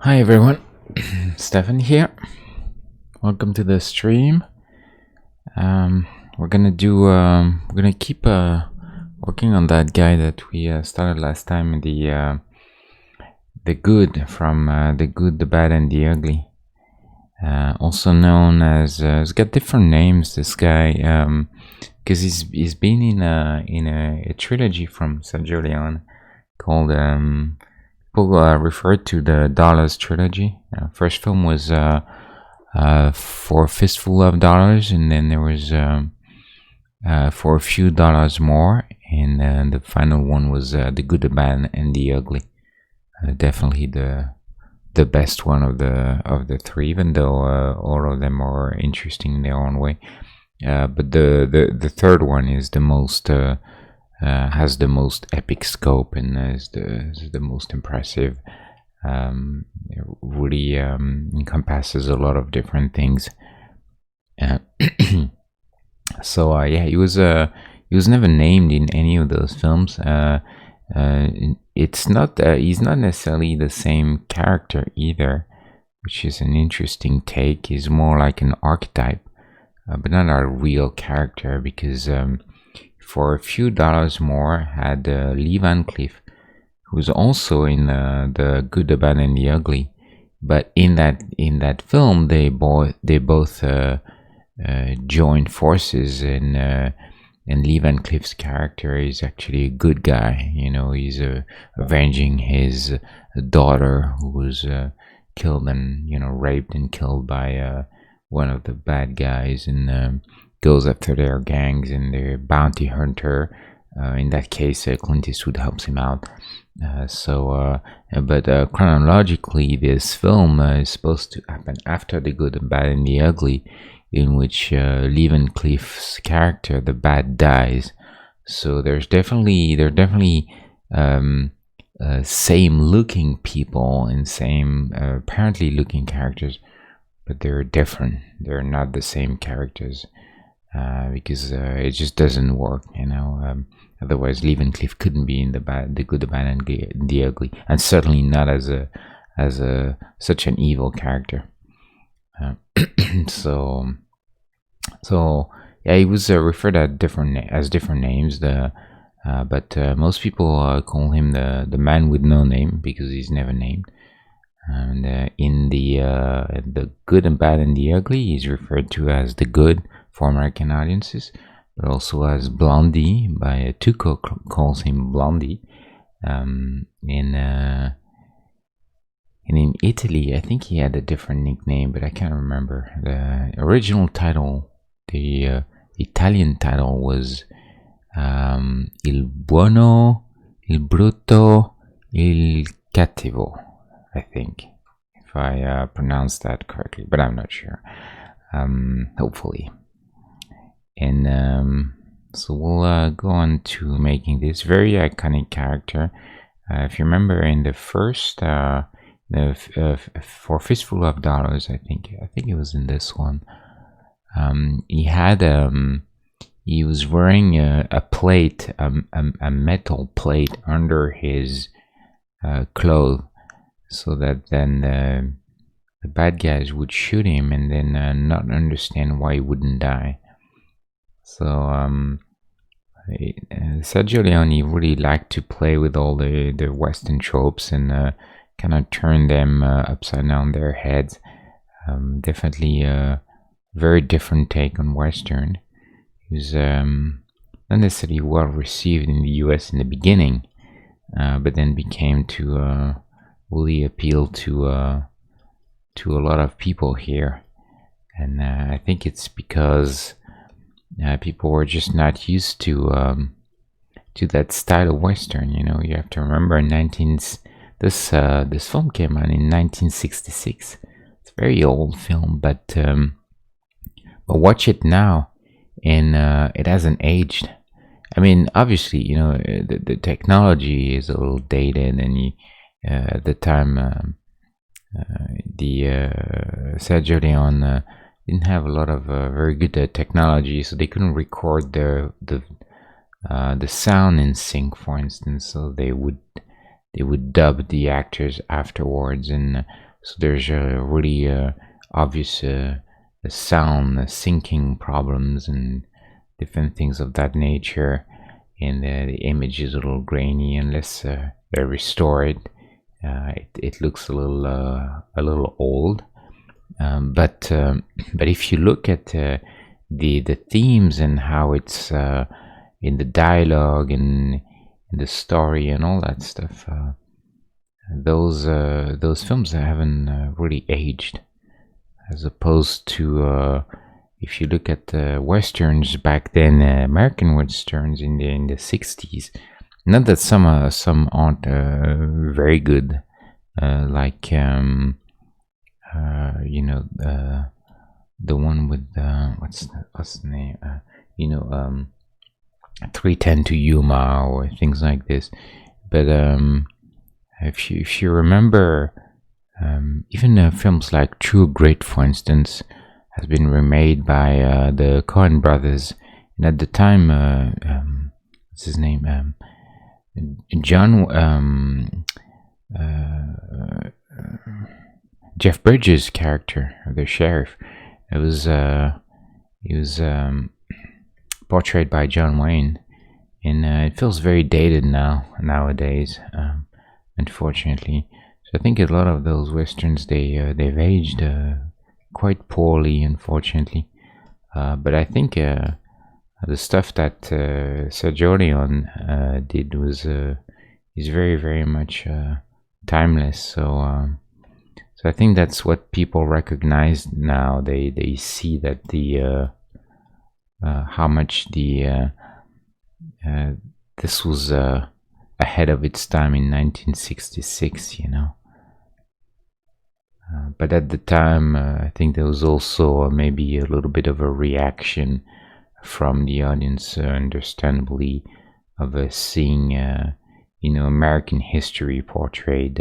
Hi everyone, Stefan here. Welcome to the stream. We're gonna keep working on that guy that we started last time, the good from the good, the bad, and the ugly. Also known as he's got different names. This guy, because he's been in a trilogy from Sergio Leone called people refer to the Dollars trilogy. First film was For a Fistful of Dollars, and then there was For a Few Dollars More, and the final one was The Good, the Bad, and the Ugly. Definitely the best one of the three, even though all of them are interesting in their own way. But the third one is the most has the most epic scope and is the most impressive. It really encompasses a lot of different things. So yeah, he was never named in any of those films. It's not he's not necessarily the same character either, which is an interesting take. He's more like an archetype, but not a real character, because For a Few Dollars More had Lee Van Cleef, who's also in the Good, the Bad, and the Ugly. But in that film, they both joined forces, and Lee Van Cleef's character is actually a good guy. You know, he's avenging his daughter who was killed and raped and killed by one of the bad guys, and goes after their gangs and their bounty hunter. In that case, Clint Eastwood helps him out. But chronologically, this film is supposed to happen after The Good, the Bad, and the Ugly, in which Lee Van Cleef's character, the bad, dies. So they're definitely same looking people and same apparently looking characters, but they're different. They're not the same characters because it just doesn't work, Otherwise, Lee Van Cleef couldn't be in the Good, the Bad, and the Ugly, and certainly not as such an evil character. So yeah, he was referred at different names. But most people call him the man with no name, because he's never named. And in the Good and Bad and the Ugly, he's referred to as the Good for American audiences, but also as Blondie. By Tuco calls him Blondie. And in Italy, I think he had a different nickname, but I can't remember. The original title, the Italian title, was Il Buono, Il Brutto, Il Cattivo, I think, if I pronounced that correctly, but I'm not sure. Hopefully. And so we'll go on to making this very iconic character. If you remember, in the first For a Fistful of Dollars, I think it was in this one. He was wearing a plate, a metal plate under his clothes, so that then the bad guys would shoot him and then not understand why he wouldn't die. So Sergio Leone really liked to play with all the Western tropes and kind of turn them upside down their heads. Definitely a very different take on Western. It was not necessarily well received in the US in the beginning, but then became to really appeal to a lot of people here. And I think it's because people were just not used to that style of Western. You have to remember, this film came out in 1966. It's a very old film, but watch it now, and it hasn't aged. I mean, obviously, the technology is a little dated, and at the time, Sergio Leone didn't have a lot of very good technology, so they couldn't record the sound in sync, for instance. So they would dub the actors afterwards, and So there's really obvious sound syncing problems and different things of that nature, and the image is a little grainy unless they're restored. It looks a little old, but if you look at the themes and how it's in the dialogue and in the story and all that stuff, those films haven't really aged, as opposed to if you look at westerns back then, American westerns in the 60s. Not that some aren't very good, like you know, the one with what's the name? 310 to Yuma or things like this. But if you remember, even films like True Grit, for instance, has been remade by the Coen brothers, and at the time, what's his name? Jeff Bridges' character, the sheriff, he was portrayed by John Wayne, and it feels very dated nowadays, unfortunately. So I think a lot of those westerns they've aged quite poorly, unfortunately. But I think the stuff that Sergio Leone did is very, very much timeless. So I think that's what people recognize now. They see that the how much the this was ahead of its time in 1966, you know. But at the time, I think there was also maybe a little bit of a reaction from the audience, understandably, of seeing, American history portrayed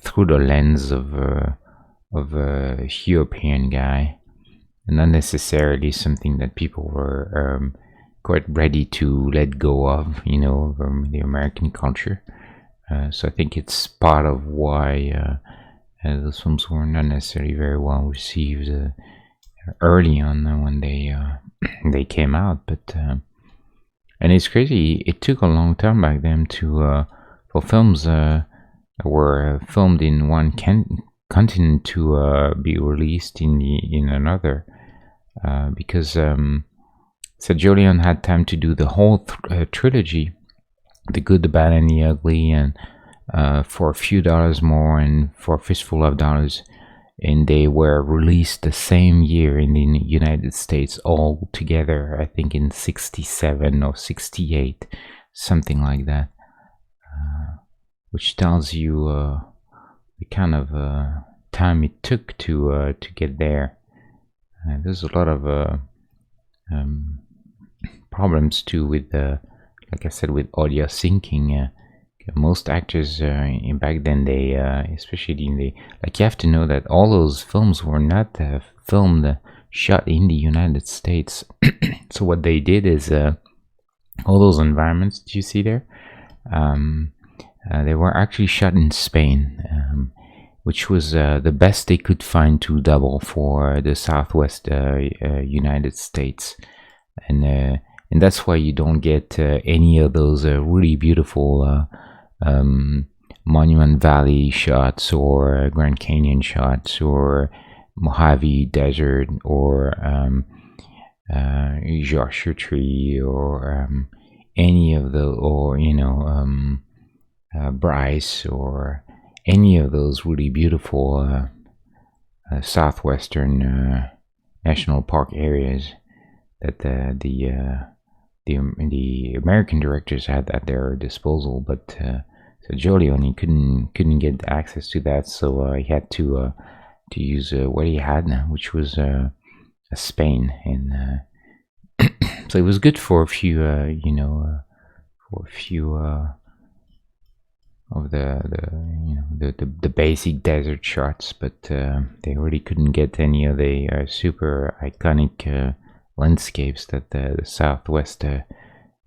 through the lens of a European guy, and not necessarily something that people were quite ready to let go of, the American culture. So I think it's part of why those films were not necessarily very well received early on when they came out. But and it's crazy. It took a long time back then to for films that were filmed in one continent to be released in another, because Sergio Leone had time to do the whole trilogy, The Good, the Bad, and the Ugly, and for a few dollars more and for a fistful of dollars, and they were released the same year in the United States all together, I think in 67 or 68, something like that, which tells you the kind of time it took to get there. There's a lot of problems too with, like I said, with audio syncing. Most actors back then, they especially in the, like, you have to know that all those films were not filmed shot in the United States. So what they did is all those environments that you see there, they were actually shot in Spain, which was the best they could find to double for the Southwest United States, and that's why you don't get any of those really beautiful Monument Valley shots or Grand Canyon shots or Mojave Desert or Joshua Tree or any of the, or Bryce or any of those really beautiful southwestern national park areas that the American directors had at their disposal, but Sergio Leone couldn't get access to that, so he had to use what he had, which was Spain, and so it was good for a few, for a few of the basic desert shots, but they really couldn't get any of the super iconic landscapes that the Southwest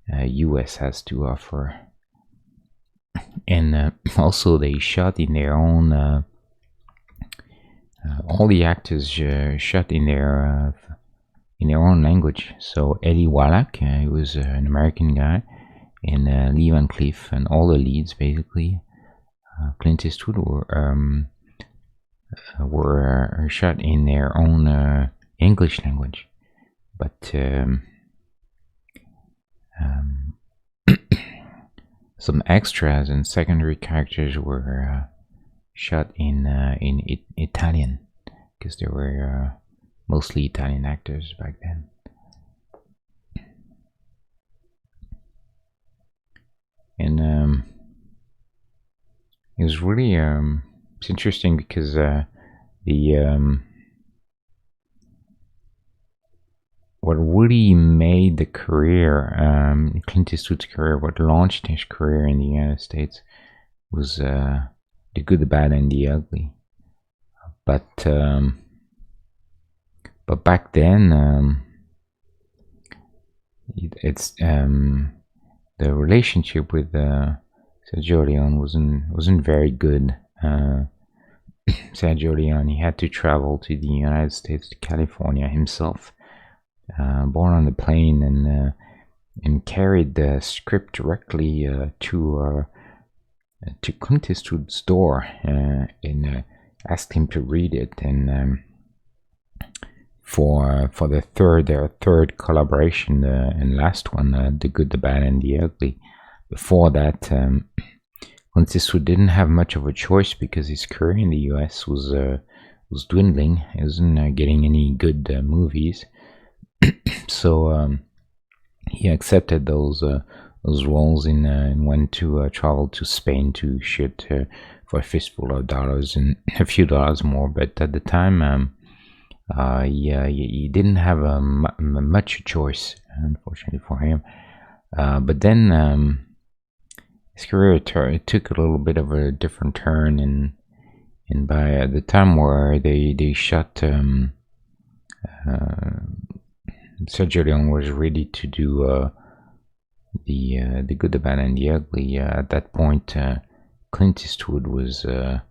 US has to offer. And also they shot in their own all the actors shot in their own language. So Eddie Wallach, he was an American guy, and Lee Van Cleef, and all the leads basically, Clint Eastwood, were shot in their own English language. But some extras and secondary characters were shot in Italian, because there were mostly Italian actors back then. And it was really it's interesting because what really made the career, Clint Eastwood's career, what launched his career in the United States, was The Good, the Bad, and the Ugly. But back then, it's the relationship with Sergio Leone wasn't very good. Sergio Leone, he had to travel to the United States, to California himself, born on the plane, and carried the script directly to Clint Eastwood's door, and asked him to read it. And for their third collaboration and last one, The Good, the Bad, and the Ugly. Before that, Clint Eastwood didn't have much of a choice because his career in the U.S. was dwindling. He wasn't getting any good movies, so he accepted those roles and went to travel to Spain to shoot for a fistful of dollars and a few dollars more. But at the time, he didn't have much choice, unfortunately for him. But then his career took a little bit of a different turn, and by the time where they shot, Sergio Leone was ready to do the Good, the Bad, and the Ugly. At that point, Clint Eastwood was a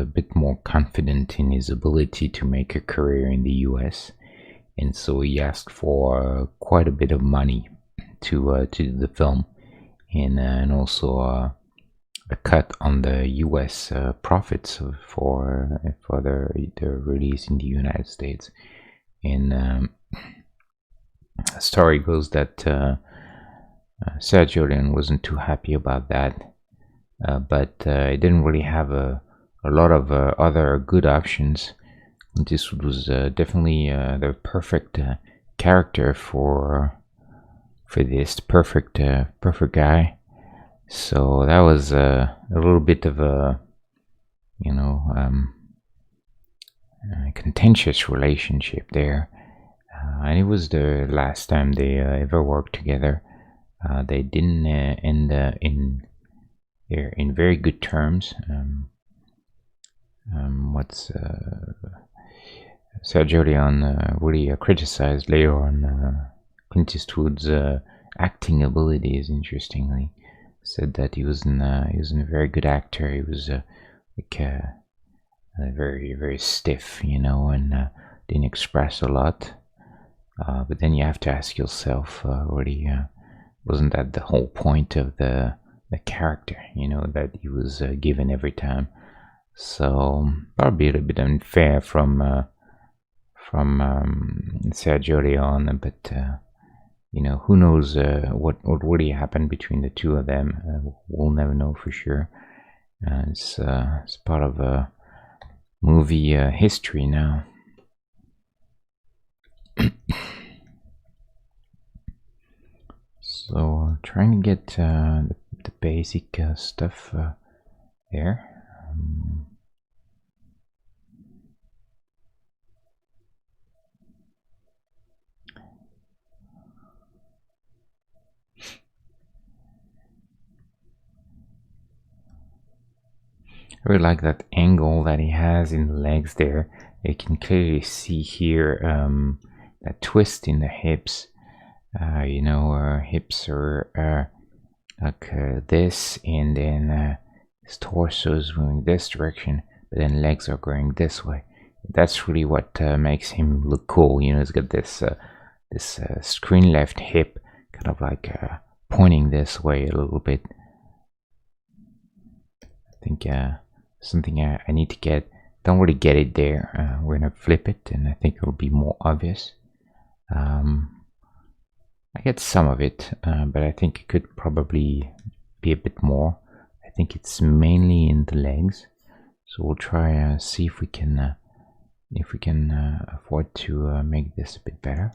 bit more confident in his ability to make a career in the US, and so he asked for quite a bit of money to do the film, and also a cut on the US profits for the release in the United States. And the story goes that Sergio Leone wasn't too happy about that, but he didn't really have a lot of other good options. This was definitely the perfect character for this perfect guy. So that was a little bit of a contentious relationship there, and it was the last time they ever worked together. They didn't end in very good terms. Sergio Leone really criticized later on Clint Eastwood's acting abilities. Interestingly, said that he wasn't a very good actor. He was very, very stiff, and didn't express a lot. But then you have to ask yourself, really, wasn't that the whole point of the character? That he was given every time. So probably a little bit unfair from Sergio Leone, but who knows what really happened between the two of them? We'll never know for sure. It's part of movie history now. So trying to get the basic stuff there. I really like that angle that he has in the legs there. You can clearly see here that twist in the hips. Hips are like this, and then his torso is moving this direction, but then legs are going this way. that's really what makes him look cool. You know, he's got this screen left hip, kind of like pointing this way a little bit. I think something I need to get. Don't really get it there. We're gonna flip it, and I think it'll be more obvious. I get some of it, but I think it could probably be a bit more. I think it's mainly in the legs, so we'll try see if we can afford to make this a bit better.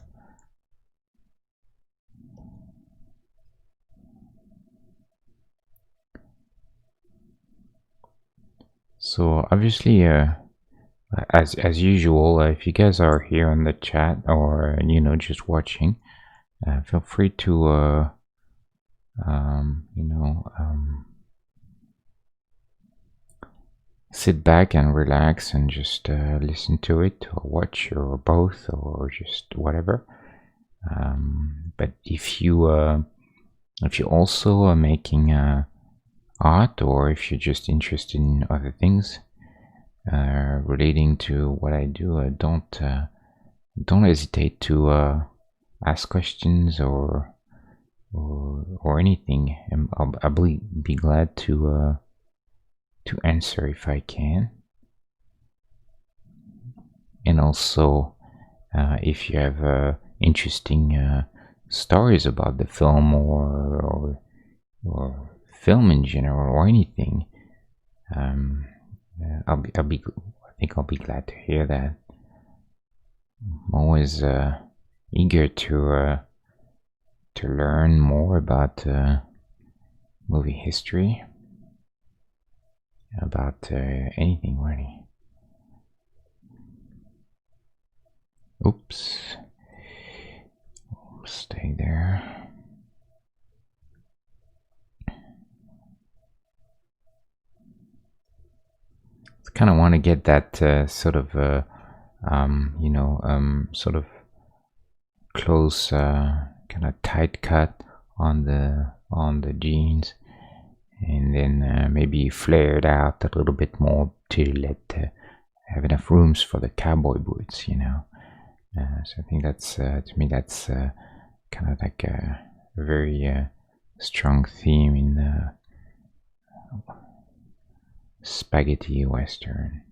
So obviously, as usual, if you guys are here on the chat or just watching, feel free to sit back and relax and just listen to it, or watch, or both, or just whatever. But if you also are making art, or if you're just interested in other things relating to what I do, don't hesitate to ask questions or anything. I'll be glad to answer if I can. And also, if you have interesting stories about the film or film in general, or anything, I think I'll be glad to hear that. I'm always eager to learn more about movie history, about anything really. Oops. Stay there. Kind of want to get that sort of sort of close, kind of tight cut on the jeans, and then maybe flare it out a little bit more to have enough rooms for the cowboy boots, so I think that's to me that's kind of like a very strong theme in spaghetti western.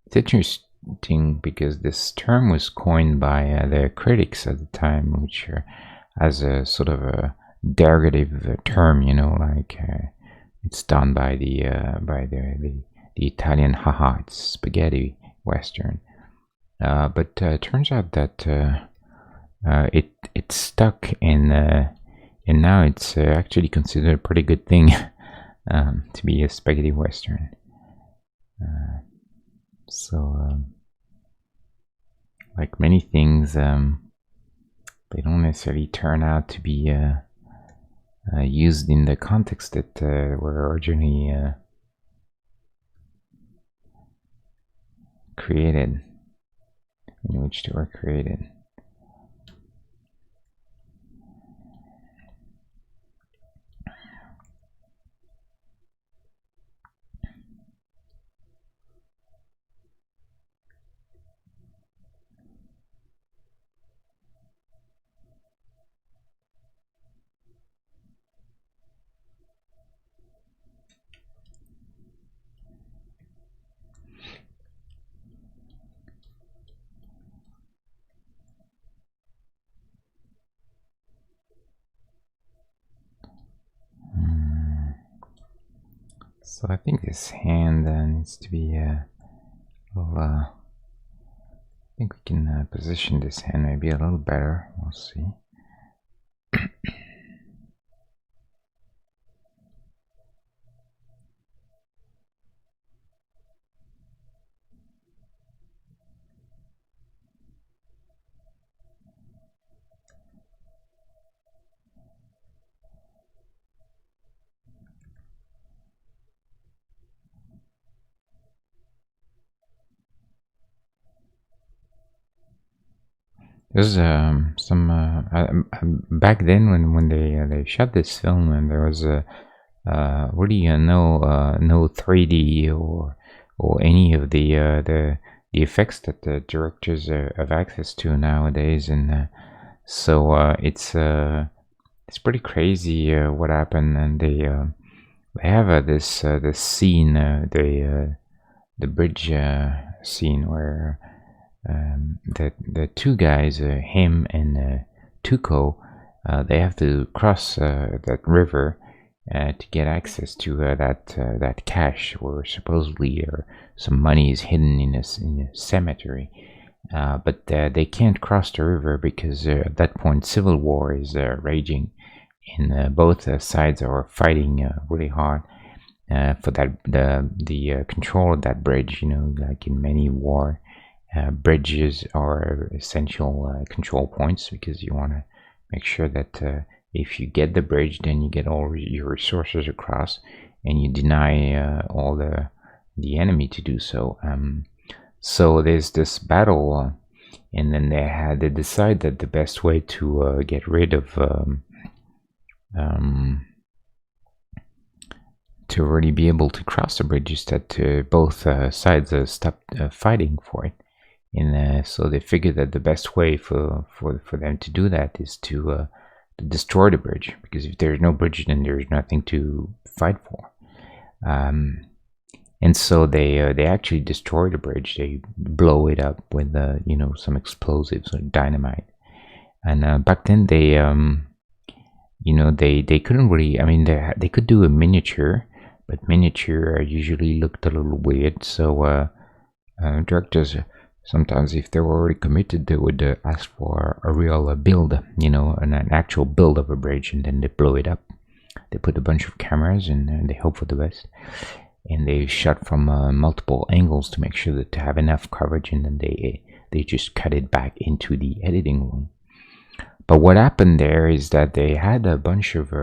It's interesting because this term was coined by the critics at the time, which as a sort of a derogative term, like it's done by the Italian, haha, it's spaghetti western. But it turns out that it stuck, and now it's actually considered a pretty good thing. To be a spaghetti western. So like many things, they don't necessarily turn out to be used in the context that were originally created, in which they were created. So I think this hand needs to be well, I think we can position this hand maybe a little better. We'll see. There's some back then when they shot this film, and there was really no 3D or any of the effects that the directors have access to nowadays, and so it's pretty crazy what happened. And they have this scene, the bridge scene where the two guys, him and Tuco, they have to cross that river to get access to that cache where supposedly some money is hidden in a cemetery. But they can't cross the river because at that point civil war is raging, and both sides are fighting really hard for the control of that bridge. Like in many war, bridges are essential control points, because you want to make sure that if you get the bridge, then you get all your resources across, and you deny all the enemy to do so. So there's this battle, and then they decide that the best way to get rid of to really be able to cross the bridge is that both sides stop fighting for it. And so they figured that the best way for them to do that is to destroy the bridge, because if there's no bridge, then there's nothing to fight for. And so they actually destroy the bridge. They blow it up with some explosives or dynamite. And back then they they couldn't really. I mean, they could do a miniature, but miniature usually looked a little weird. So directors, sometimes if they were already committed, they would ask for a real build, an actual build of a bridge, and then they blow it up. They put a bunch of cameras, and they hope for the best. And they shot from multiple angles to make sure that to have enough coverage, and then they just cut it back into the editing room. But what happened there is that they had a bunch of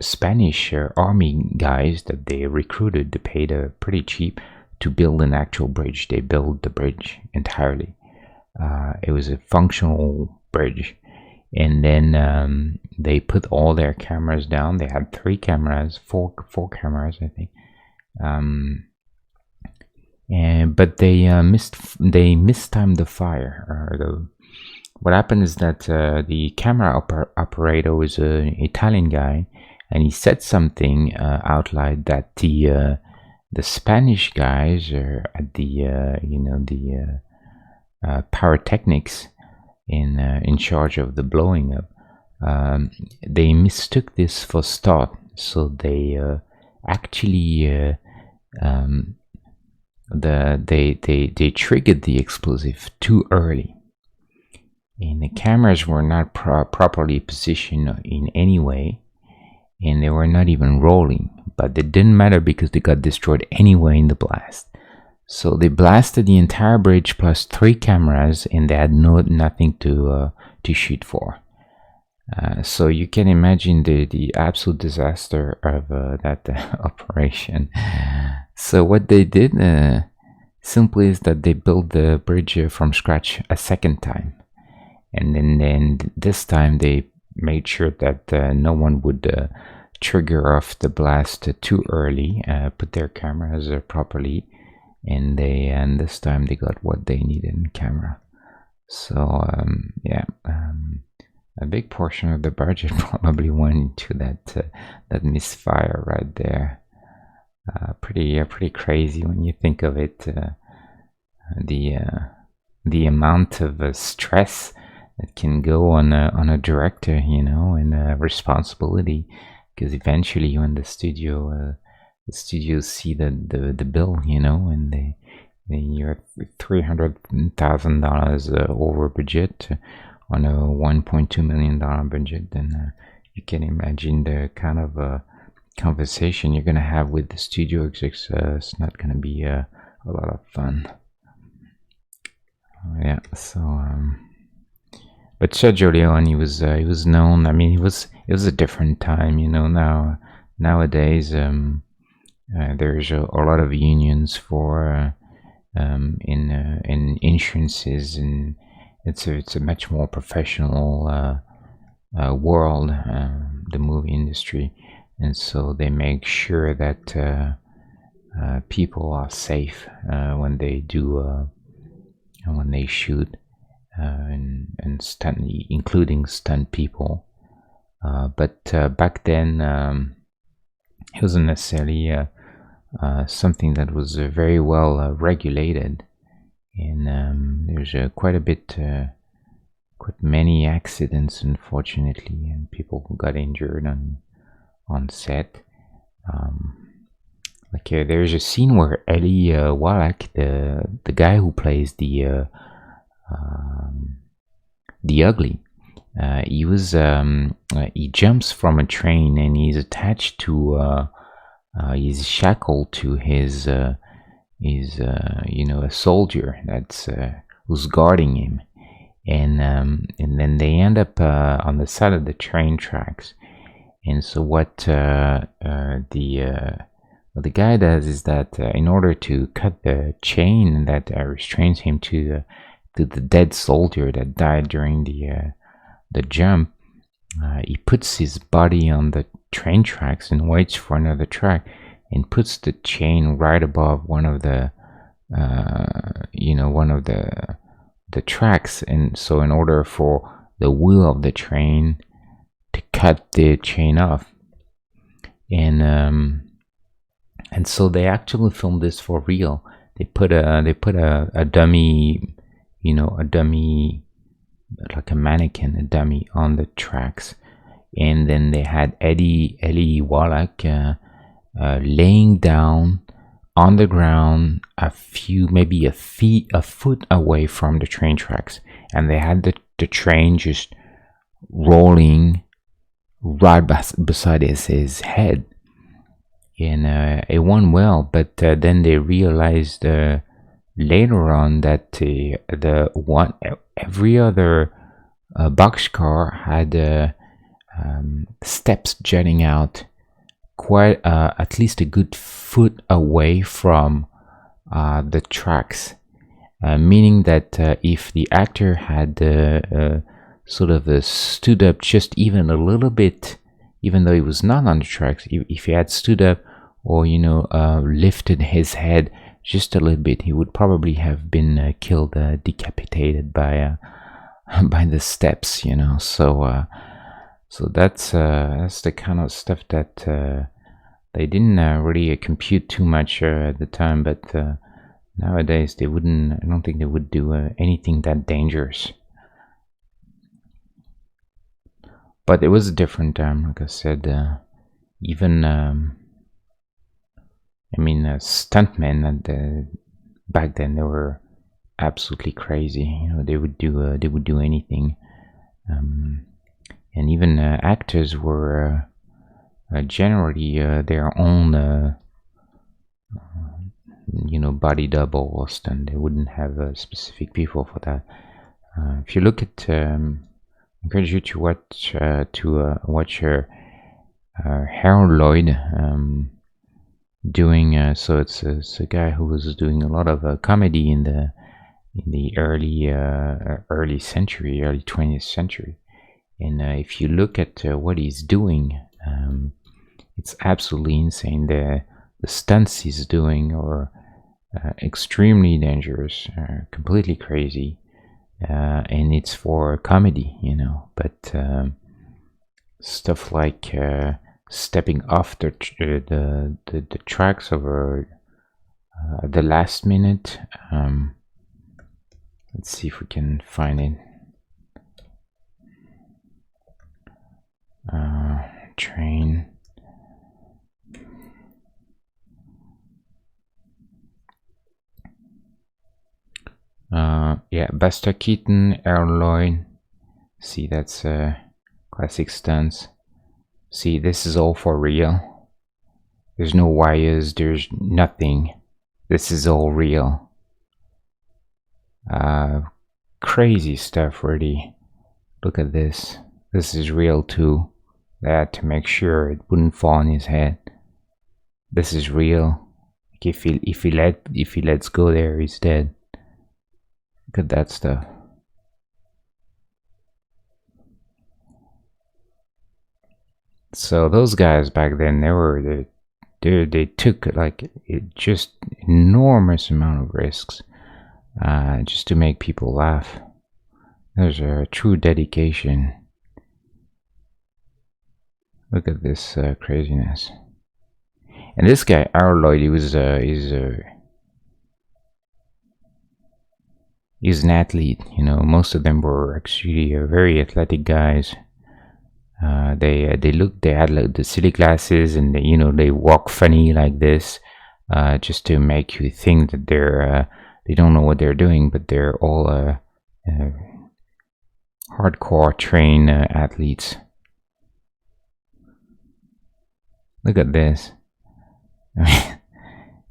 Spanish army guys that they recruited. They paid pretty cheap to build an actual bridge. They built the bridge entirely. It was a functional bridge. And then they put all their cameras down. They had four cameras, I think. But they mistimed the fire. What happened is that the camera operator was an Italian guy, and he said something out loud that the Spanish guys at the pyrotechnics in charge of the blowing up, they mistook this for start. So they actually they triggered the explosive too early, and the cameras were not properly positioned in any way, and they were not even rolling. But it didn't matter because they got destroyed anyway in the blast. So they blasted the entire bridge plus 3 cameras, and they had nothing to shoot for. So you can imagine the absolute disaster of that operation. So what they did simply is that they built the bridge from scratch a second time, and then this time they made sure that no one would trigger off the blast too early, put their cameras properly, and this time they got what they needed in camera. So a big portion of the budget probably went into that misfire right there. Pretty crazy when you think of it. The amount of stress that can go on a director, and responsibility, because eventually when the studios see the bill, and you're $300,000 over budget on a $1.2 million budget, then you can imagine the kind of conversation you're gonna have with the studio execs. It's not gonna be a lot of fun. Yeah. So, but Sergio Leone, he was known. I mean, it was a different time, nowadays. There's a lot of unions for in insurances, and it's a much more professional world, the movie industry, and so they make sure that people are safe when they shoot, and stunt, including stunt people. But back then, it wasn't necessarily something that was very well regulated, and there's quite a bit, quite many accidents, unfortunately, and people who got injured on set. There's a scene where Eli Wallach, the guy who plays the ugly, he jumps from a train and he's attached to he's shackled to his a soldier that's who's guarding him, and then they end up on the side of the train tracks. And so what the guy does is that in order to cut the chain that restrains him to the dead soldier that died during the jump, he puts his body on the train tracks and waits for another track, and puts the chain right above one of the tracks. And so in order for the wheel of the train to cut the chain off, and so they actually filmed this for real. They put a dummy, a dummy, like a mannequin, a dummy on the tracks, and then they had Eli Wallach laying down on the ground maybe a foot away from the train tracks, and they had the train just rolling right beside his head. And it went well, but then they realized later on that every other boxcar had steps jutting out quite at least a good foot away from the tracks, meaning that if the actor had sort of stood up just even a little bit, even though he was not on the tracks, if he had stood up or lifted his head just a little bit, he would probably have been killed, decapitated by the steps, so that's the kind of stuff that they didn't really compute too much at the time, but nowadays I don't think they would do anything that dangerous. But it was a different time, like I said. Even stuntmen back then, they were absolutely crazy. They would do anything, and even actors were generally their own body doubles, and they wouldn't have specific people for that. If you look at encourage you to watch Harold Lloyd doing. So it's a guy who was doing a lot of comedy in the early century, early 20th century. And if you look at what he's doing, it's absolutely insane. The stunts he's doing are extremely dangerous, completely crazy. And it's for comedy, but stuff like stepping off the tracks over the last minute. Let's see if we can find it. Train. Yeah, Buster Keaton, Harold Lloyd. See, that's classic stunts. See, this is all for real. There's no wires, there's nothing. This is all real. Crazy stuff, really. Look at this. This is real too. They had to make sure it wouldn't fall on his head. This is real. If he lets go there, he's dead. Look at that stuff. So those guys back then, they were they took like just enormous amount of risks just to make people laugh. There's a true dedication. Look at this craziness. And this guy, Arloyd, he's an athlete. You know, most of them were actually very athletic guys. They had like the silly glasses, and they, you know, they walk funny like this, just to make you think that they don't know what they're doing, but they're all hardcore trained athletes. Look at this.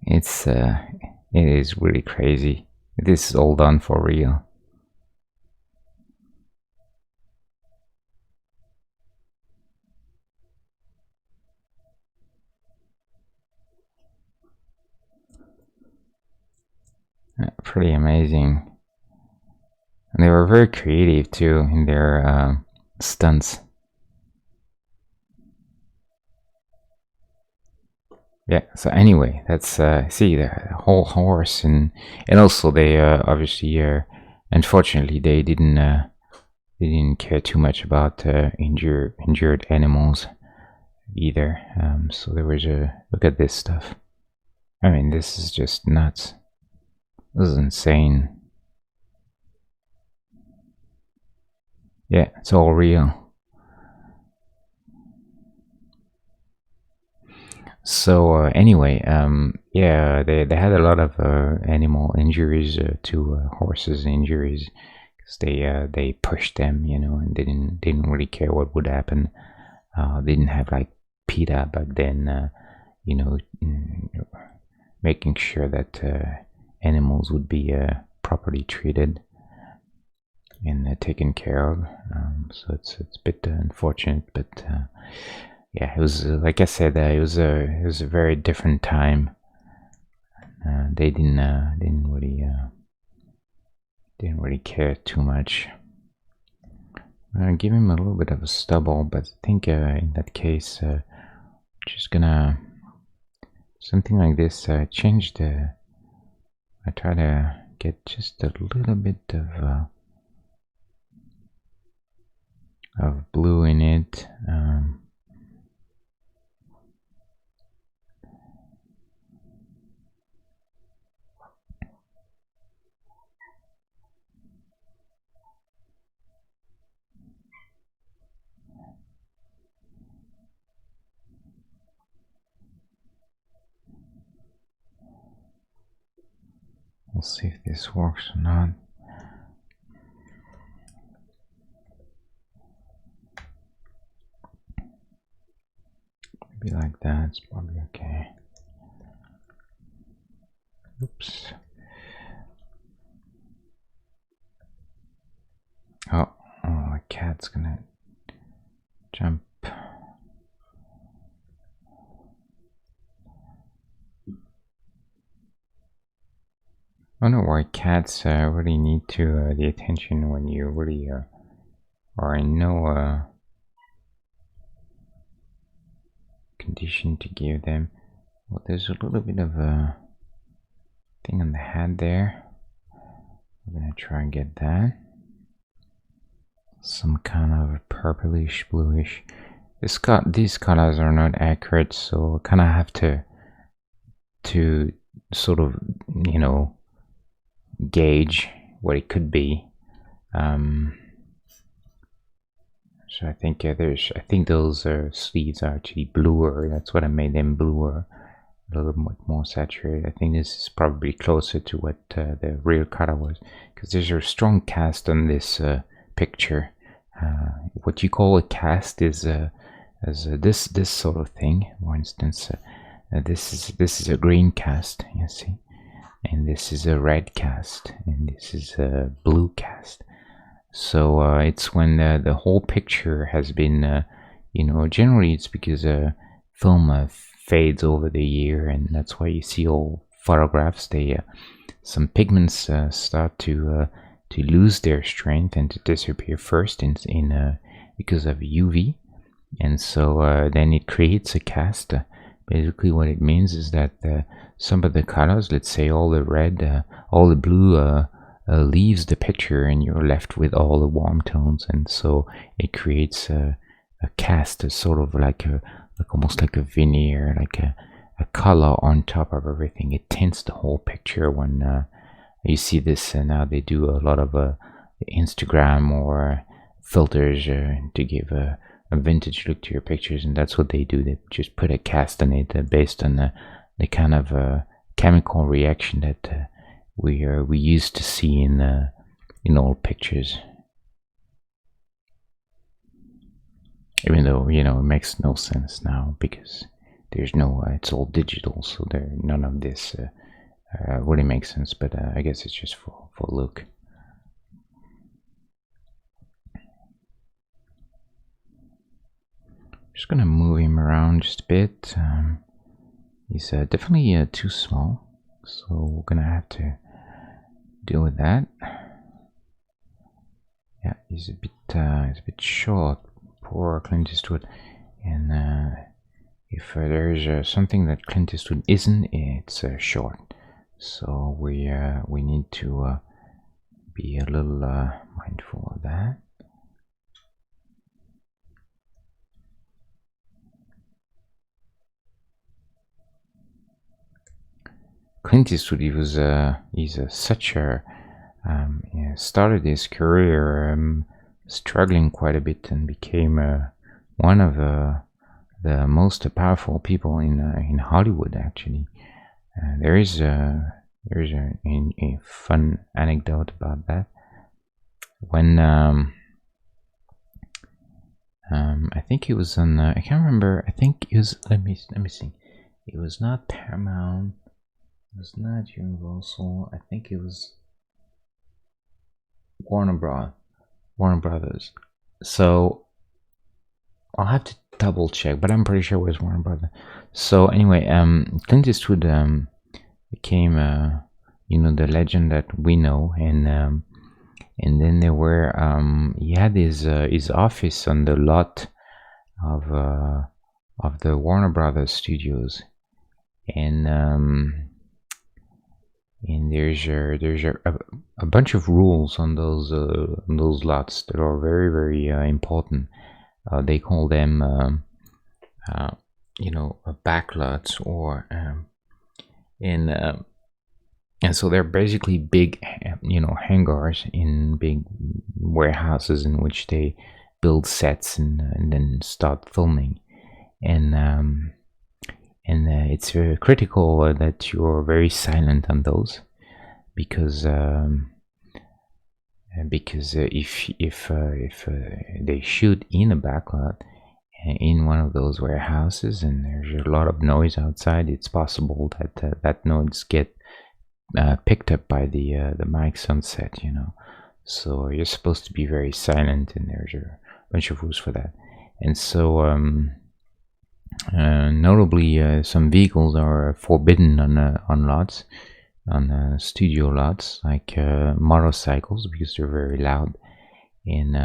It is really crazy. This is all done for real. Pretty amazing. And they were very creative too in their stunts. Yeah, so anyway, that's see the whole horse, and also they obviously unfortunately they didn't care too much about injured animals either. So there was look at this stuff. I mean, this is just nuts. This is insane. Yeah, it's all real. So anyway, yeah, they had a lot of animal injuries to horses injuries, because they pushed them, you know, and didn't really care what would happen. They didn't have like PETA back then, you know, making sure that animals would be properly treated and taken care of. So it's a bit unfortunate, but yeah, it was like I said, it was a very different time. They didn't really care too much. Give him a little bit of a stubble, but I think in that case, just gonna something like this. Change the. I try to get just a little bit of blue in it. We'll see if this works or not. Maybe like that, it's probably okay. Oops. Oh, the cat's gonna jump. I don't know why cats really need to the attention when you really are in no condition to give them. Well, there's a little bit of a thing on the head there. We're gonna try and get that. Some kind of purplish, bluish. These colors are not accurate, so I kind of have to sort of, you know, gauge what it could be. So I think I think those sleeves are actually bluer. That's what I made them bluer, a little bit more saturated. I think this is probably closer to what the real color was, because there's a strong cast on this picture. What you call a cast is this sort of thing. For instance, this is a green cast, you see, and this is a red cast, and this is a blue cast. So it's when the whole picture has been, you know, generally it's because film fades over the year, and that's why you see all photographs. They some pigments start to lose their strength and to disappear first in because of UV, and so then it creates a cast Basically, what it means is that some of the colors, let's say all the red, all the blue, leaves the picture, and you're left with all the warm tones, and so it creates a cast, a sort of like almost like a veneer, like a color on top of everything. It tints the whole picture. When you see this, now they do a lot of Instagram or filters to give a vintage look to your pictures, and that's what they do. They just put a cast on it based on the kind of chemical reaction that we used to see in old pictures. Even though, you know, it makes no sense now because there's no it's all digital, so there none of this really makes sense. But I guess it's just for look. Just gonna move him around just a bit. He's definitely too small, so we're gonna have to deal with that. Yeah, he's a bit short. Poor Clint Eastwood. And if there's something that Clint Eastwood isn't, it's short. So we need to be a little mindful of that. Clint Eastwood, he's such a started his career struggling quite a bit and became one of the most powerful people in Hollywood. Actually, there is a fun anecdote about that. When I think it was on I can't remember. I think it was let me see. It was not Paramount. It was not Universal. I think it was Warner Brothers. So I'll have to double check, but I'm pretty sure it was Warner Brothers. So anyway, Clint Eastwood became you know, the legend that we know, and then there were he had his office on the lot of the Warner Brothers studios, and there's a bunch of rules on those lots that are very, very important. They call them you know, back lots, or and so they're basically big, you know, hangars in big warehouses in which they build sets and then start filming, and it's very critical that you're very silent on those, because if they shoot in a backlot in one of those warehouses and there's a lot of noise outside, it's possible that that noise get picked up by the mics on set, you know. So you're supposed to be very silent, and there's a bunch of rules for that. And so notably, some vehicles are forbidden on lots, on studio lots, like motorcycles, because they're very loud. And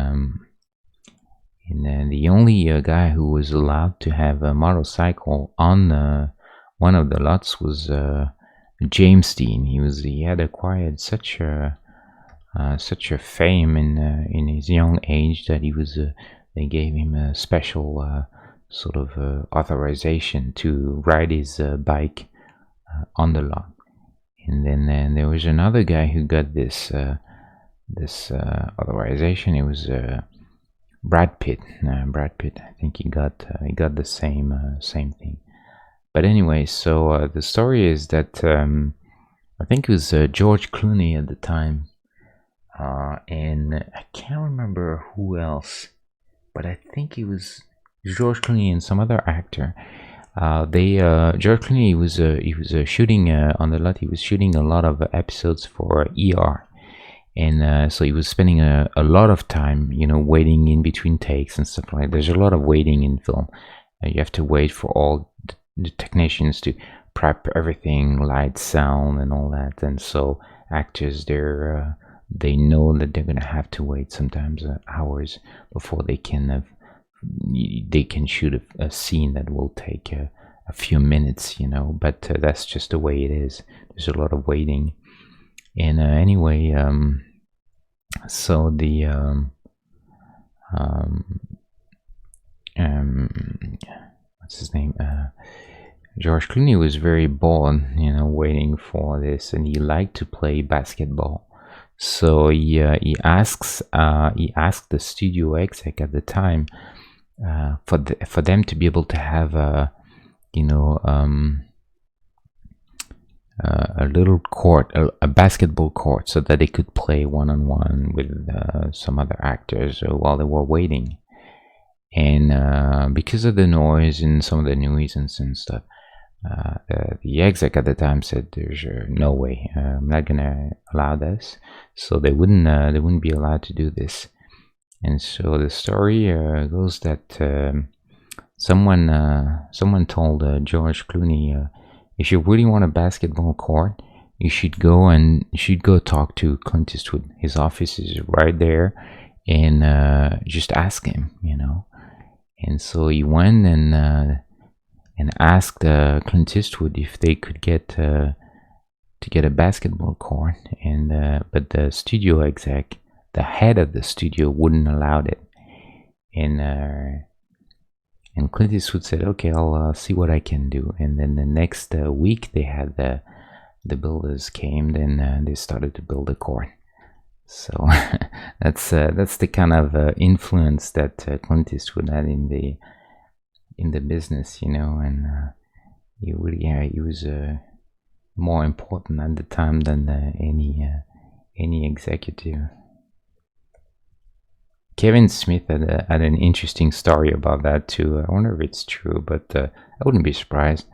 the only guy who was allowed to have a motorcycle on one of the lots was James Dean. He had acquired such a fame in his young age that they gave him a special sort of authorization to ride his bike on the lot. And then there was another guy who got this authorization. It was Brad Pitt. Brad Pitt. I think he got the same thing. But anyway, so the story is that I think it was George Clooney at the time, and I can't remember who else, but I think it was George Clooney and some other actor. George Clooney was shooting on the lot. He was shooting a lot of episodes for ER, and so he was spending a lot of time, you know, waiting in between takes and stuff like that. There's a lot of waiting in film. You have to wait for all the technicians to prep everything, light, sound, and all that. And so actors, they know that they're gonna have to wait sometimes hours before they can shoot a scene that will take a a few minutes, you know, but that's just the way it is. There's a lot of waiting. And anyway, so the what's his name? George Clooney was very bored, you know, waiting for this, and he liked to play basketball. So he asked the studio exec at the time for them to be able to have a little court, a basketball court, so that they could play one-on-one with some other actors while they were waiting. And because of the noise and some of the nuisance and stuff, the exec at the time said, "There's no way. I'm not gonna allow this." So they wouldn't be allowed to do this. And so the story goes that someone told George Clooney, if you really want a basketball court, you should go talk to Clint Eastwood. His office is right there, and just ask him, you know. And so he went and asked Clint Eastwood if they could get a basketball court, and but the studio exec, the head of the studio, wouldn't allow it. And Clint Eastwood said, "Okay, I'll see what I can do." And then the next week, they had the builders came, and they started to build the court. So that's the kind of influence that Clint Eastwood had in the business, you know. And he was more important at the time than any executive. Kevin Smith had an interesting story about that too. I wonder if it's true, but I wouldn't be surprised.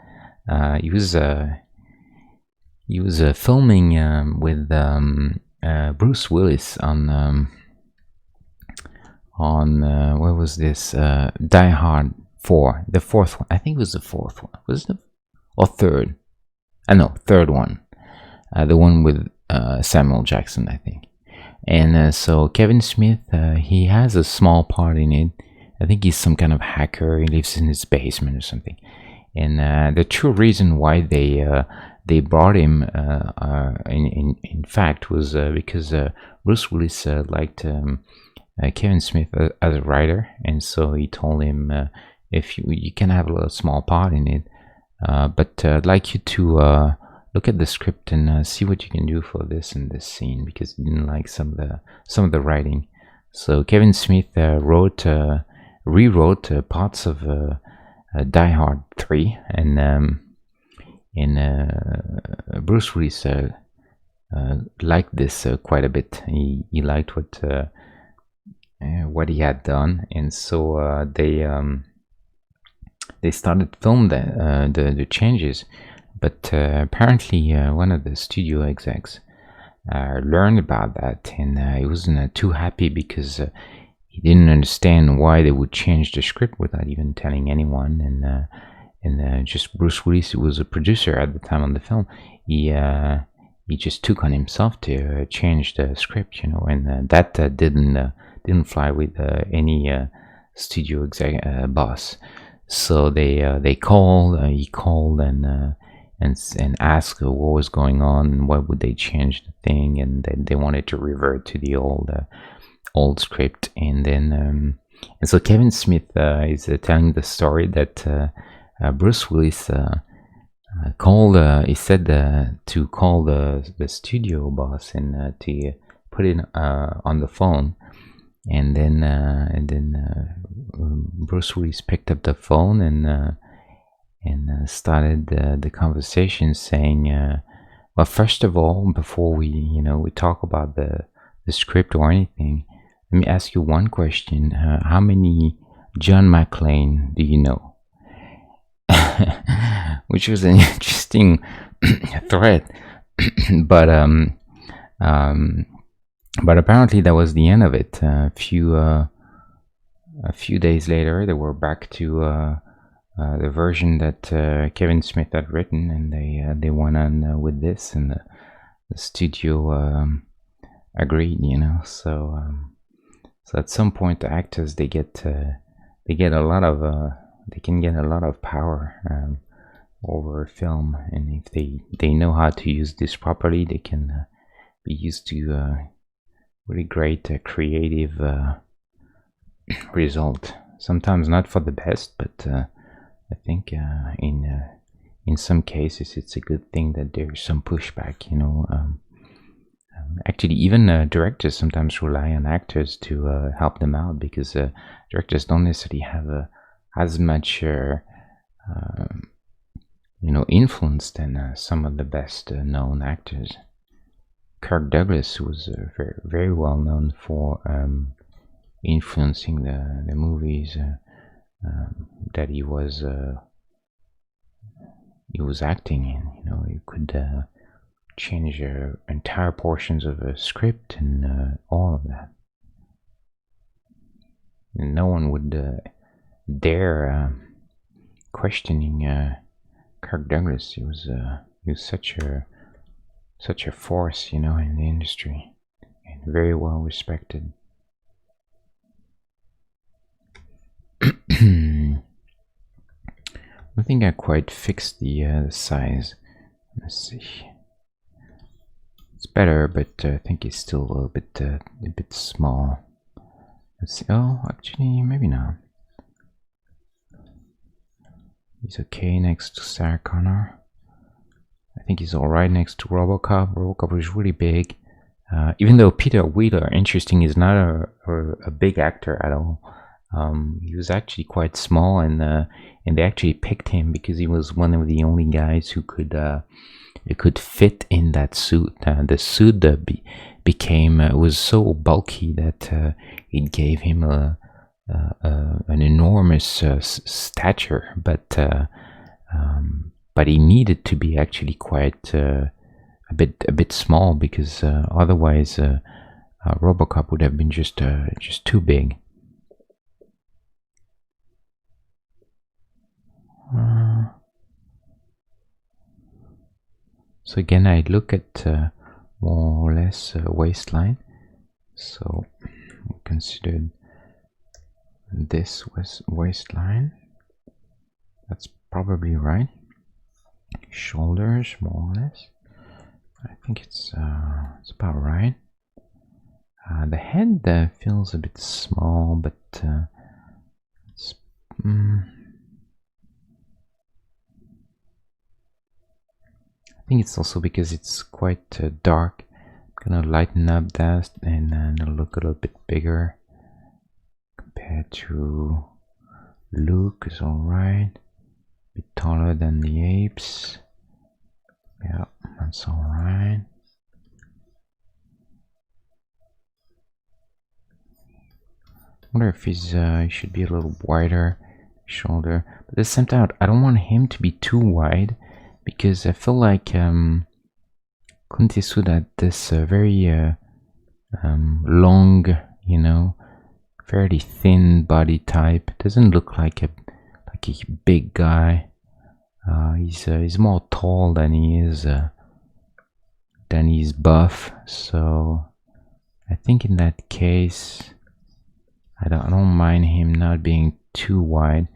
He was filming with Bruce Willis on what was this? Die Hard 4, the fourth one. I think it was the fourth one. Was it or third? No, third one. The one with Samuel Jackson, I think. And so Kevin Smith, he has a small part in it. I think he's some kind of hacker. He lives in his basement or something. And the true reason why they brought him, in fact, was because Bruce Willis liked Kevin Smith as a writer, and so he told him, if you can have a little small part in it, but I'd like you to look at the script and see what you can do for this and this scene, because he didn't like some of the writing. So Kevin Smith rewrote parts of Die Hard 3, and Bruce Willis liked this quite a bit. He liked what he had done, and so they started to film the changes. But apparently one of the studio execs learned about that, and he wasn't too happy, because he didn't understand why they would change the script without even telling anyone. And just Bruce Willis, who was a producer at the time on the film, he just took on himself to change the script, you know, and that didn't fly with any studio exec boss. So he called and asked what was going on and why would they change the thing, and they wanted to revert to the old script. And then and so Kevin Smith is telling the story that Bruce Willis called. He said to call the studio boss and to put it on the phone, and then Bruce Willis picked up the phone and started the conversation, saying, "Well, first of all, before we talk about the script or anything, let me ask you one question. How many John McClane do you know?" Which was an interesting threat, but apparently that was the end of it. A few days later, they were back to the version that Kevin Smith had written, and they went on with this, and the studio agreed, you know. So at some point, the actors they can get a lot of power. over a film, and if they know how to use this properly, they can be used to really great creative result. Sometimes not for the best, but I think in some cases it's a good thing that there's some pushback, you know. Actually, even directors sometimes rely on actors to help them out, because directors don't necessarily have as much you know, influence than some of the best known actors. Kirk Douglas was very well known for influencing the movies that he was acting in. You know, he could change entire portions of a script and all of that. And no one would dare questioning Kirk Douglas. He was such a force, you know, in the industry, and very well respected. I think I quite fixed the size. Let's see. It's better, but I think it's still a bit small. Let's see. Oh, actually, maybe not. He's okay next to Sarah Connor. I think he's alright next to RoboCop. RoboCop was really big. Even though Peter Wheeler, interesting, is not a big actor at all. He was actually quite small, and they actually picked him because he was one of the only guys who could fit in that suit. The suit was so bulky that it gave him an enormous stature, but he needed to be actually quite a bit small, because otherwise RoboCop would have been just too big. So again, I look at more or less waistline. So we considered this was waistline. That's probably right. Shoulders, more or less. I think it's about right. The head feels a bit small, but it's. I think it's also because it's quite dark. I'm gonna lighten up that, and then it'll look a little bit bigger compared to Luke. Is alright. A bit taller than the apes. Yeah, that's alright. I wonder if he should be a little wider shoulder, but at the same time, I don't want him to be too wide, because I feel like Clint Eastwood had this very long, you know, fairly thin body type. Doesn't look like a big guy. He's more tall than he's buff. So I think in that case, I don't mind him not being too wide.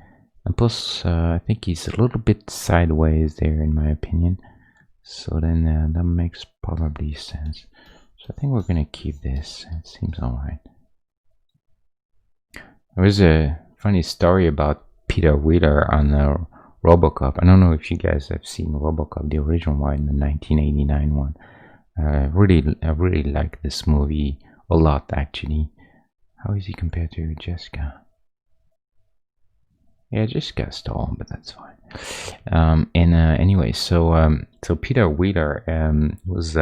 And plus, I think he's a little bit sideways there, in my opinion. So then that makes probably sense. So I think we're gonna keep this. It seems alright. There was a funny story about Peter Wheeler on RoboCop. I don't know if you guys have seen RoboCop, the original one, the 1989 one. I really like this movie a lot, actually. How is he compared to Jessica? Yeah, Jessica's tall, but that's fine. Anyway, so Peter Wheeler was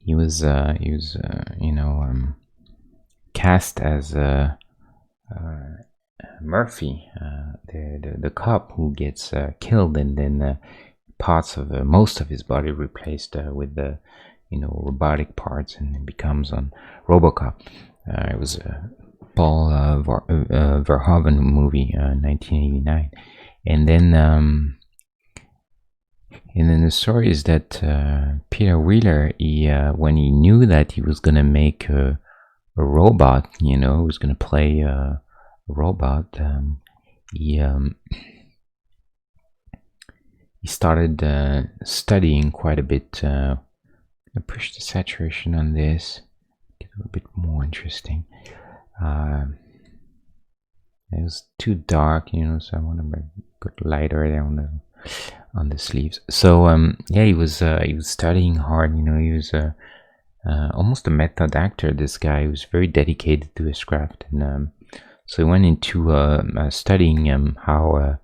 you know, cast as Murphy, the cop who gets killed, and then parts of most of his body replaced with the, you know, robotic parts, and it becomes on RoboCop. It was Paul Verhoeven movie, 1989, and then the story is that Peter Wheeler, when he knew that he was gonna make a robot, you know, he was gonna play a robot, he started studying quite a bit. I push the saturation on this, get a little bit more interesting. It was too dark, you know, so I want to put lighter there on the sleeves. So yeah, he was studying hard. You know, he was almost a method actor. This guy was very dedicated to his craft, and so he went into studying how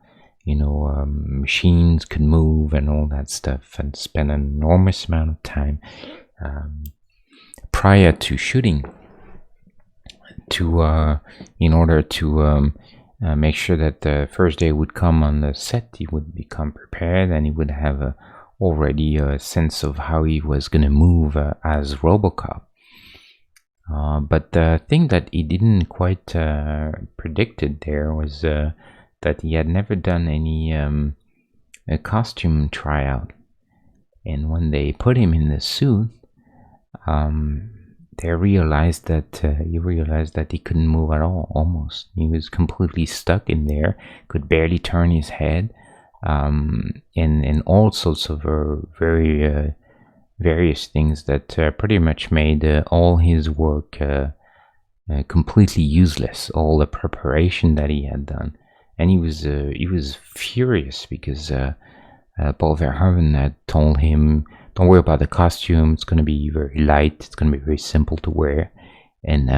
machines could move and all that stuff, and spent an enormous amount of time prior to shooting to in order to make sure that the first day would come on the set, he would become prepared and he would have already a sense of how he was going to move as RoboCop. But the thing that he didn't quite predicted there was that he had never done any a costume tryout, and when they put him in the suit, he realized that he couldn't move at all. Almost, he was completely stuck in there, could barely turn his head, and all sorts of very various things that pretty much made all his work completely useless. All the preparation that he had done, and he was furious because Paul Verhoeven had told him, "Don't worry about the costume. It's going to be very light. It's going to be very simple to wear," and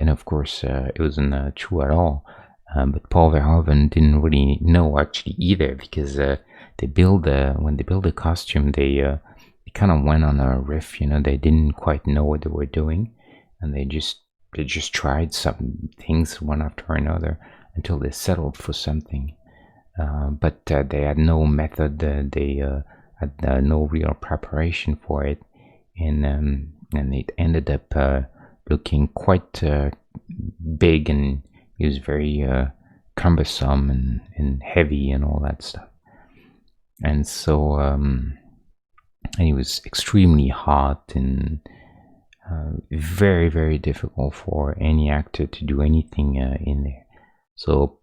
of course it wasn't true at all. But Paul Verhoeven didn't really know actually either, because when they build the costume, they kind of went on a riff. You know, they didn't quite know what they were doing, and they just tried some things one after another until they settled for something. But they had no method. They had no real preparation for it, and it ended up looking quite big, and it was very cumbersome and heavy and all that stuff. And so and it was extremely hot and very, very difficult for any actor to do anything in there. So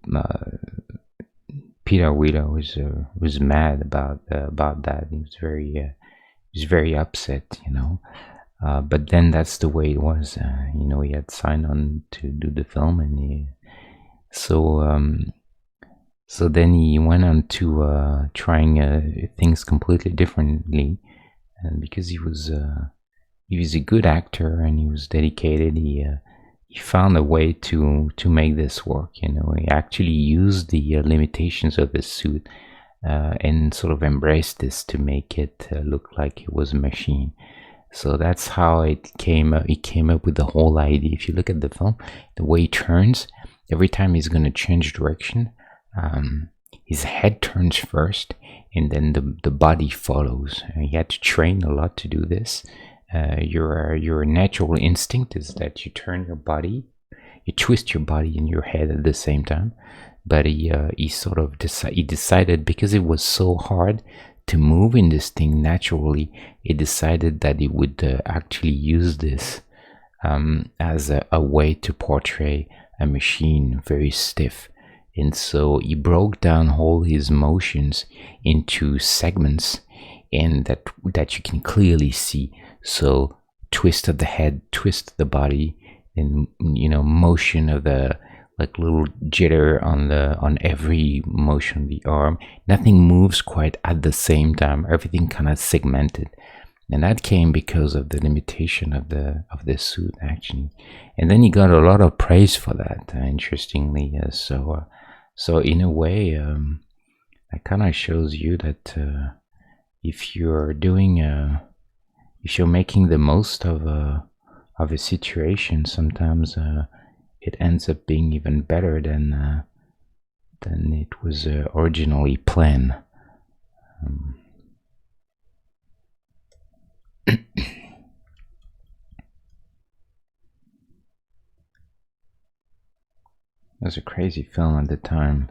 Peter Wheeler was mad about that. He was very upset, you know. But then that's the way it was. You know, he had signed on to do the film, and so then he went on to trying things completely differently, and because he was a good actor and he was dedicated, he found a way to make this work. You know, he actually used the limitations of the suit and sort of embraced this to make it look like it was a machine. So that's how it came. He came up with the whole idea. If you look at the film, the way he turns, every time he's going to change direction, his head turns first, and then the body follows. He had to train a lot to do this. Your natural instinct is that you turn your body, you twist your body and your head at the same time. But he sort of decided, because it was so hard to move in this thing naturally, he decided that he would actually use this as a way to portray a machine very stiff. And so he broke down all his motions into segments, and that you can clearly see. So twist of the head, twist of the body, and motion of the like little jitter on every motion of the arm. Nothing moves quite at the same time. Everything kind of segmented, and that came because of the limitation of the suit actually. And then he got a lot of praise for that. Interestingly, so in a way, that kind of shows you that if you're making the most of a situation, sometimes it ends up being even better than it was originally planned. It was a crazy film at the time.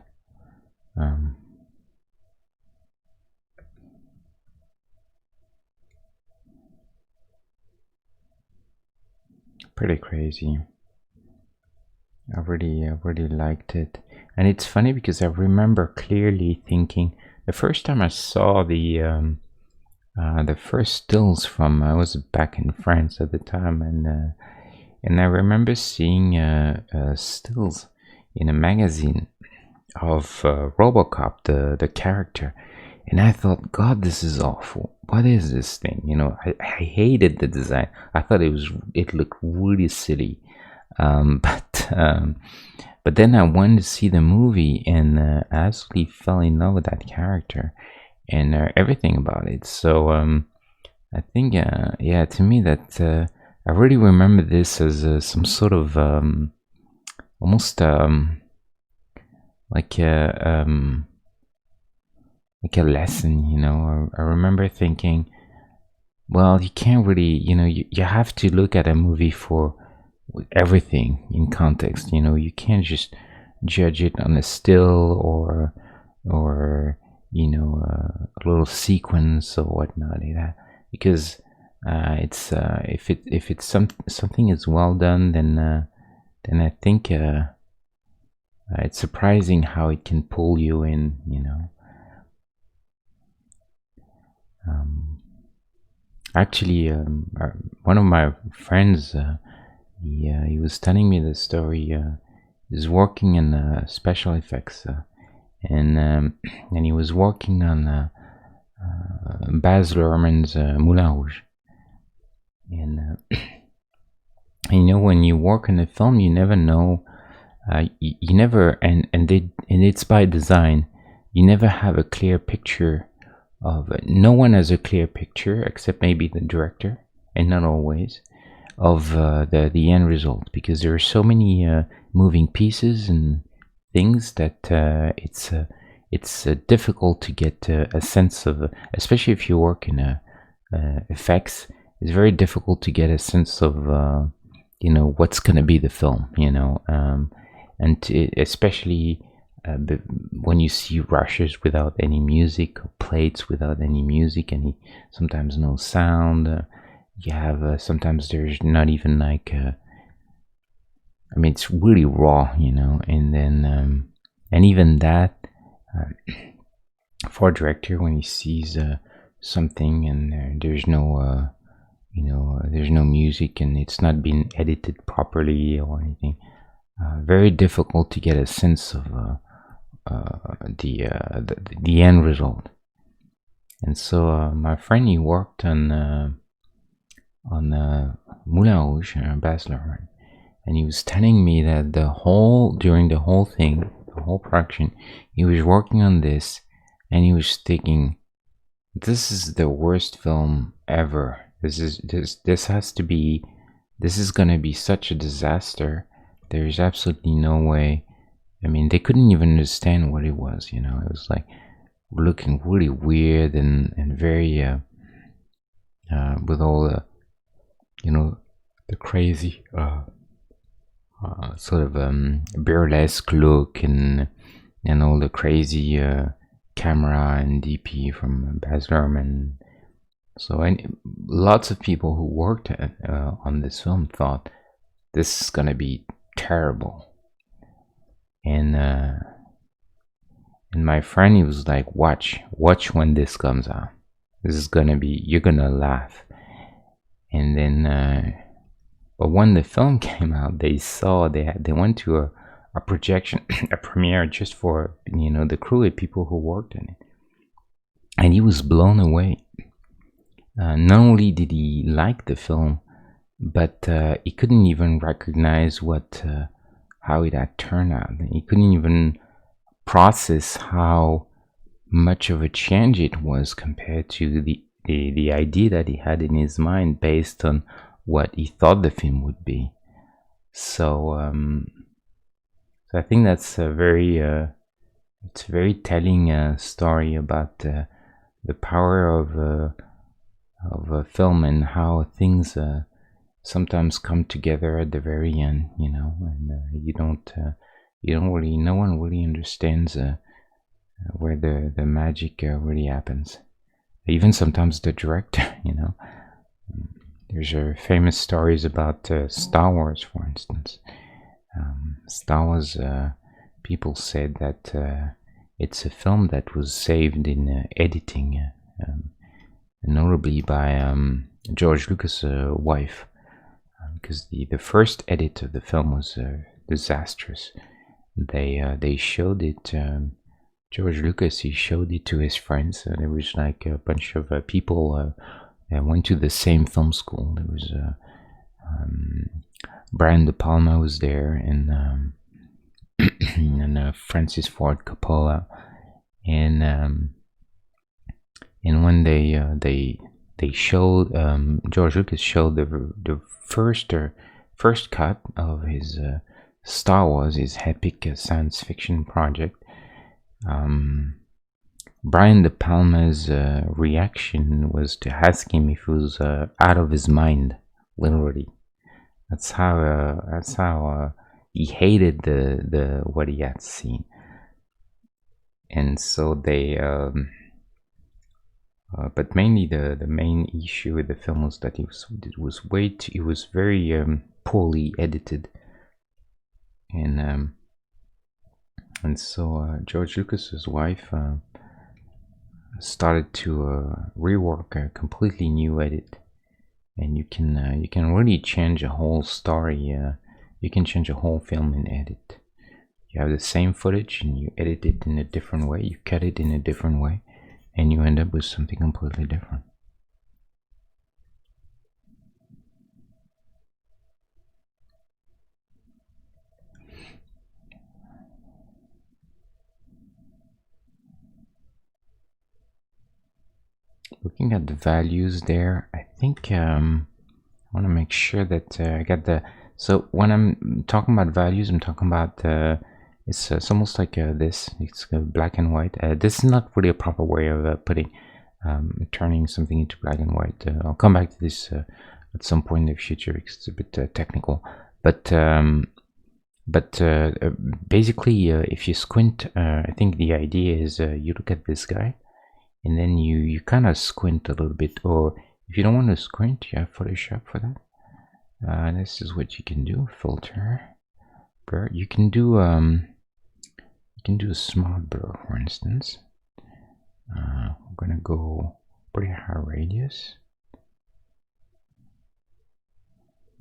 Pretty crazy. I really liked it. And it's funny because I remember clearly thinking, the first time I saw the first stills from, I was back in France at the time, and I remember seeing stills in a magazine of RoboCop, the character, and I thought, God, this is awful. What is this thing? You know, I hated the design. I thought it looked really silly. But then I went to see the movie, and I absolutely fell in love with that character and everything about it. So I think, yeah, to me that I really remember this as some sort of almost like a lesson. You know, I remember thinking, well, you can't really, you know, you have to look at a movie for everything in context. You know, you can't just judge it on a still or you know, a little sequence or whatnot, because it's if it's something is well done, then I think it's surprising how it can pull you in, you know. Actually, one of my friends, he was telling me the story. He's working in special effects, and he was working on Baz Luhrmann's Moulin Rouge. And you know, when you work in a film, you never know. You never, and it's by design. You never have a clear picture of. No one has a clear picture except maybe the director, and not always, of the end result, because there are so many moving pieces and things that it's difficult to get a sense of, especially if you work in effects. It's very difficult to get a sense of you know, what's going to be the film, you know, especially when you see rushes without any music, or plates without any music, and sometimes no sound. You have sometimes there's not even like I mean, it's really raw, you know. And then and even that for a director, when he sees something and there's no you know, there's no music and it's not been edited properly or anything, very difficult to get a sense of the end result. And so my friend, he worked on Moulin Rouge, Baz Luhrmann, and he was telling me that during the whole thing, the whole production, he was working on this, and he was thinking, this is the worst film ever. This is gonna be such a disaster. There's absolutely no way. I mean, they couldn't even understand what it was, you know. It was like looking really weird and very with all the, you know, the crazy sort of burlesque look and all the crazy camera and DP from Baz Luhrmann. So lots of people who worked on this film thought this is gonna be terrible. And my friend, he was like, watch when this comes out. This is gonna be, you're gonna laugh. And then but when the film came out, they went to a projection, a premiere, just for, you know, the crew of people who worked in it, and he was blown away. Not only did he like the film, but he couldn't even recognize how it had turned out. He couldn't even process how much of a change it was compared to the idea that he had in his mind based on what he thought the film would be. So I think that's a very it's a very telling story about the power of a film and how things sometimes come together at the very end, you know, and you don't really, no one really understands where the magic really happens. Even sometimes the director, you know. There's famous stories about Star Wars, for instance. Star Wars, people said that it's a film that was saved in editing, notably by George Lucas' wife, because the first edit of the film was disastrous. They showed it. George Lucas, he showed it to his friends. There was like a bunch of people that went to the same film school. There was Brian De Palma was there, and and Francis Ford Coppola, and when they showed George Lucas showed the first cut of his Star Wars, his epic science fiction project. Brian De Palma's reaction was to ask him if he was out of his mind, literally. That's how he hated the what he had seen, and so they. But mainly the main issue with the film was that it was very poorly edited, and so George Lucas's wife started to rework a completely new edit, and you can really change a whole story. You can change a whole film in edit. You have the same footage and you edit it in a different way. You cut it in a different way, and you end up with something completely different. Looking at the values there, I think I want to make sure that I got the. So when I'm talking about values, I'm talking about it's almost like this. It's black and white. This is not really a proper way of turning something into black and white. I'll come back to this at some point in the future because it's a bit technical. But basically, if you squint, I think the idea is you look at this guy, and then you kind of squint a little bit. Or if you don't want to squint, you have Photoshop for that. This is what you can do: filter, blur. You can do a smart blur, for instance. We're gonna go pretty high radius.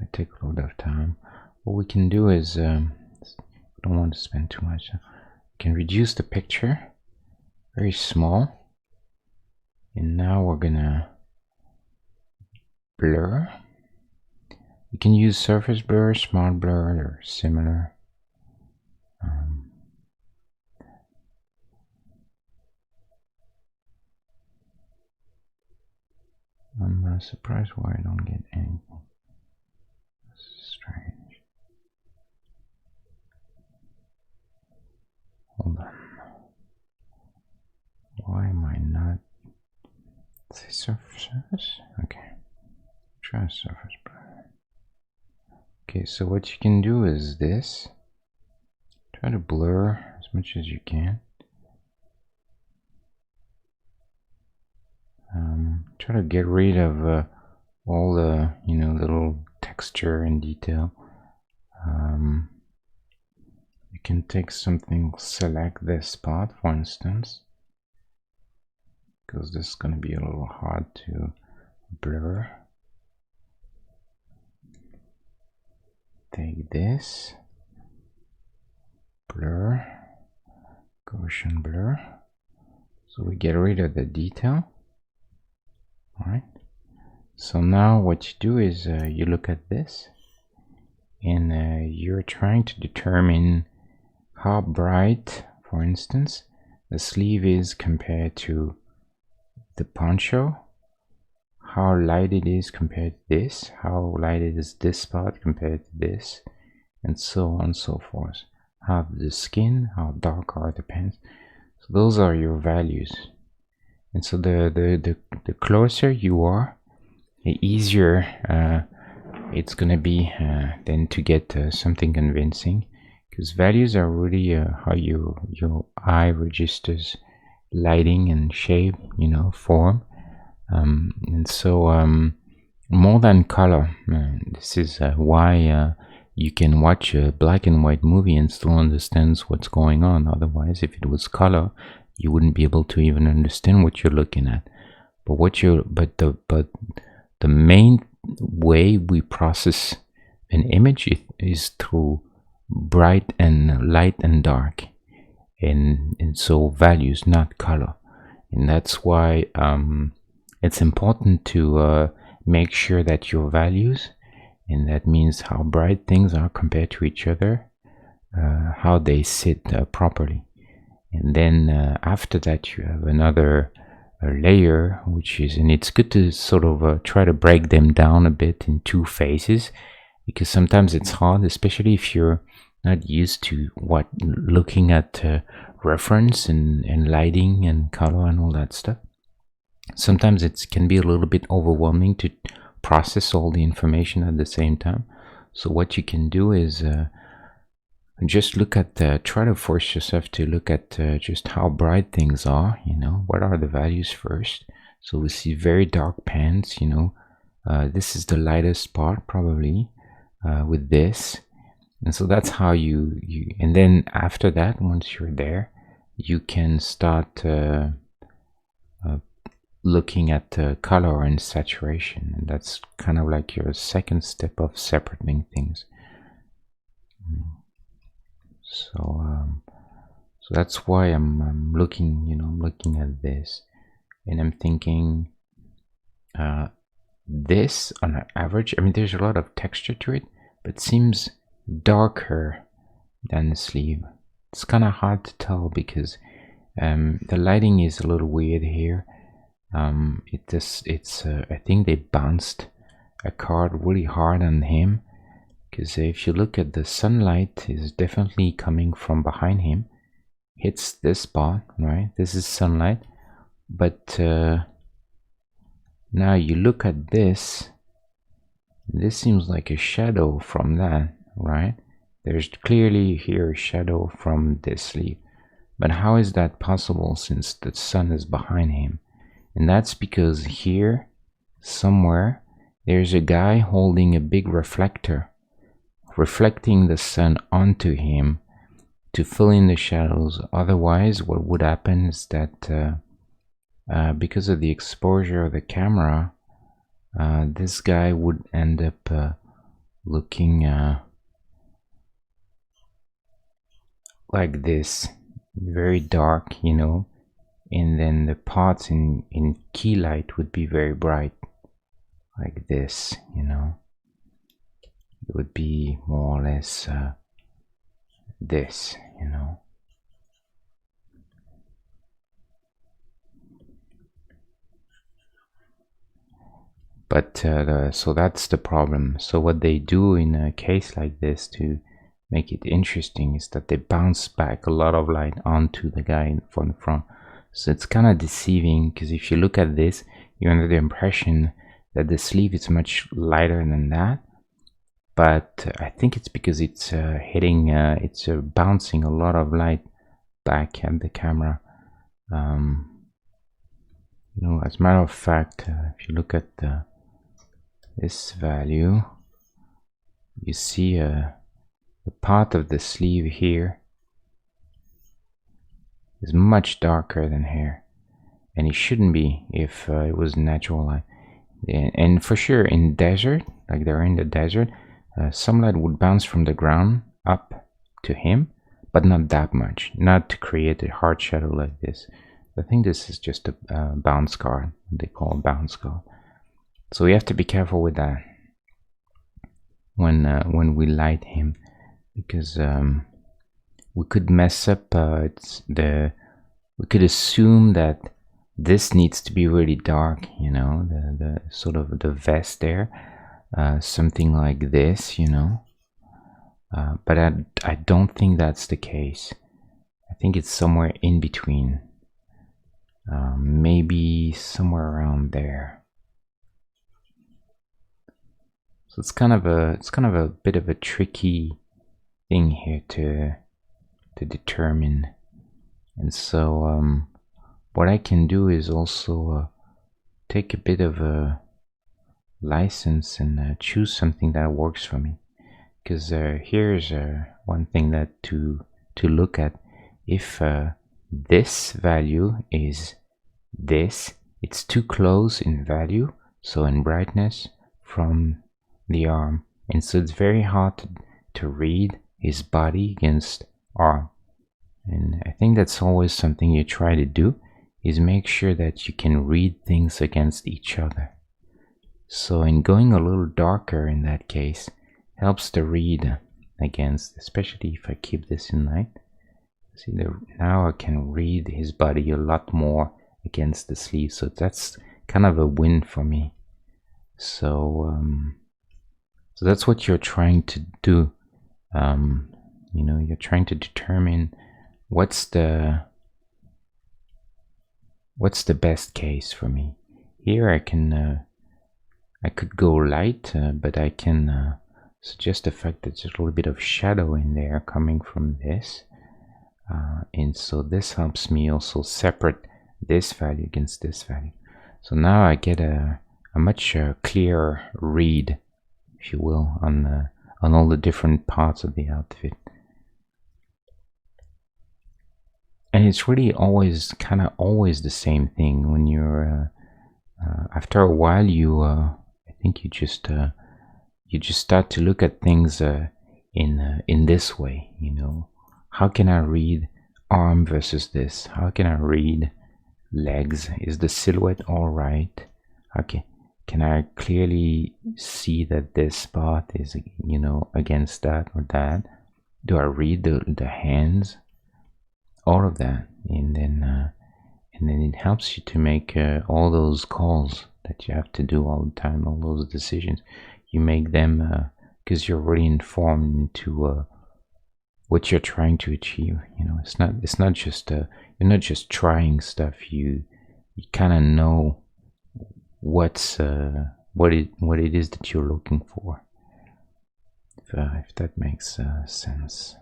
It take a little bit of time. What we can do is, don't want to spend too much. We can reduce the picture, very small, and now we're gonna blur. You can use surface blur, smart blur, or similar. I'm surprised why I don't get anything. This is strange. Hold on. Why am I not? Say surface? Okay. Try surface blur. Okay, so what you can do is this. Try to blur as much as you can. Try to get rid of all the little texture and detail. You can take something, select this spot, for instance, because this is going to be a little hard to blur. Take this, blur, Gaussian blur, so we get rid of the detail. Alright, so now what you do is you look at this, and you're trying to determine how bright, for instance, the sleeve is compared to the poncho, how light it is compared to this, how light it is this spot compared to this, and so on and so forth. How the skin, how dark are the pants. So those are your values. And so the closer you are, the easier it's gonna be then to get something convincing, because values are really how your eye registers lighting and shape, form. And so more than color, this is why you can watch a black and white movie and still understand what's going on. Otherwise, if it was color, you wouldn't be able to even understand what you're looking at. But the main way we process an image is through bright and light and dark, and so values, not color. And that's why it's important to make sure that your values, and that means how bright things are compared to each other, how they sit properly. And then after that you have another layer, which is, and it's good to sort of try to break them down a bit in two phases, because sometimes it's hard, especially if you're not used to looking at reference and lighting and color and all that stuff. Sometimes it can be a little bit overwhelming to process all the information at the same time. So what you can do is just look at try to force yourself to look at just how bright things are, what are the values first. So we see very dark pans, this is the lightest part probably with this. And so that's how you and then after that, once you're there, you can start looking at color and saturation, and that's kind of like your second step of separating things. So that's why I'm looking, looking at this, and I'm thinking this on an average, I mean, there's a lot of texture to it, but it seems darker than the sleeve. It's kind of hard to tell because the lighting is a little weird here. I think they bounced a card really hard on him, because if you look at the sunlight is definitely coming from behind him, hits this spot, right? This is sunlight, but now you look at this seems like a shadow from that, right? There's clearly here a shadow from this sleeve, but how is that possible since the sun is behind him? And that's because here somewhere there's a guy holding a big reflector, reflecting the sun onto him to fill in the shadows. Otherwise, what would happen is that because of the exposure of the camera, this guy would end up looking like this, very dark, and then the parts in key light would be very bright, like this, it would be more or less this, But so that's the problem. So what they do in a case like this to make it interesting is that they bounce back a lot of light onto the guy from the front. So it's kind of deceiving, because if you look at this, you're under the impression that the sleeve is much lighter than that. But I think it's because it's hitting, it's bouncing a lot of light back at the camera. As a matter of fact, if you look at this value, you see the part of the sleeve here is much darker than here, and it shouldn't be if it was natural light. And for sure in desert, like they're in the desert, some light would bounce from the ground up to him, but not that much, not to create a hard shadow like this. I think this is just a bounce card, they call it bounce card. So we have to be careful with that when we light him, because we could mess up we could assume that this needs to be really dark, the sort of the vest there, something like this, but I don't think that's the case. I think it's somewhere in between, maybe somewhere around there. So it's kind of a bit of a tricky thing here to determine. And so what I can do is also take a bit of a license and choose something that works for me. because here's one thing that to look at. If this value is this, it's too close in value, so in brightness, from the arm, and so it's very hard to read his body against arm. And I think that's always something you try to do, is make sure that you can read things against each other. So in going a little darker in that case helps to read against, especially if I keep this in light. See, now I can read his body a lot more against the sleeve, so that's kind of a win for me. So so that's what you're trying to do. You know, you're trying to determine what's the best case for me. Here I can I could go light, but I can suggest the fact that there's a little bit of shadow in there coming from this, and so this helps me also separate this value against this value. So now I get a much clearer read, if you will, on all the different parts of the outfit. And it's really always always the same thing when you're after a while you I think you just start to look at things in this way. You know, how can I read arm versus this? How can I read legs? Is the silhouette all right? Okay, can I clearly see that this spot is, you know, against that or that? Do I read the hands? All of that, and then it helps you to make all those calls that you have to do all the time, all those decisions. You make them because you're already informed into what you're trying to achieve. You know, it's not just you're not just trying stuff. You kind of know what it is that you're looking for. If that makes sense.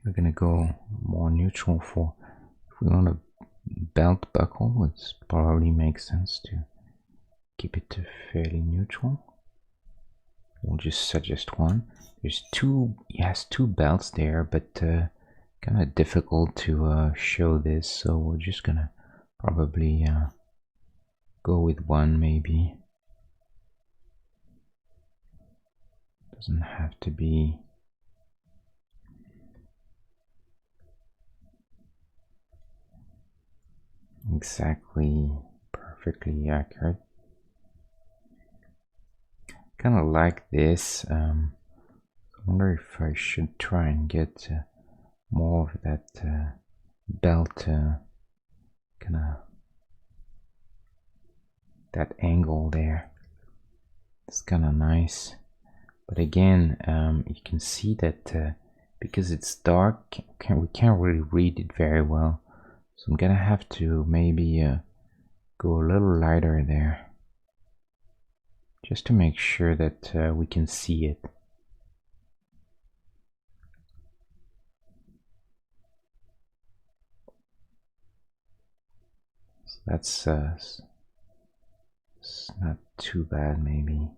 We're gonna go more neutral for, if we want a belt buckle, it probably makes sense to keep it fairly neutral. We'll just suggest one. There's two, he has two belts there, but kind of difficult to show this, so we're just gonna probably go with one maybe. Doesn't have to be exactly perfectly accurate. Kind of like this. I wonder if I should try and get more of that belt, kind of that angle there. It's kind of nice, but again, you can see that because it's dark, we can't really read it very well. So I'm gonna have to maybe go a little lighter there, just to make sure that we can see it. So that's it's not too bad, maybe.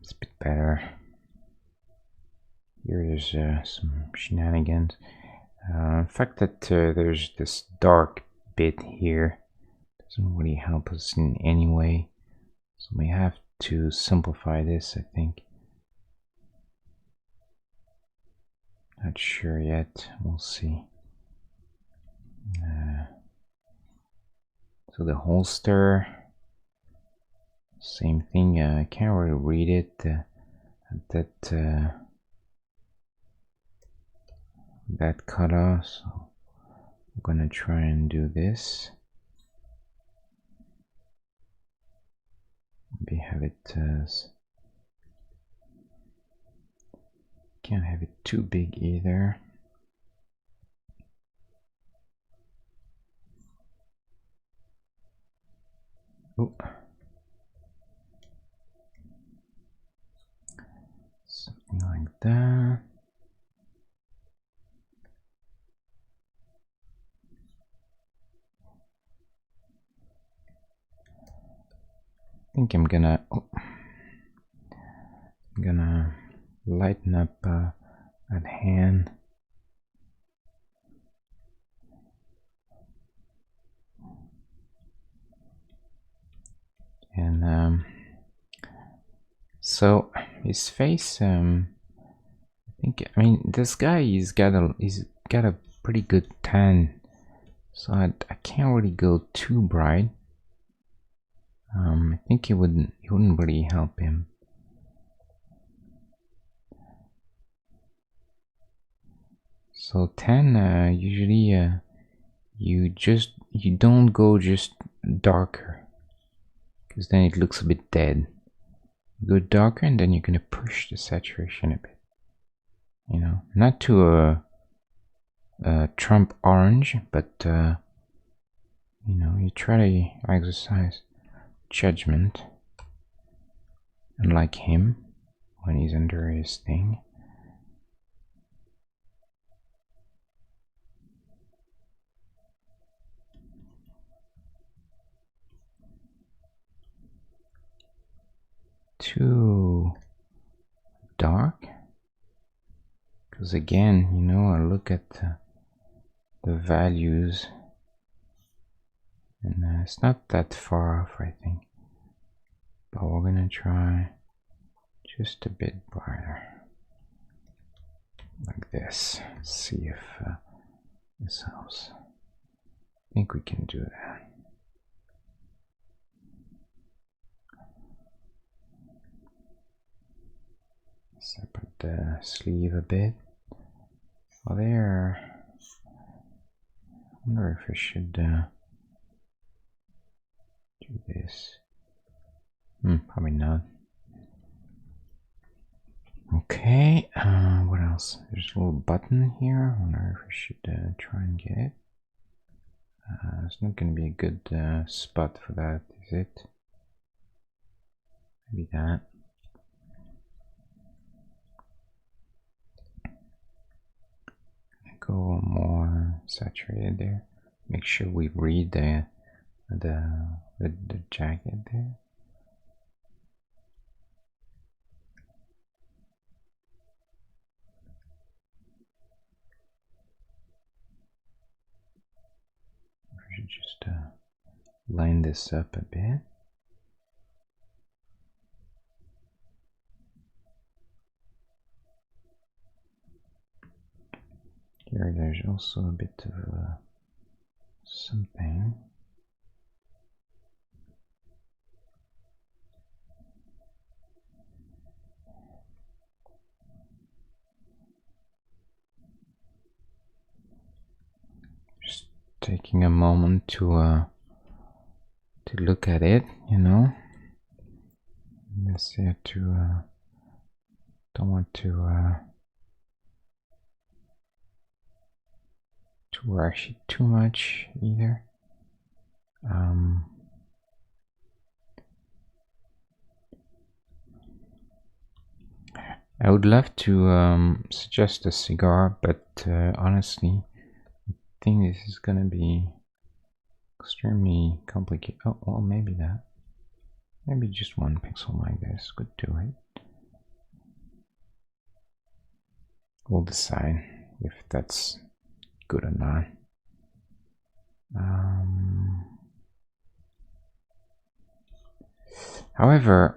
It's a bit better. Here there's some shenanigans. The fact that there's this dark bit here doesn't really help us in any way, so we have to simplify this, I think. Not sure yet, we'll see. So the holster, same thing. I can't really read it. That color, so I'm gonna try and do this. Maybe have it can't have it too big either. Oh, something like that. think I'm gonna lighten up that hand. And so his face, I mean, this guy, he's got a pretty good tan, so I can't really go too bright. I think it wouldn't really help him. So tan, usually you don't go just darker, because then it looks a bit dead. You go darker, and then you're gonna push the saturation a bit. You know, not to a Trump orange, but you know, you try to exercise judgment, unlike him when he's under his thing. Too dark, because again, you know, I look at the values, and it's not that far off, I think, but we're gonna try just a bit brighter, like this. See if this helps. I think we can do that. Separate the sleeve a bit. Well, there. I wonder if I should do this. Probably not. Okay, what else? There's a little button here. I wonder if I should try and get it. It's not going to be a good spot for that, is it? Maybe that. Go more saturated there. Make sure we read the jacket there. I should just line this up a bit. Here, there's also a bit of something. Just taking a moment to look at it, you know. Let's say don't want to rush it too much either. I would love to suggest a cigar, but honestly, I think this is gonna be extremely complicated. Oh, well, maybe that. Maybe just one pixel like this could do it. We'll decide if that's good or not. However,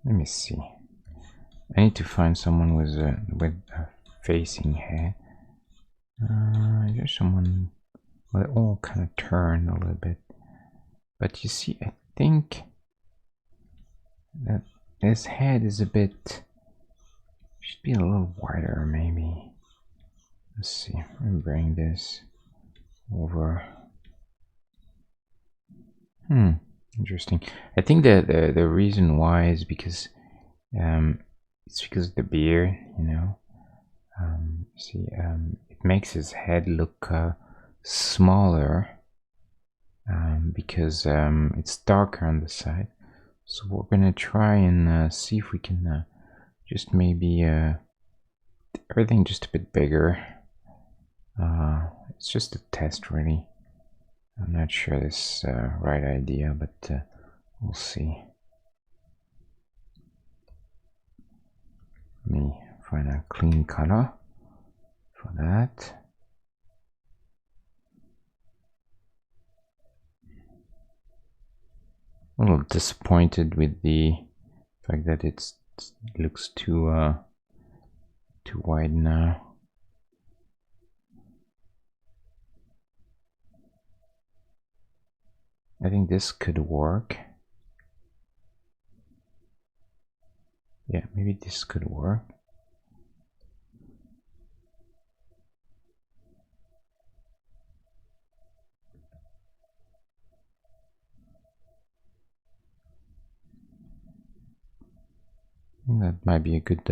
let me see. I need to find someone with a facing head. There's someone. Well, they all kind of turn a little bit, but you see, I think that his head is a bit. Should be a little wider, maybe. Let's see. Let me bring this over. Interesting. I think that the reason why is because it's because of the beard, you know. See, it makes his head look smaller because it's darker on the side. So we're gonna try and see if we can just maybe everything just a bit bigger. It's just a test, really. I'm not sure this is the right idea, but we'll see. Let me find a clean color for that. A little disappointed with the fact that it looks too wide now. I think this could work. Yeah, maybe this could work. I think that might be a good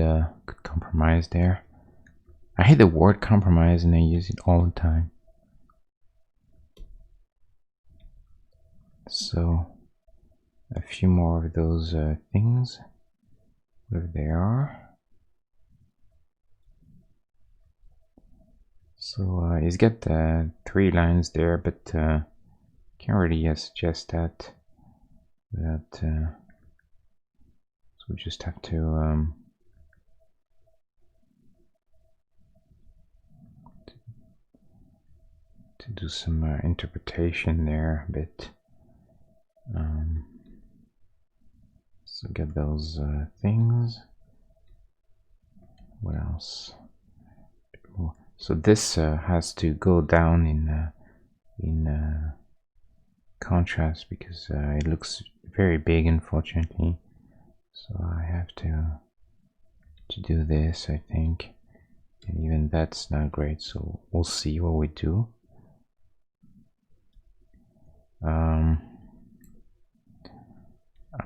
compromise there. I hate the word compromise and I use it all the time. So a few more of those things, where they are. So he's got 3 lines there, but can't really suggest that. So we just have to do some interpretation there a bit. So get those things. What else? So this has to go down in contrast because it looks very big, unfortunately. So I have to do this, I think, and even that's not great. So we'll see what we do.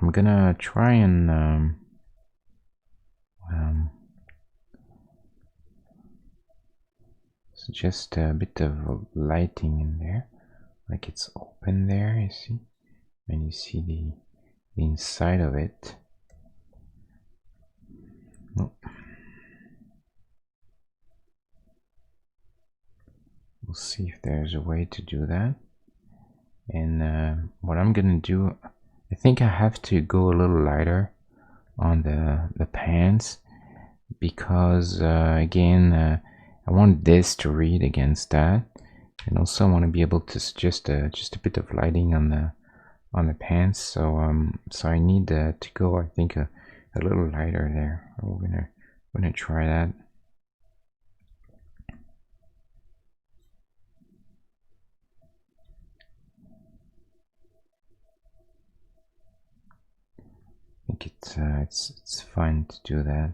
I'm gonna try and suggest a bit of lighting in there, like it's open there, you see, and you see the inside of it. Oh. We'll see if there's a way to do that. And what I'm gonna do, I think I have to go a little lighter on the pants because again I want this to read against that, and also I want to be able to suggest just a bit of lighting on the pants. So so I need to go, I think, a little lighter there. We're gonna try that. I think it's fine to do that.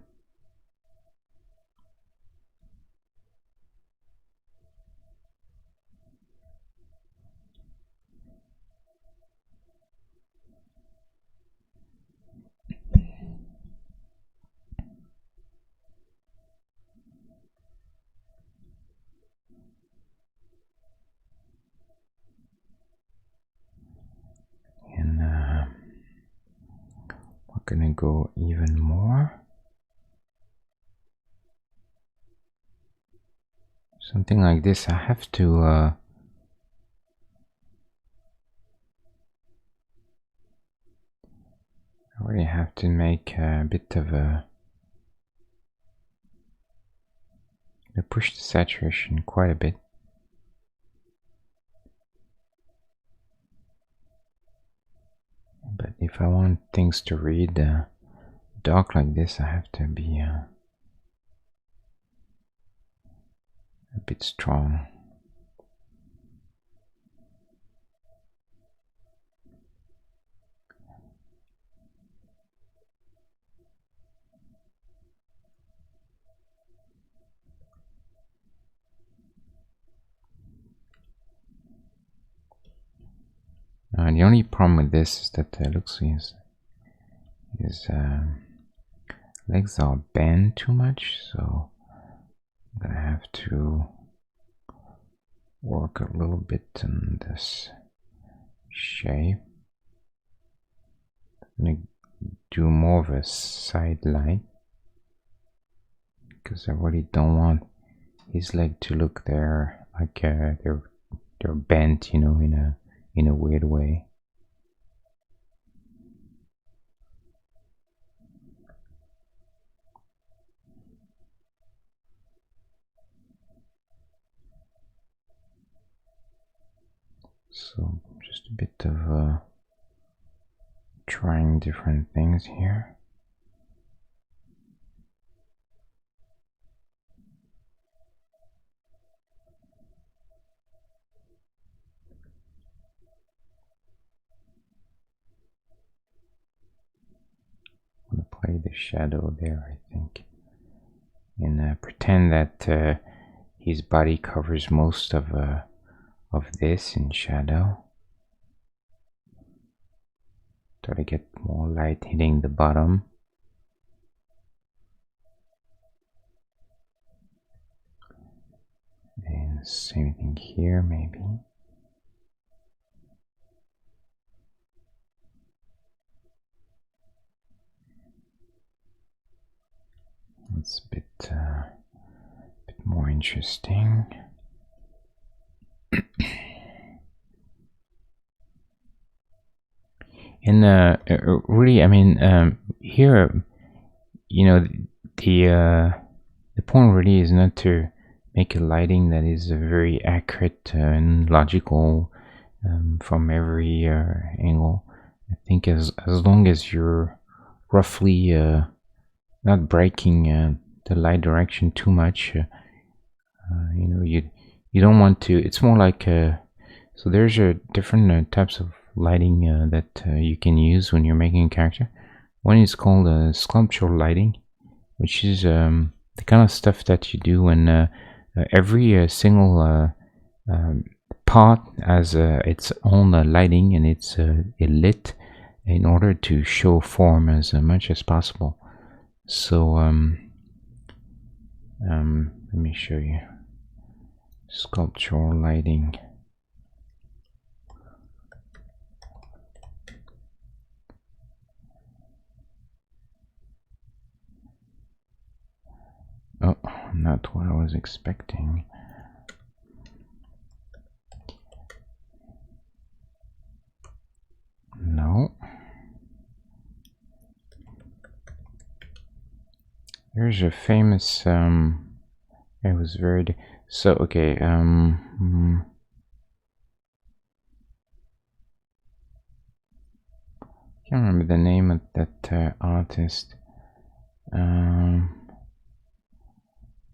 And we're gonna go even more. Something like this. I have to I really have to make a bit of push the saturation quite a bit. But if I want things to read dark like this, I have to be a bit strong. The only problem with this is that looks his legs are bent too much, so I'm gonna have to work a little bit on this shape. I'm gonna do more of a side line because I really don't want his leg to look there like they're they're bent, you know, in a weird way. So just a bit of trying different things here. I'm gonna play the shadow there, I think, and pretend that his body covers most of this in shadow. Try to get more light hitting the bottom. And same thing here, maybe. It's a bit more interesting. And really, I mean, here, you know, the point really is not to make a lighting that is very accurate and logical from every angle. I think as long as you're roughly not breaking the light direction too much, you know, you don't want to. It's more like so there's different types of lighting that you can use when you're making a character. One is called sculptural lighting, which is the kind of stuff that you do when every single part has its own lighting, and it's lit in order to show form as much as possible. So let me show you sculptural lighting. Oh, not what I was expecting. No. There's a famous it was very so okay can't remember the name of that artist.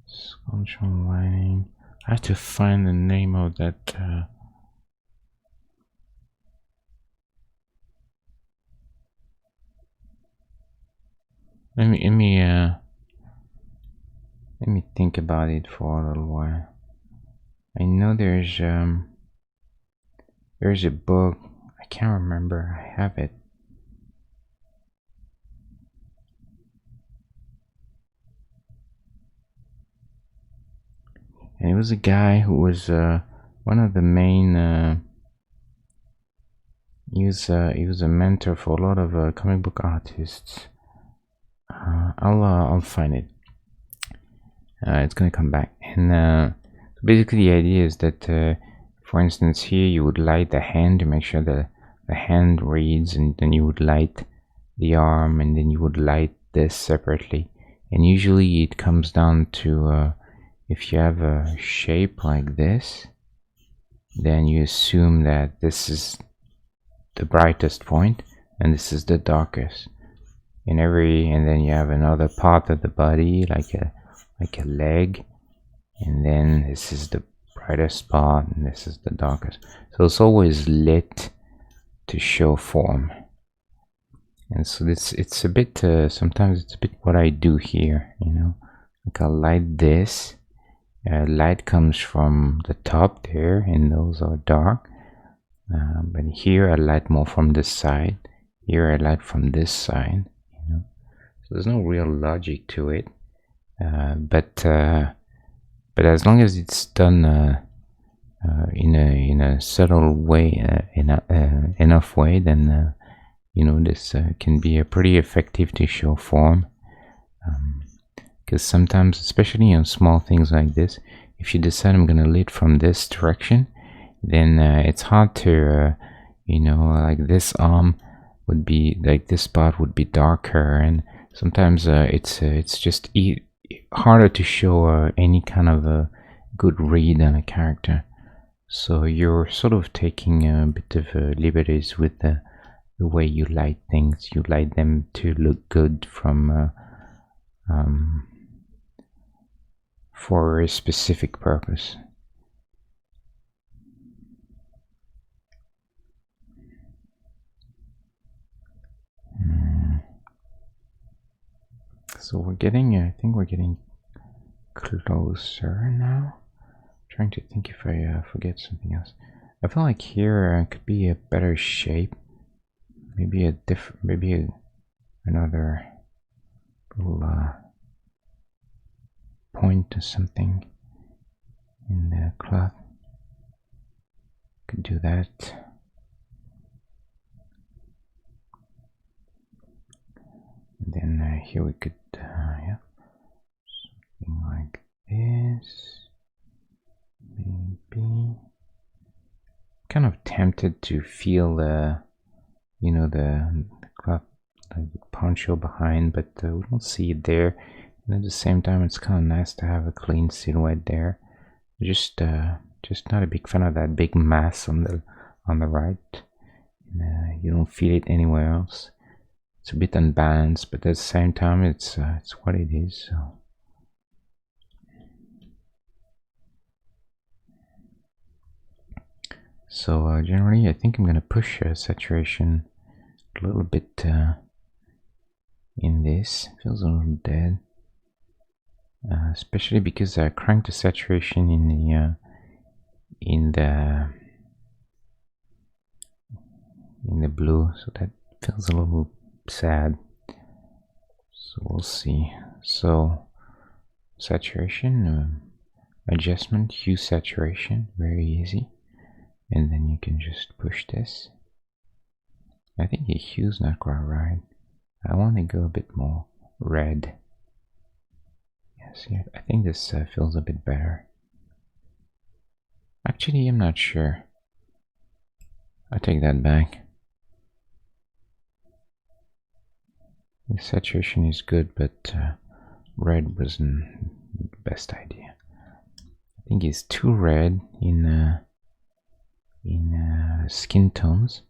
Sculptural lighting. I have to find the name of that let me think about it for a little while. I know there's a book. I can't remember. I have it. And it was a guy who was one of the main. He was a mentor for a lot of comic book artists. I'll find it. It's gonna come back. And so basically, the idea is that, for instance, here you would light the hand to make sure the hand reads, and then you would light the arm, and then you would light this separately. And usually, it comes down to if you have a shape like this, then you assume that this is the brightest point and this is the darkest. And then you have another part of the body like a leg, and then this is the brightest part and this is the darkest. So it's always lit to show form. And so it's a bit sometimes it's a bit what I do here, you know. Like I'll light this. Light comes from the top there, and those are dark. But here I light more from this side. Here I light from this side. You know, so there's no real logic to it. But as long as it's done in a subtle way, enough way, then you know, this can be pretty effective to show form. Because sometimes, especially on small things like this, if you decide I'm gonna lit from this direction, then it's hard to, you know, like this arm would be, like this spot would be darker, and sometimes it's just harder to show any kind of a good read on a character. So you're sort of taking a bit of liberties with the way you light things. You light them to look good from for a specific purpose. So we're getting, I think we're getting closer now. Trying to think if I forget something else. I feel like here could be a better shape. Maybe another little point or something in the cloth. Could do that. And then here we could, yeah, something like this. Maybe. Kind of tempted to feel the, you know, the cloth, like the poncho behind, but we don't see it there. And at the same time, it's kind of nice to have a clean silhouette there. Just not a big fan of that big mass on the right. You don't feel it anywhere else. It's a bit unbalanced, but at the same time, it's what it is. So generally, I think I'm gonna push saturation a little bit in this. Feels a little dead, especially because I cranked the saturation in the blue, so that feels a little sad. So we'll see. So saturation, adjustment, hue saturation, very easy. And then you can just push this. I think the hue's not quite right. I want to go a bit more red. Yes, yeah, I think this feels a bit better. Actually, I'm not sure. I take that back. The saturation is good, but red wasn't the best idea. I think it's too red in skin tones.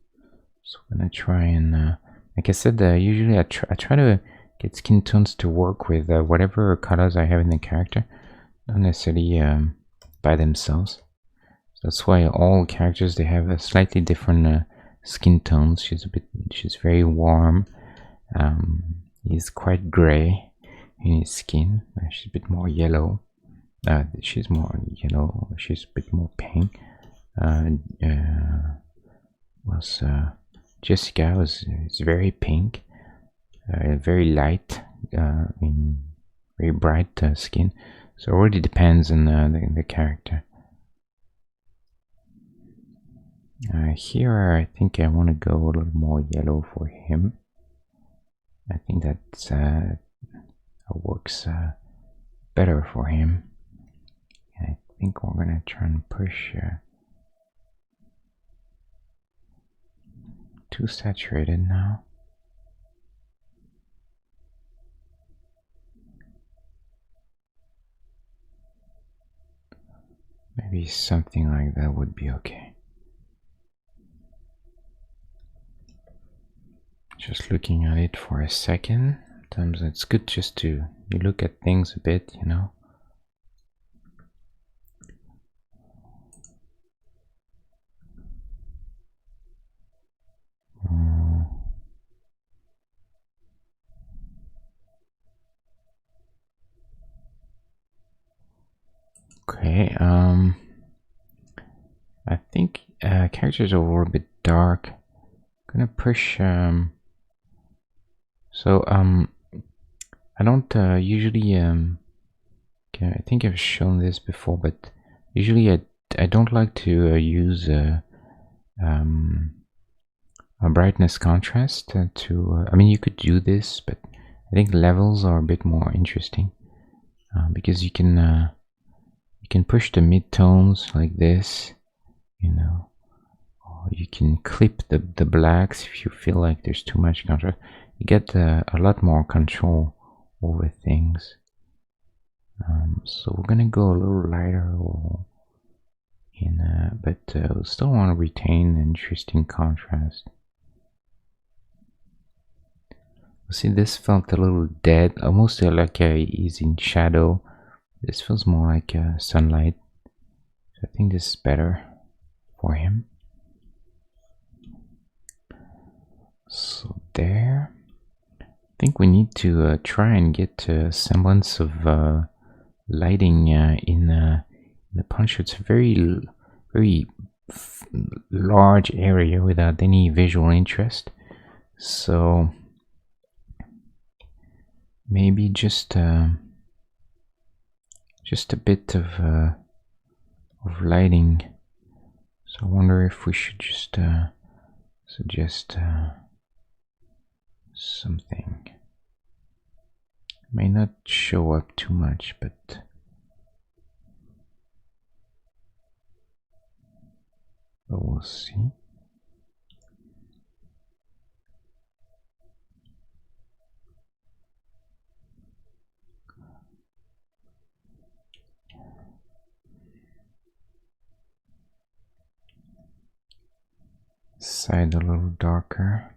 So I'm gonna try and, like I said, usually I try to get skin tones to work with whatever colors I have in the character, not necessarily by themselves. So that's why all characters, they have a slightly different skin tones. She's very warm. He's quite gray in his skin. She's a bit more yellow. She's more yellow. She's a bit more pink. Jessica is very pink, very light, in very bright skin. So it already depends on the character. Here, I think I want to go a little more yellow for him. I think that works better for him. And I think we're gonna try and push too saturated now. Maybe something like that would be okay. Just looking at it for a second. Sometimes it's good just to look at things a bit, you know. Okay, I think characters are a little bit dark. I'm gonna push, I don't usually, okay, I think I've shown this before, but usually I don't like to use a brightness contrast to, I mean, you could do this, but I think levels are a bit more interesting, because you can push the mid-tones like this, you know. Or you can clip the blacks if you feel like there's too much contrast. You get a lot more control over things. So we're gonna go a little lighter, but we still want to retain interesting contrast. See, this felt a little dead, almost like he's in shadow. This feels more like sunlight. So I think this is better for him. So there. I think we need to try and get a semblance of lighting in the punch. It's a very large area without any visual interest. So maybe just a bit of lighting. So I wonder if we should just suggest something. May not show up too much, but we'll see. Side a little darker.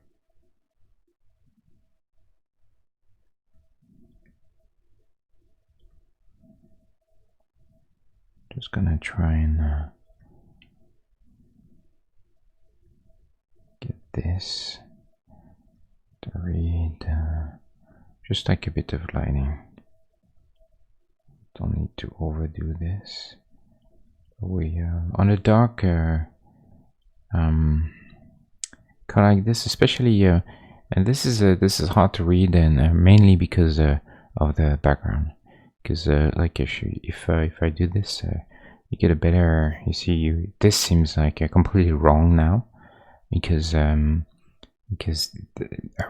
Just gonna try and get this to read, just like a bit of lighting. Don't need to overdo this. We on the darker color like this, especially, and this is hard to read, and mainly because of the background. Because like if I do this, you get a better. You see, this seems like completely wrong now, because I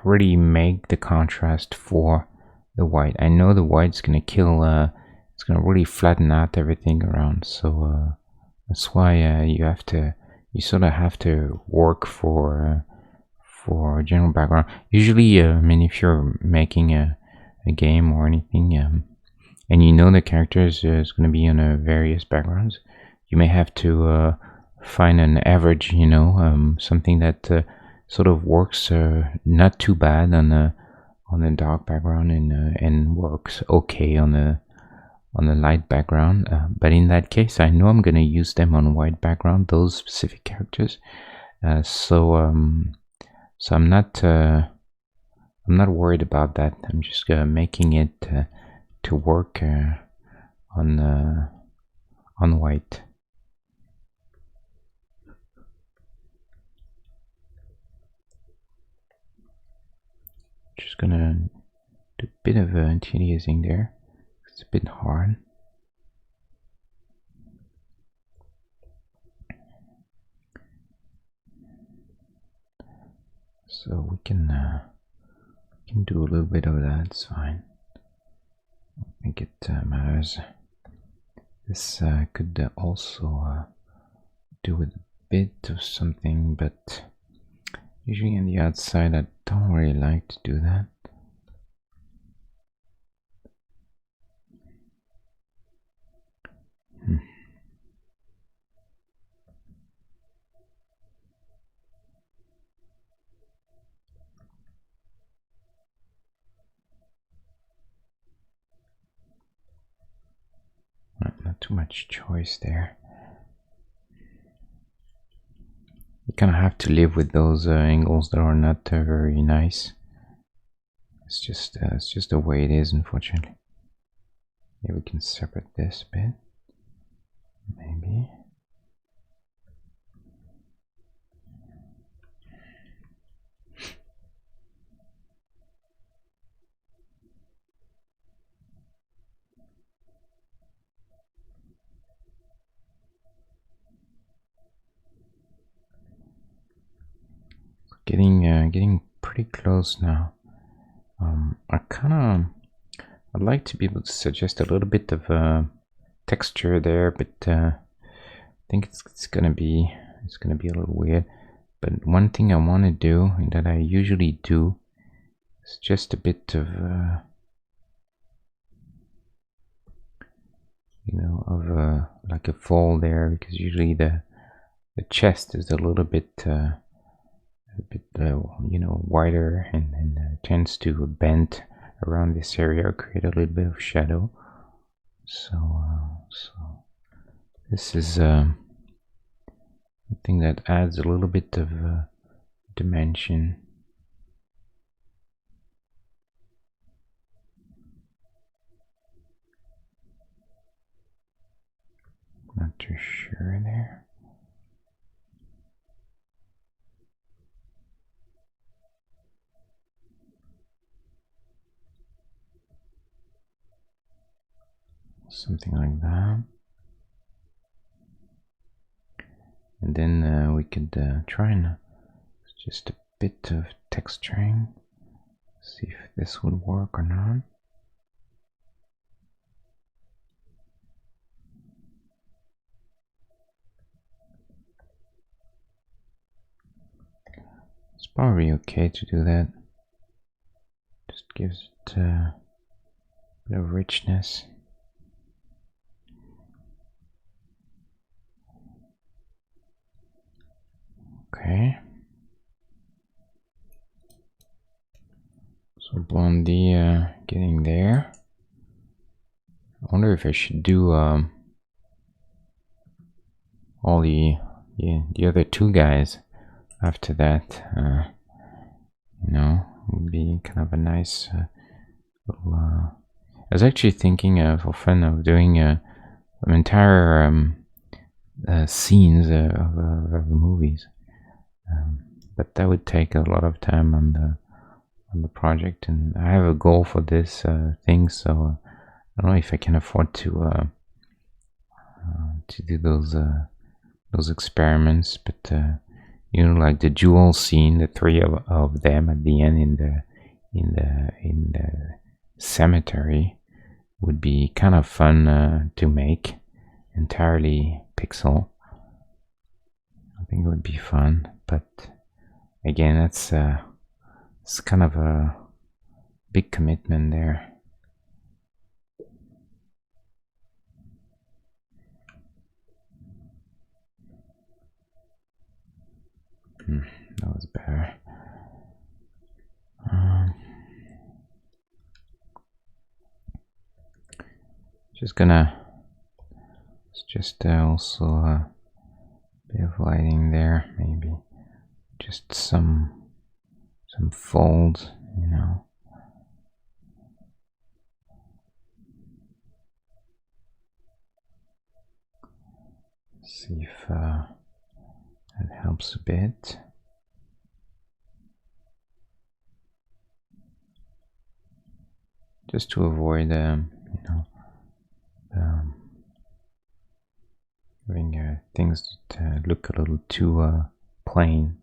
already make the contrast for the white. I know the white's gonna kill. It's gonna really flatten out everything around. So that's why you sort of have to work for general background. Usually, I mean, if you're making a game or anything, and you know the characters is going to be on various backgrounds, you may have to find an average, you know, something that sort of works not too bad on the dark background, and works okay on the light background. But in that case, I know I'm going to use them on white background, those specific characters. So I'm not worried about that. I'm just making it to work on white. Just gonna do a bit of anti-aliasing there. It's a bit hard. So we can do a little bit of that. It's fine. I don't think it matters. This could also do with a bit of something, but usually on the outside I don't really like to do that. Not too much choice there. You kind of have to live with those angles that are not very nice. It's just the way it is, unfortunately. Yeah, we can separate this bit, maybe. Getting pretty close now. I'd like to be able to suggest a little bit of texture there, but think it's gonna be a little weird. But one thing I want to do, and that I usually do, is just a bit of like a fold there, because usually the chest is a little bit wider and tends to bend around this area, create a little bit of shadow. So this is thing that adds a little bit of dimension. Not too sure there. Something like that. And then we could try and just a bit of texturing. See if this would work or not. It's probably okay to do that. Just gives it a bit of richness. Okay. So Blondie getting there. I wonder if I should do all the other two guys after that. Would be kind of a nice little. I was actually thinking for fun of doing an entire scenes of movies, but that would take a lot of time on the project, and I have a goal for this thing, so I don't know if I can afford to do those experiments. But like the duel scene, the three of them at the end in the cemetery would be kind of fun to make entirely pixel. I think it would be fun, but again, it's kind of a big commitment there. That was better. Just gonna. It's just also a bit of lighting there, maybe just some folds, See if that helps a bit. Just to avoid, having things that look a little too plain.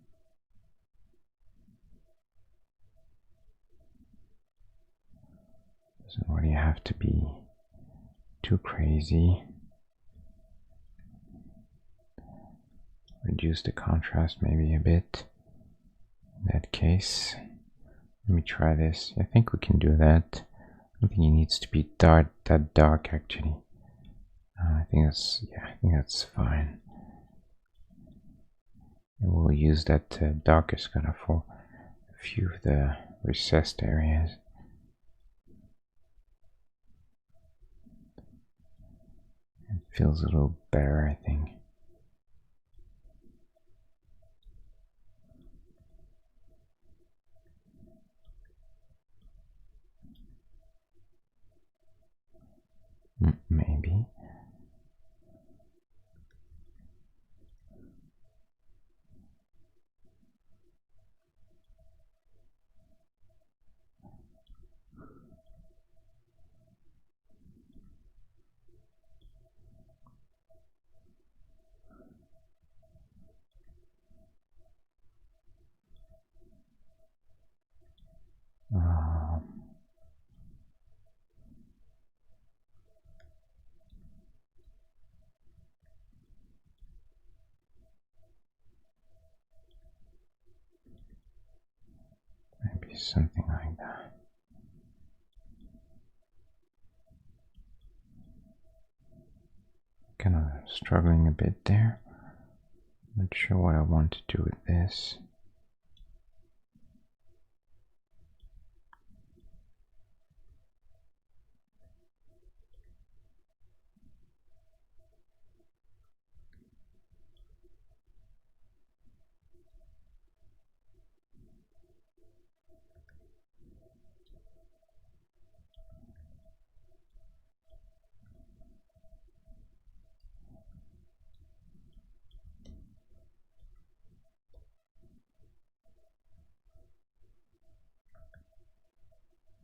Doesn't really have to be too crazy. Reduce the contrast maybe a bit in that case. Let me try this. I think we can do that. I don't think it needs to be that dark actually. I think that's fine. And we'll use that darkest color for a few of the recessed areas. It feels a little better, I think. Maybe. something like that. Kind of struggling a bit there. Not sure what I want to do with this.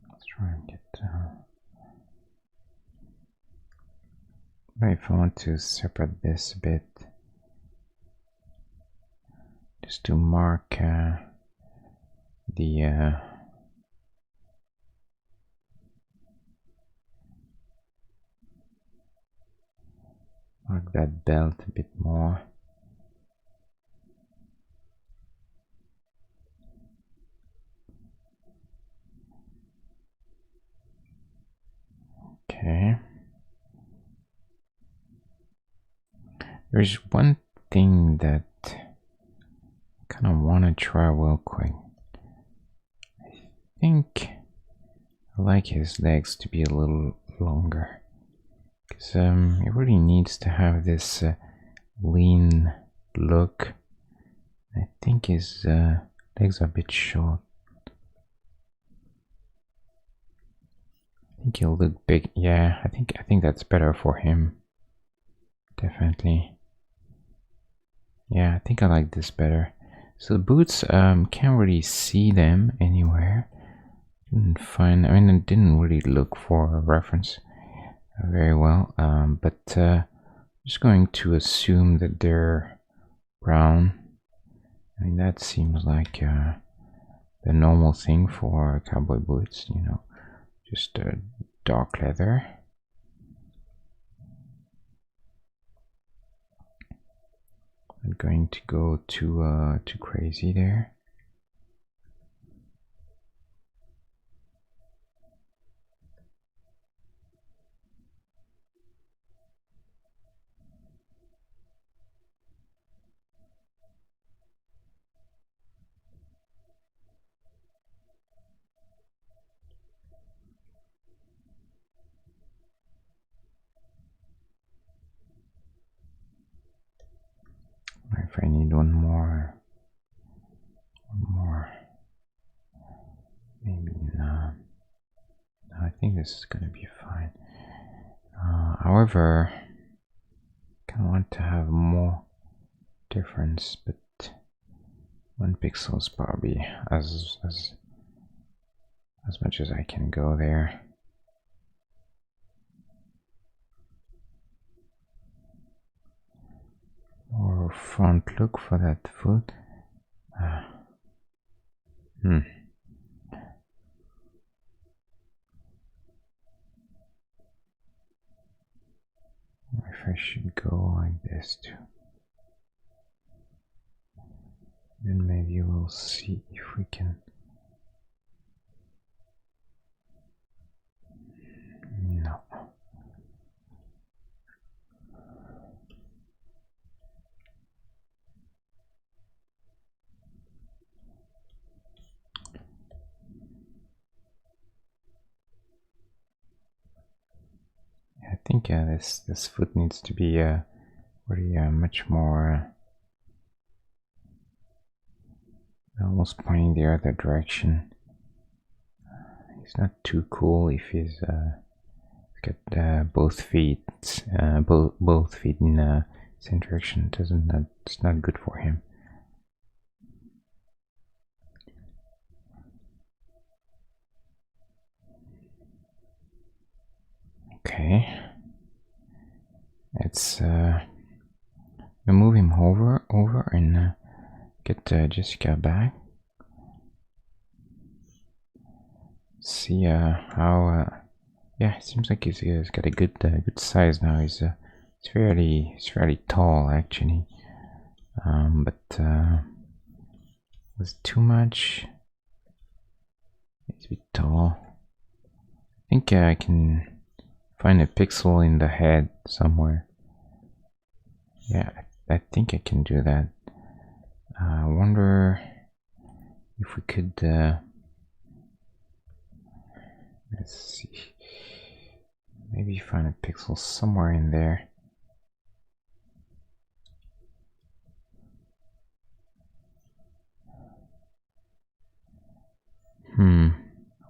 Let's try and get right, if I want to separate this a bit, just to mark the mark that belt a bit more. Okay. There's one thing that I kind of want to try real quick. I think I like his legs to be a little longer, because he really needs to have this lean look. I think his legs are a bit short. I think he'll look big. Yeah, I think that's better for him. Definitely. Yeah, I think I like this better. So the boots, can't really see them anywhere. Didn't find. I mean, I didn't really look for a reference very well. But I'm just going to assume that they're brown. I mean, that seems like the normal thing for cowboy boots. You know, just dark leather. I'm going to go too crazy there. If I need one more, maybe not. No, I think this is gonna be fine. However, I kind of want to have more difference, but 1 pixel is probably as much as I can go there. More front look for that foot. If I should go like this too, then maybe we'll see if we can. No. I think this foot needs to be really much more almost pointing the other direction. It's not too cool if he's got both feet in the same direction. It's not good for him. Okay, let's move him over and get Jessica back. See how yeah, it seems like he's got a good size now. He's fairly tall actually, but was too much. It's a bit tall. I think I can find a pixel in the head somewhere. Yeah, I think I can do that. I wonder if we could, let's see, maybe find a pixel somewhere in there.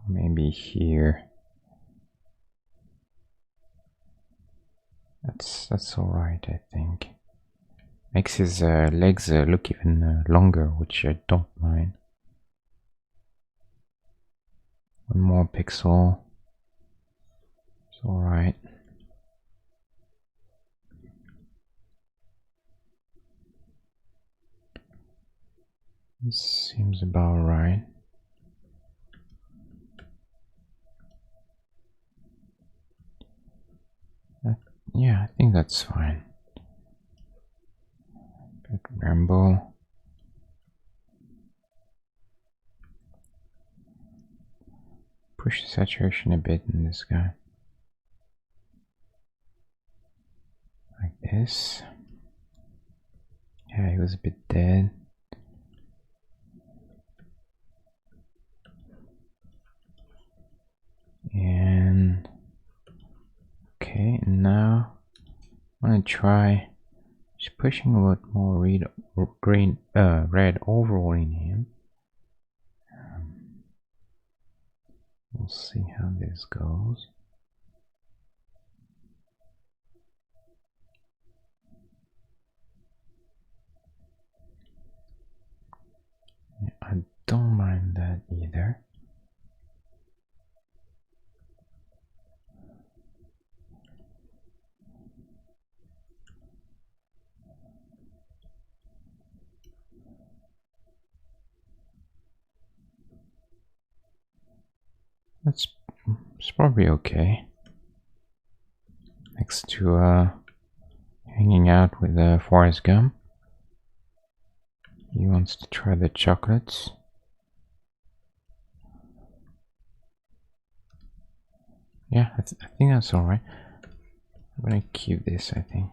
Maybe here. That's all right, I think. Makes his legs look even longer, which I don't mind. One more pixel. It's all right. This seems about right. Yeah, I think that's fine. Rambo. Push the saturation a bit in this guy. Like this. Yeah, he was a bit dead. And okay, now I want to try just pushing a lot more red overall in him. We'll see how this goes. I don't mind that either. It's probably okay. Next to hanging out with Forrest Gump. He wants to try the chocolates. Yeah, I think that's alright. I'm gonna keep this, I think.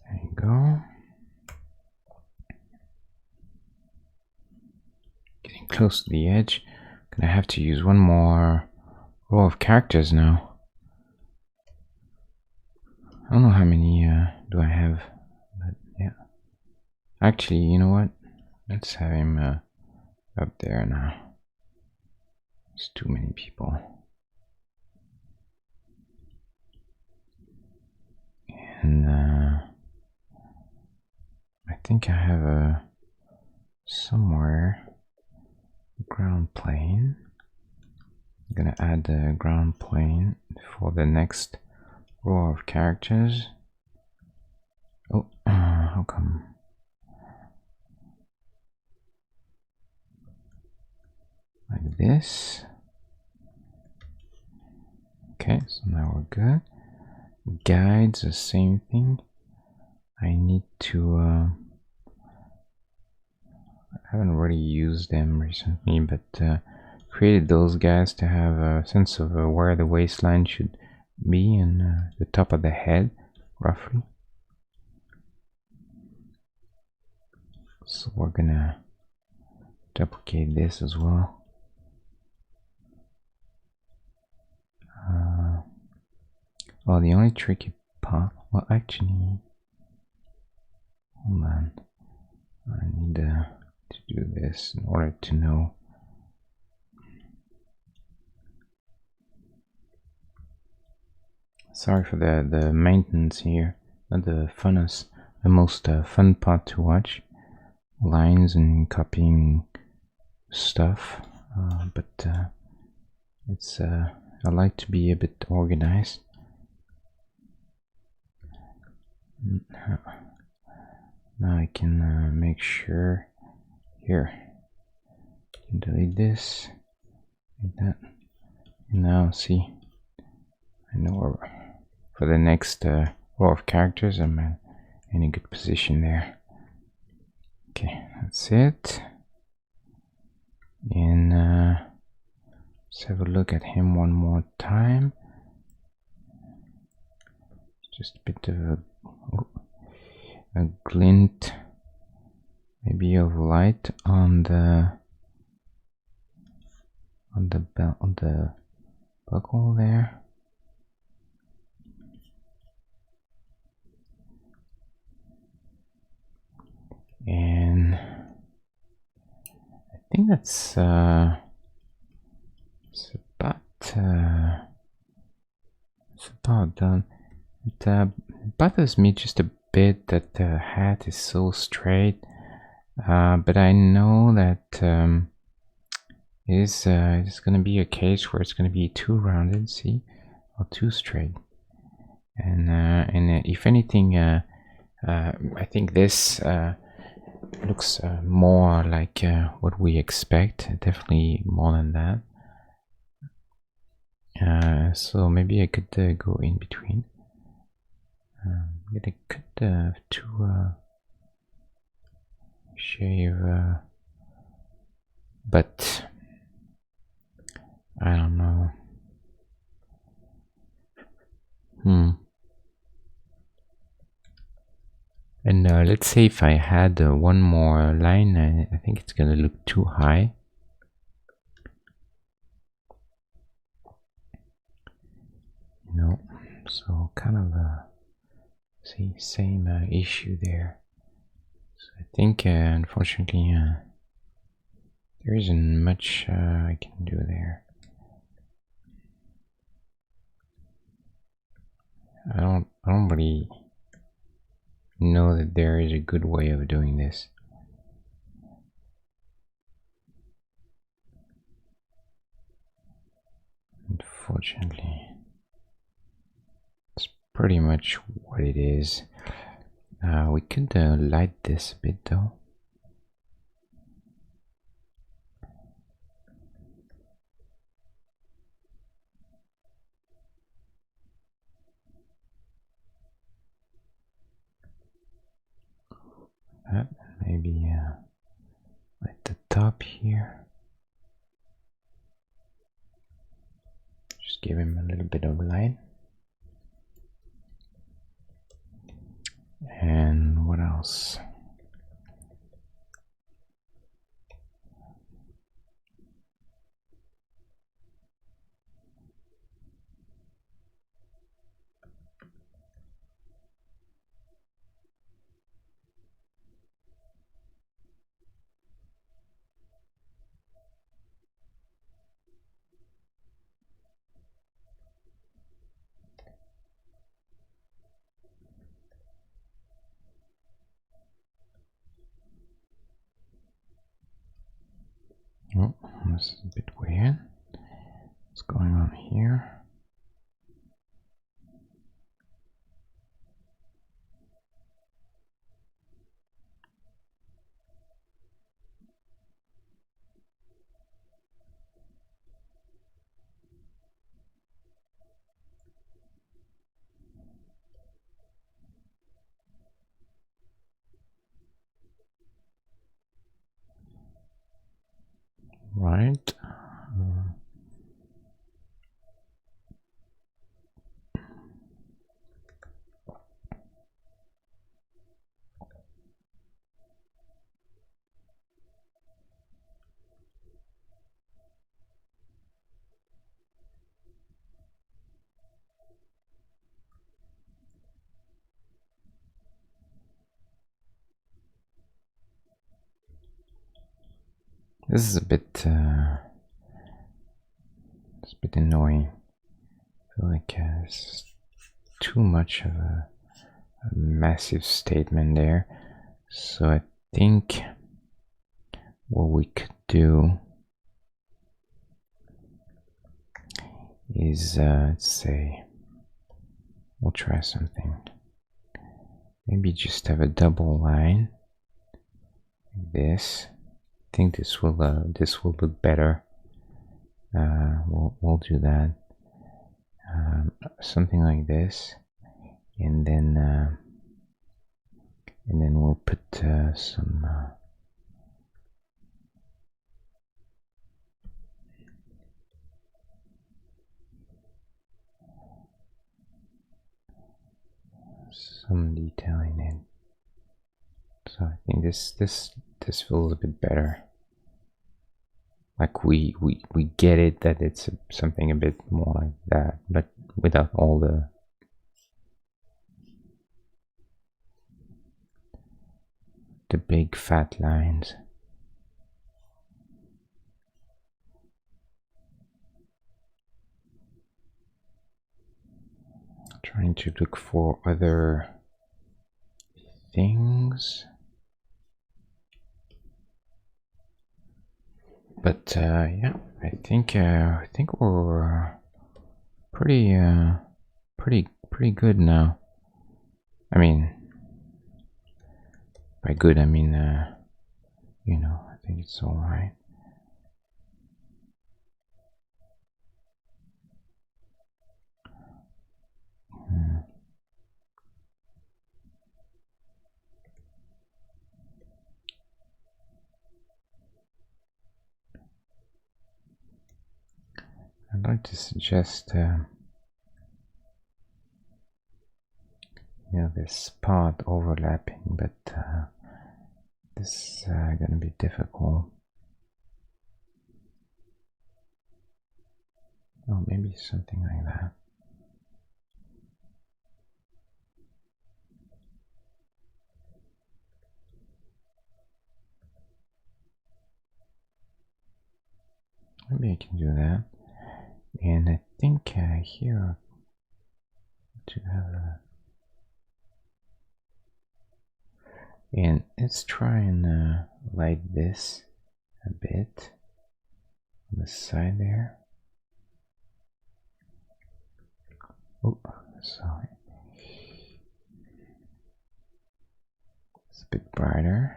There you go. Getting close to the edge. Gonna have to use one more row of characters now. I don't know how many do I have, but yeah. Actually, you know what? Let's have him up there now. It's too many people. And I think I have a somewhere ground plane. I'm gonna add the ground plane for the next row of characters. Oh, how come? Like this. Okay, so now we're good. Guides, the same thing. I need to I haven't really used them recently, but created those guys to have a sense of where the waistline should be and the top of the head, roughly. So we're gonna duplicate this as well. Well, the only tricky part, well, actually, hold on, I need to do this in order to know. Sorry for the maintenance here, not the funnest, the most fun part to watch. Lines and copying stuff, but it's I like to be a bit organized. Now I can make sure here. Delete this, like that. And now see, I know where, for the next row of characters I'm in a good position there. Okay, that's it. And let's have a look at him one more time. Just a bit of a glint, maybe of light on the buckle there. And I think that's it's about done. It bothers me just a bit that the hat is so straight, but I know that it's going to be a case where it's going to be too rounded, see, or too straight. And if anything, I think this looks more like what we expect, definitely more than that. So maybe I could go in between. I'm gonna cut to shave, but I don't know. And let's say if I had one more line, I think it's gonna look too high. You know, so kind of see, same issue there. So I think unfortunately there isn't much I can do there. I don't really know that there is a good way of doing this. Unfortunately, it's pretty much what it is. We could light this a bit though. Maybe at the top here. Just give him a little bit of light. And what else? Oh, this is a bit weird. What's going on here? Right. This is a bit it's a bit annoying. I feel like it's too much of a massive statement there. So I think what we could do is let's say we'll try something. Maybe just have a double line like this. I think this will look better. We'll do that. Something like this, and then we'll put some some detail in it. So I think this feels a bit better. Like we get it that it's something a bit more like that, but without all the big fat lines. Trying to look for other things, but yeah, I think we're pretty good now. I mean, by good I mean you know, I think it's all right. I'd like to suggest you know, this part overlapping, but this is gonna be difficult. Oh, maybe something like that. Maybe I can do that. And I think here to have a, and let's try and light this a bit on the side there. Oh, sorry. It's a bit brighter.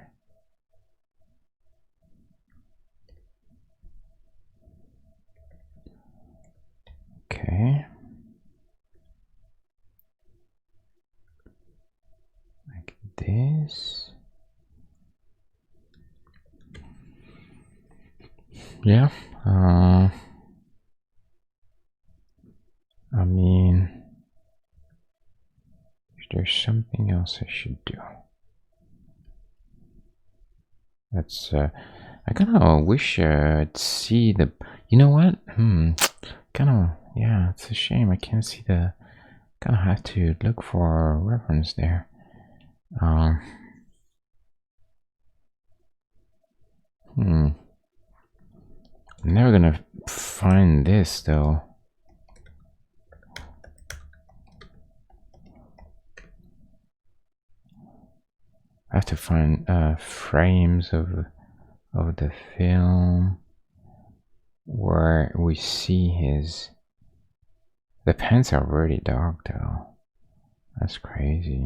Okay. Like this. Yeah. I mean, if there's something else I should do. That's I kind of wish I'd see the. You know what? Kind of. Yeah, it's a shame I can't see the. Kind of have to look for a reference there. I'm never gonna find this though. I have to find frames of the film where we see his. The pants are really dark though. That's crazy.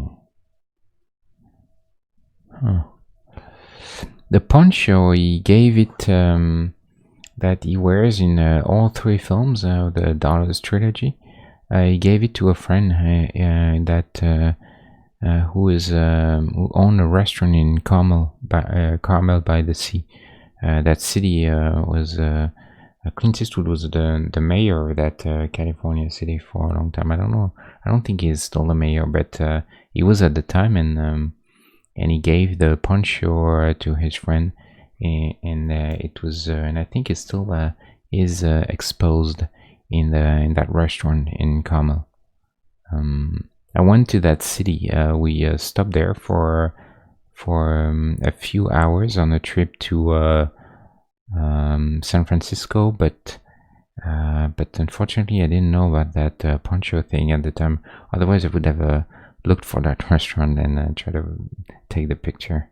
Huh. The poncho he gave it that he wears in all three films of the Dollars trilogy. He gave it to a friend that who owned a restaurant in Carmel by the sea. That city was Clint Eastwood was the mayor of that California city for a long time. I don't know. I don't think he's still the mayor, but he was at the time, and he gave the poncho to his friend, and it was, and I think it still is exposed in that restaurant in Carmel. I went to that city. We stopped there for a few hours on a trip to San Francisco, but unfortunately I didn't know about that poncho thing at the time. Otherwise I would have looked for that restaurant and try to take the picture.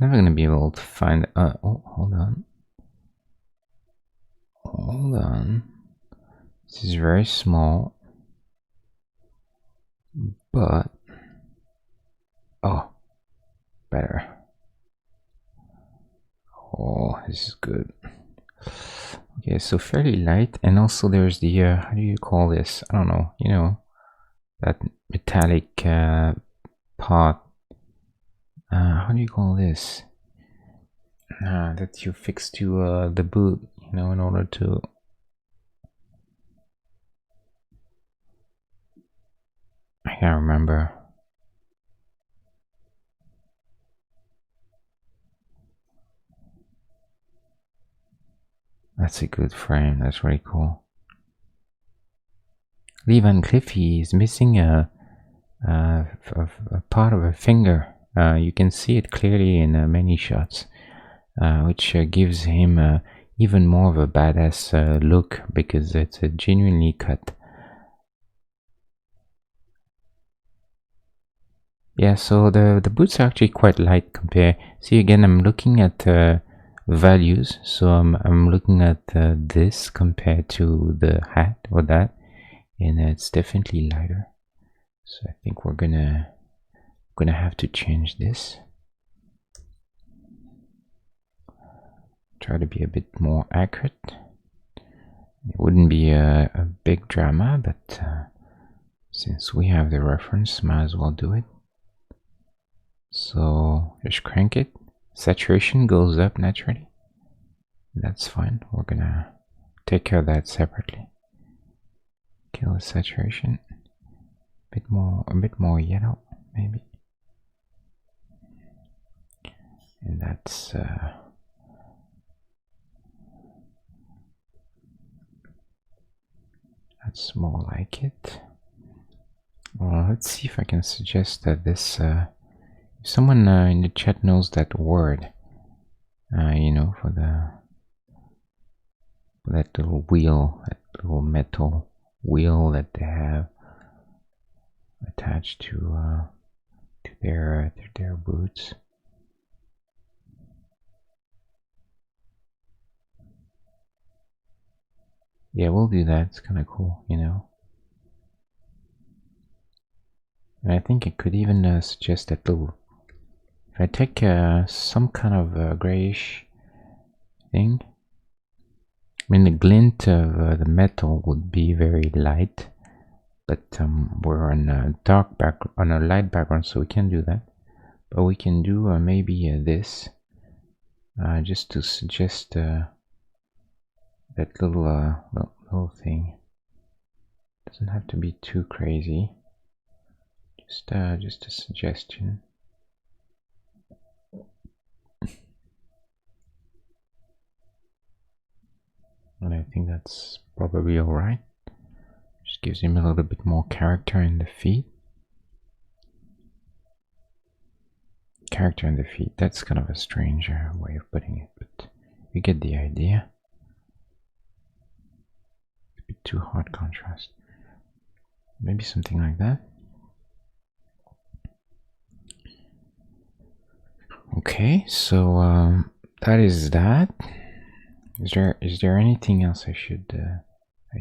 Never gonna be able to find. Oh, hold on. Hold on. This is very small, but oh, better. Oh, this is good. Okay, so fairly light, and also there's the how do you call this? I don't know. You know, that metallic part. How do you call this? That you fix to the boot, you know, in order to Can't remember. That's a good frame. That's really cool. Lee Van Cleef is missing a part of a finger. You can see it clearly in many shots, which gives him even more of a badass look because it's a genuinely cut. Yeah, so the boots are actually quite light compared. See, again, I'm looking at values, so I'm looking at this compared to the hat or that, and it's definitely lighter. So I think we're gonna have to change this. Try to be a bit more accurate. It wouldn't be a big drama, but since we have the reference, might as well do it. So just crank it. Saturation goes up naturally. That's fine. We're gonna take care of that separately. Kill the saturation. A bit more yellow, maybe. And that's more like it. Well, let's see if I can suggest that this. If someone in the chat knows that word, you know, for that little wheel, that little metal wheel that they have attached to their boots. Yeah, we'll do that. It's kind of cool, you know. And I think it could even suggest that little. If I take some kind of grayish thing, I mean the glint of the metal would be very light, but we're on a light background, so we can't do that. But we can do maybe this, just to suggest that little thing. Doesn't have to be too crazy. Just a suggestion. And I think that's probably alright. Just gives him a little bit more character in the feet. Character in the feet, that's kind of a strange way of putting it, but you get the idea. A bit too hard contrast. Maybe something like that. Okay, so that is that. Is there anything else I should do? I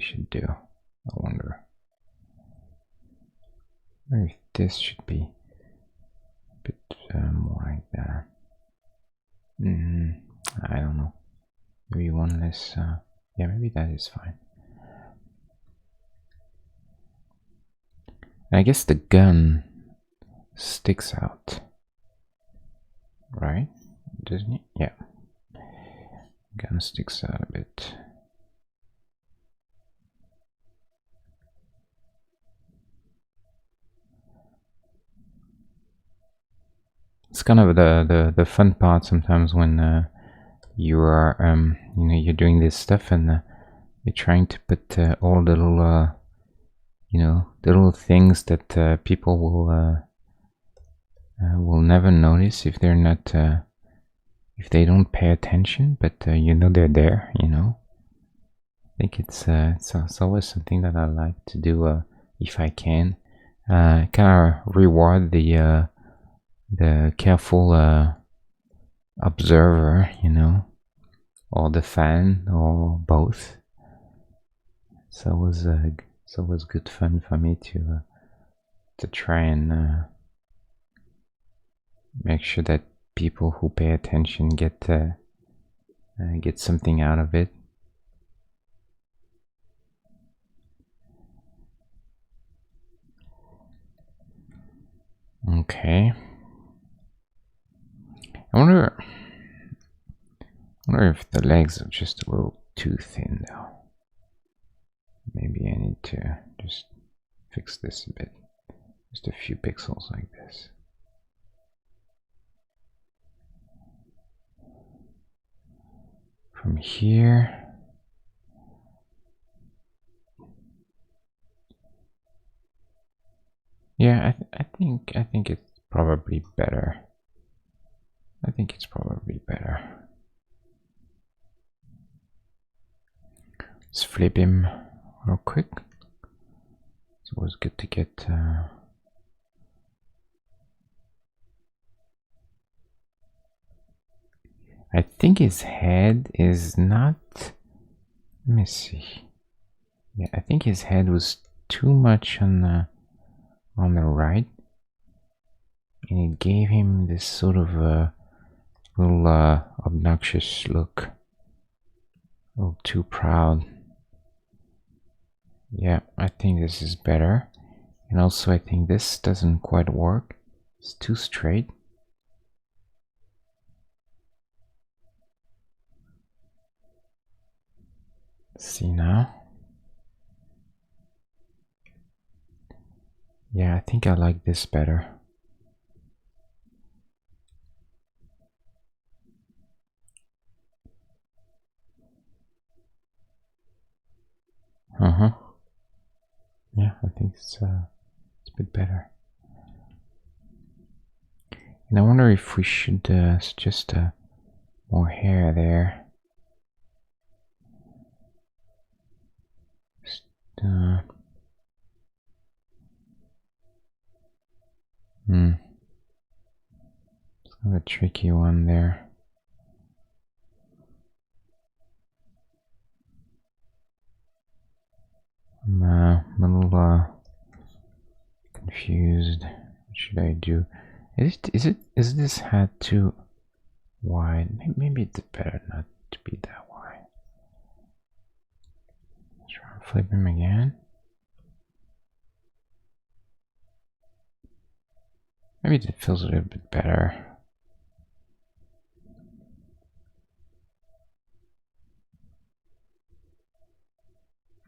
wonder. Or if this should be a bit more like that. I don't know. Maybe one less. Yeah, maybe that is fine. I guess the gun sticks out, right? Doesn't it? Yeah. Gun sticks out a bit. It's kind of the fun part sometimes when you are you know, you're doing this stuff and you're trying to put all the little you know, the little things that people will never notice if they're not if they don't pay attention, but you know they're there, you know. I think it's always something that I like to do if I can. Kind of reward the careful observer, you know, or the fan, or both. It's always good fun for me to try and make sure that people who pay attention get something out of it. Okay. I wonder if the legs are just a little too thin though. Maybe I need to just fix this a bit. Just a few pixels like this. From here. Yeah, I think it's probably better. I think it's probably better. Let's flip him real quick. It's always good to get I think his head is not. Let me see. Yeah, I think his head was too much on the right, and it gave him this sort of a little obnoxious look. A little too proud. Yeah, I think this is better. And also I think this doesn't quite work. It's too straight. See now? Yeah, I think I like this better. Yeah, I think it's a bit better. And I wonder if we should suggest more hair there. Just, it's kind of a tricky one there. I'm a little confused. What should I do? Is this hat too wide? Maybe it's better not to be that wide. Let's try and flip him again. Maybe it feels a little bit better.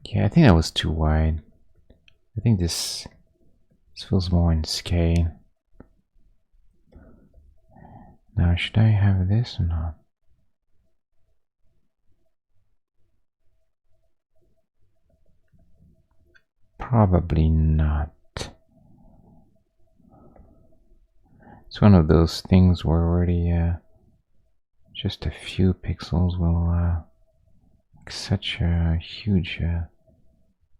Yeah, I think that was too wide. I think this feels more in scale. Now, should I have this or not? Probably not. It's one of those things where already just a few pixels will make such a huge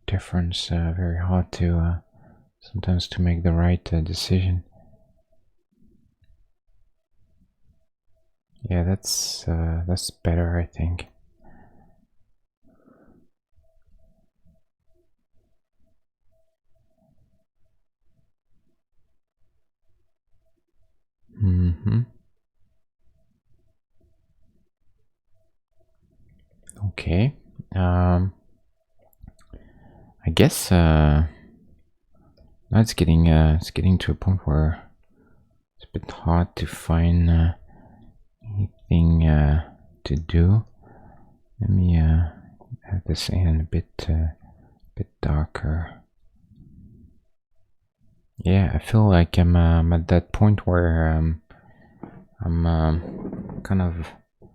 difference. Very hard to sometimes to make the right decision. Yeah, that's better, I think. Okay. I guess now it's getting to a point where it's a bit hard to find anything to do. Let me add this in a bit darker. Yeah, I feel like I'm at that point where I'm kind of a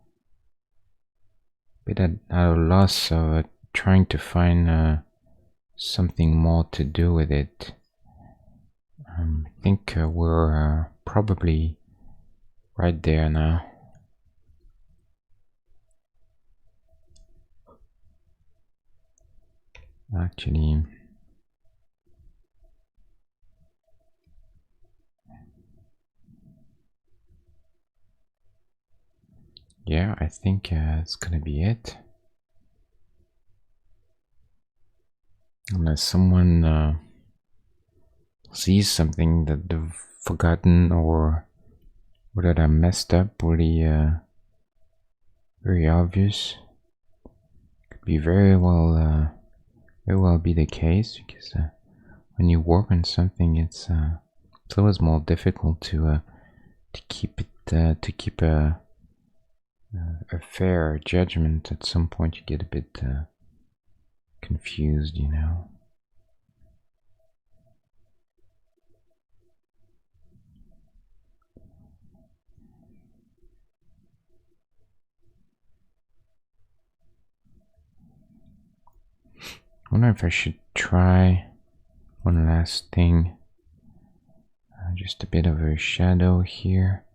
bit at a loss of trying to find something more to do with it. I think we're probably right there now. Actually, yeah, I think it's gonna be it. Unless someone sees something that they've forgotten or that I messed up really very obvious. Could be very well be the case, because when you work on something, it's always more difficult to keep it to keep a fair judgment. At some point you get a bit confused, you know. I wonder if I should try one last thing. Just a bit of a shadow here.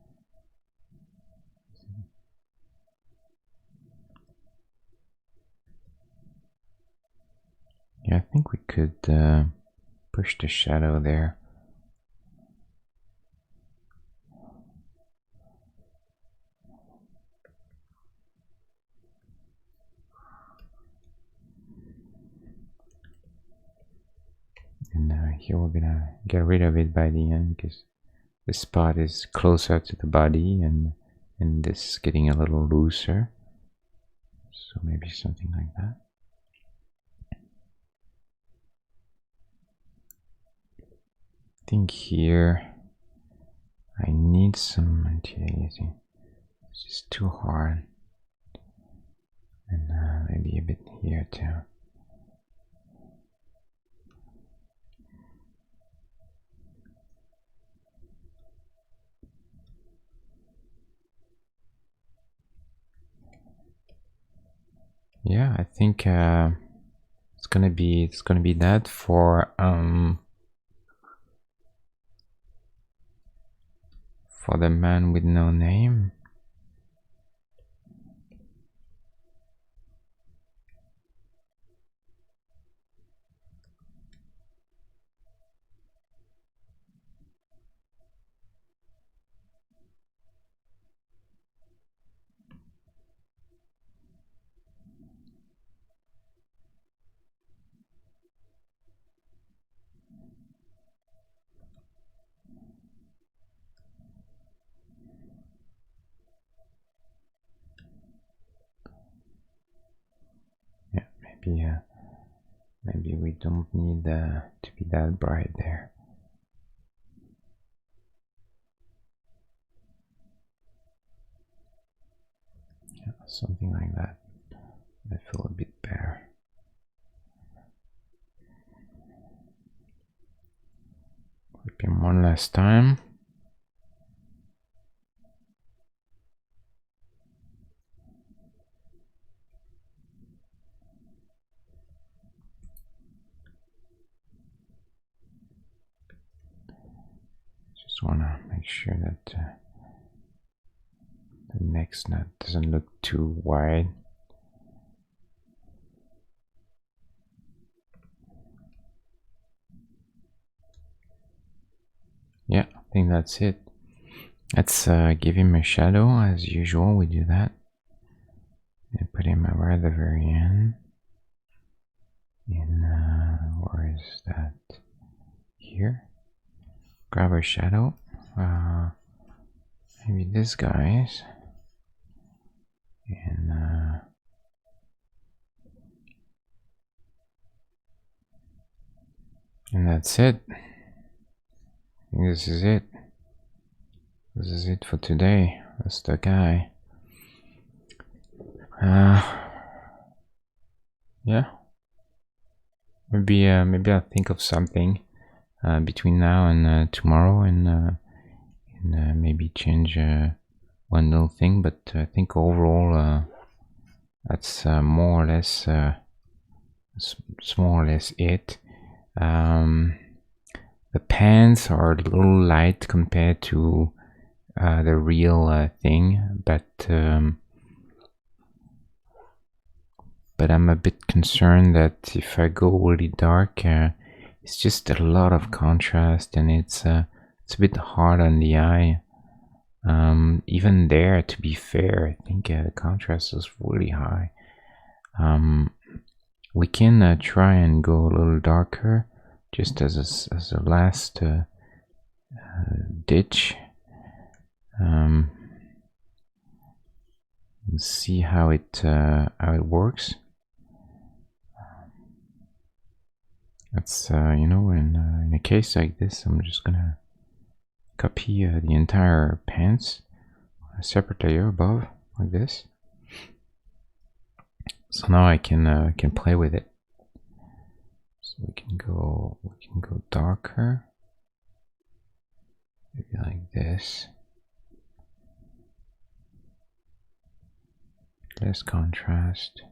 Yeah, I think we could push the shadow there. And here we're gonna get rid of it by the end because the spot is closer to the body and this is getting a little looser. So maybe something like that. I think here I need some anti-aliasing. It's just too hard. And maybe a bit here too. Yeah, I think it's gonna be that for the man with no name. Yeah, maybe we don't need to be that bright there. Yeah, something like that. I feel a bit better. Flip him one last time. Just wanna make sure that the next nut doesn't look too wide. Yeah, I think that's it. Let's give him a shadow as usual. We do that. And put him right at the very end. In where is that? Here. Grab a shadow. Maybe this guy's. And that's it. I think this is it. This is it for today. That's the guy. Yeah. Maybe I'll think of something between now and tomorrow, and maybe change one little thing. But I think overall, that's more or less it. The pants are a little light compared to the real thing, but I'm a bit concerned that if I go really dark, it's just a lot of contrast, and it's a bit hard on the eye. Even there, to be fair, I think the contrast is really high. We can try and go a little darker, just as a last ditch. See how it works. That's in a case like this, I'm just gonna copy the entire pants, a separate layer above, like this. So now I can play with it. So we can go darker, maybe like this. Less contrast,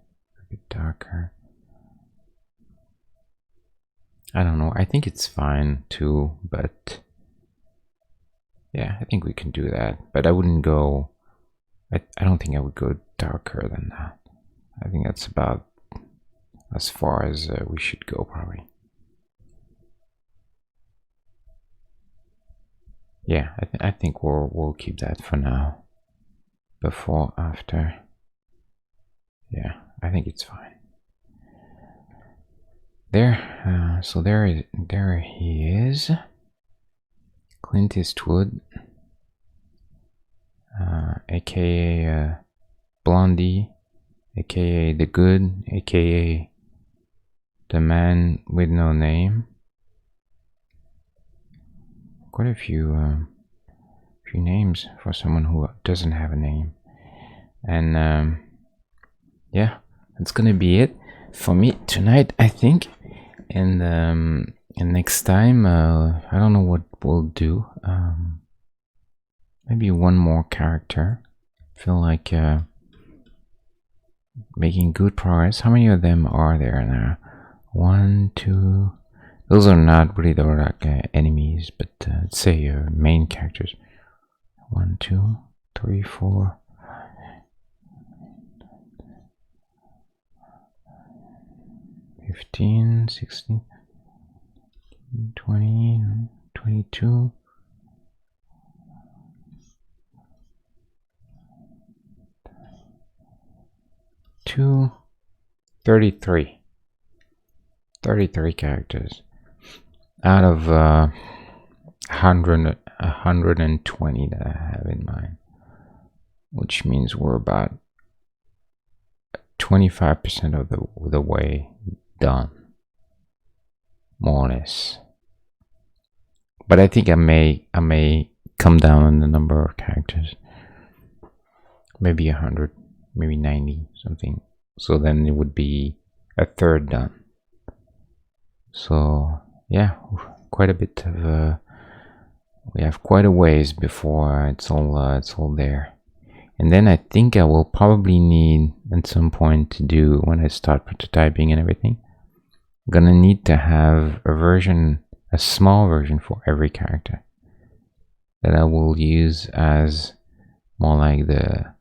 a bit darker. I don't know. I think it's fine too, but yeah, I think we can do that. But I wouldn't go. I don't think I would go darker than that. I think that's about as far as we should go, probably. Yeah, I think we'll keep that for now. Before, after. Yeah, I think it's fine. There, so there he is. Clint Eastwood, aka Blondie, aka the Good, aka the Man with No Name. Quite a few names for someone who doesn't have a name. And yeah, that's gonna be it for me tonight, I think. And next time, I don't know what we'll do. Maybe one more character. Feel like making good progress. How many of them are there now? 1, 2. Those are not really like enemies, but let's say main characters. 1, 2, 3, 4. 15, 16, 20, 22. 33. 33 characters out of 120 that I have in mind, which means we're about 25% of the way done, more or less. But I think I may come down on the number of characters, maybe 100, maybe 90 something. So then it would be a third done. So yeah, quite a bit of we have quite a ways before it's all there. And then I think I will probably need at some point to do, when I start prototyping and everything, I'm gonna need to have a small version for every character that I will use as more like the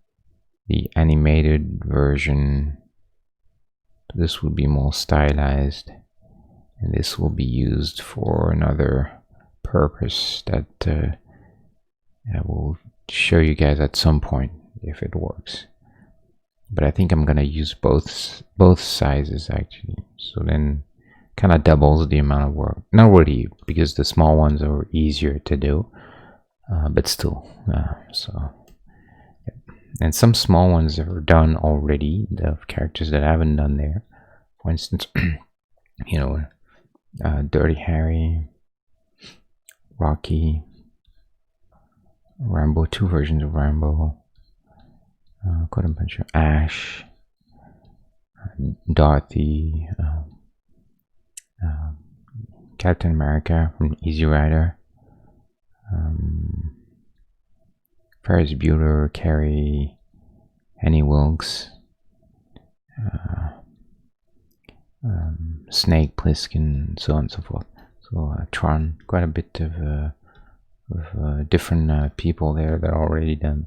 animated version. This will be more stylized, and this will be used for another purpose that I will show you guys at some point if it works. But I think I'm gonna use both sizes actually, so then kind of doubles the amount of work. Not really, because the small ones are easier to do, but still. And some small ones are done already, the characters that I haven't done there. For instance, you know, Dirty Harry, Rocky, Rambo, 2 versions of Rambo, quite a bunch of Ash, Dorothy, Captain America from Easy Rider, Ferris Bueller, Carrie, Annie Wilkes, Snake Plissken, so on and so forth. So Tron, quite a bit of different people there that are already done.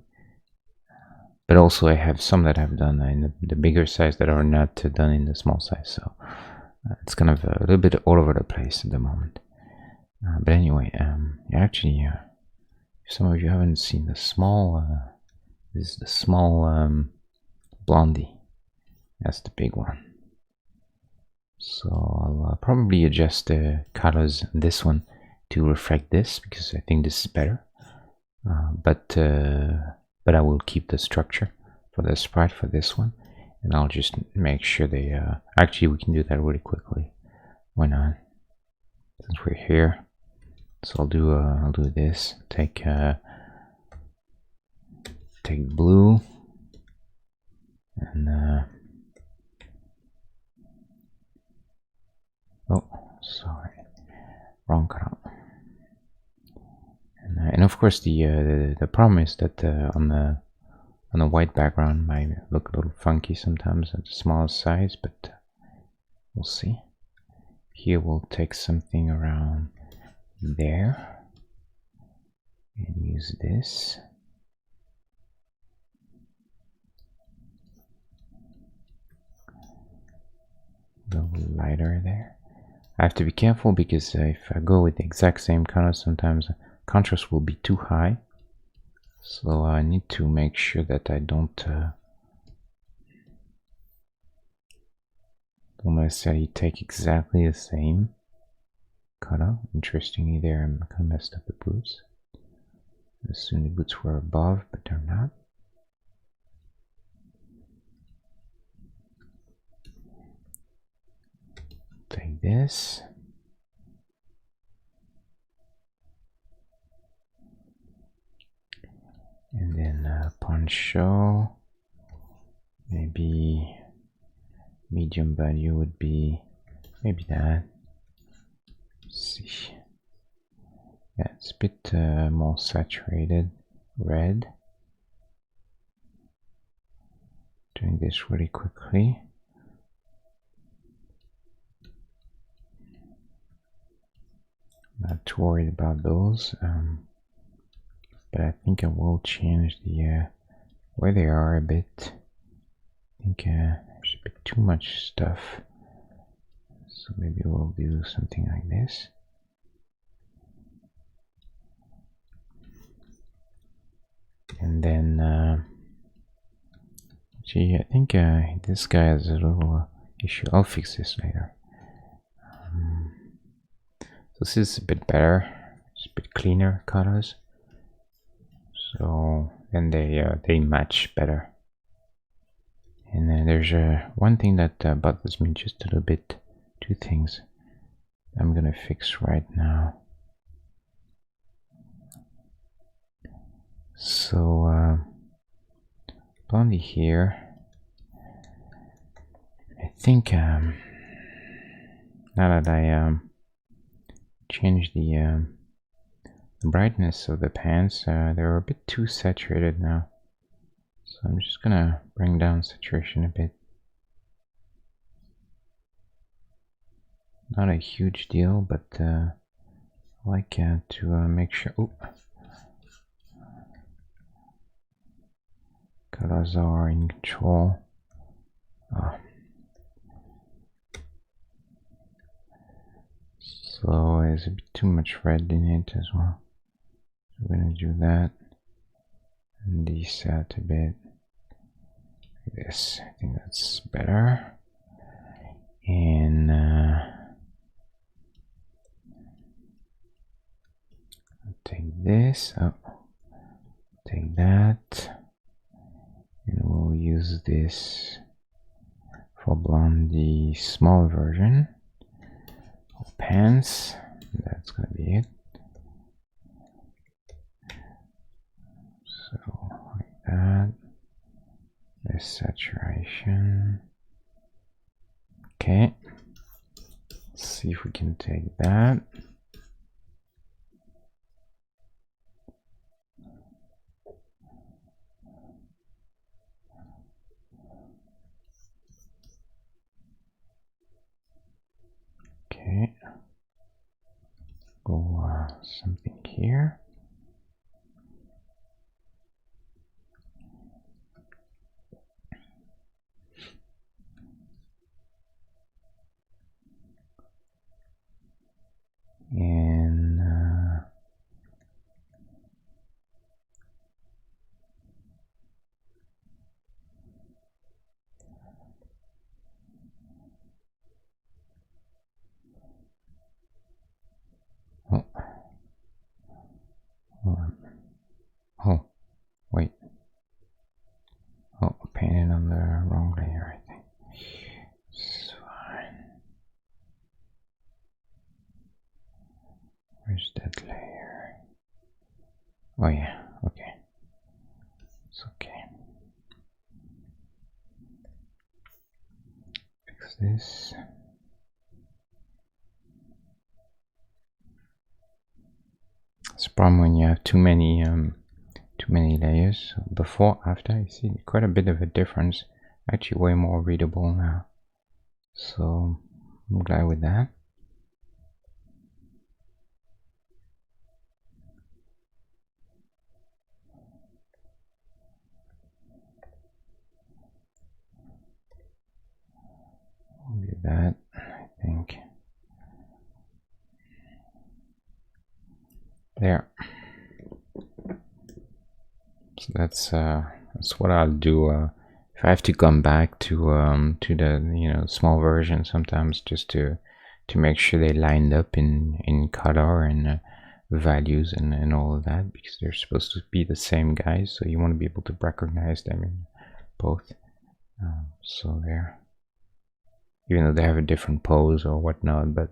But also I have some that I've done in the bigger size that are not done in the small size. So it's kind of a little bit all over the place at the moment. But anyway, actually, if some of you haven't seen the small, this is the small Blondie. That's the big one. So I'll probably adjust the colors on this one to reflect this, because I think this is better. But I will keep the structure for the sprite for this one, and I'll just make sure they actually we can do that really quickly. Why not? Since we're here, so I'll do this. Take blue and oh, sorry, wrong color. And of course the problem is that on the white background might look a little funky sometimes at the smallest size, but we'll see. here we'll take something around there and use this. A little lighter there. I have to be careful because if I go with the exact same color, sometimes contrast will be too high. So I need to make sure that I don't necessarily take exactly the same color. Interestingly, there I kind of messed up the boots. I assume the boots were above, but they're not. Take this. And then poncho. Maybe medium value would be maybe that. Let's see. Yeah, it's a bit more saturated red. Doing this really quickly. Not too worried about those, but I think I will change the where they are a bit. I think there's a bit too much stuff, so maybe we'll do something like this. And then, gee, I think this guy has a little issue. I'll fix this later. So this is a bit better. It's a bit cleaner colors. So then they match better. And then there's one thing that bothers me just a little bit. Two things I'm gonna fix right now. So Blondie here. I think now that I changed the brightness of the pants, they're a bit too saturated now. So I'm just gonna bring down saturation a bit. Not a huge deal, but I like to make sure colors are in control. So there's a bit too much red in it as well. So we're gonna do that and this out a bit. Like this, I think that's better. And take this, take that, and we'll use this for Blondie small version. Pants, that's gonna be it. So like that. This saturation. Okay. Let's see if we can take that. Okay. Go something here. And oh, wait. Oh, painted on the wrong layer, I think. It's fine. Where's that layer? Oh yeah, okay. It's okay. Fix this. It's a problem when you have too many layers. So before, after, you see quite a bit of a difference. Actually way more readable now. So I'm glad with that. So that's what I'll do. If I have to come back to the small version sometimes, just to make sure they lined up in color and values and all of that, because they're supposed to be the same guys, so you want to be able to recognize them in both. So there, even though they have a different pose or whatnot, but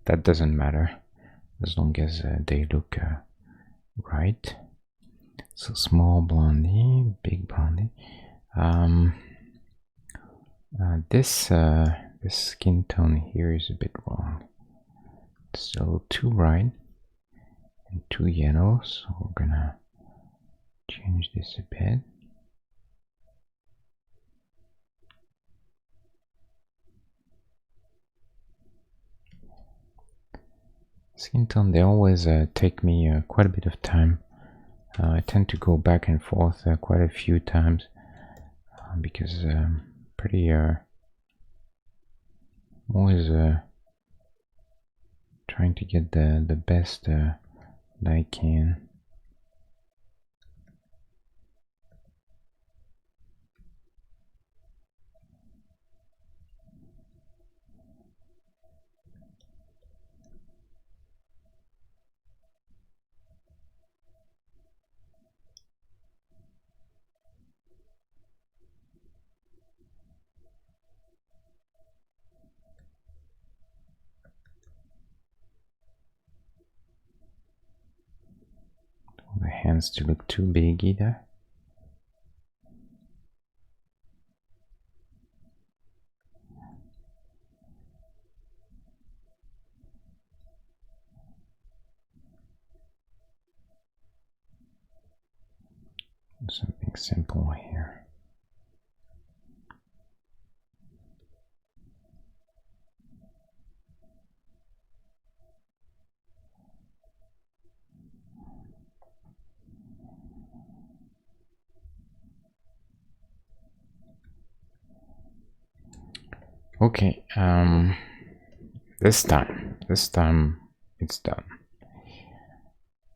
that doesn't matter as long as they look right. So small Blondie, big Blondie. This skin tone here is a bit wrong. It's a little too bright and too yellow, so we're gonna change this a bit. Skin tone, they always take me quite a bit of time. I tend to go back and forth quite a few times because pretty always trying to get the best that I can. The hands to look too big either. Something simple here. Okay, this time it's done.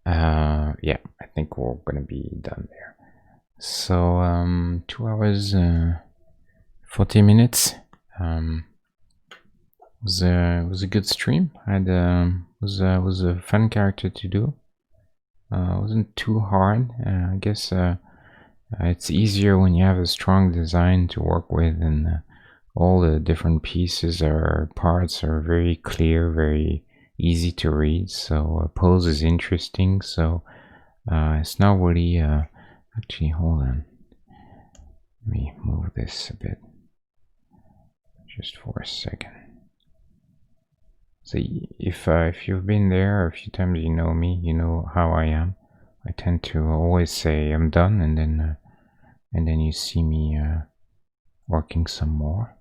Yeah, I think we're gonna be done there. So 2 hours 40 minutes. Was a good stream. Had was a fun character to do. Wasn't too hard. I guess it's easier when you have a strong design to work with, and all the different pieces or parts are very clear, very easy to read. So pose is interesting. So it's not really. Actually, hold on. Let me move this a bit, just for a second. So if you've been there a few times, you know me, you know how I am. I tend to always say I'm done, and then you see me working some more.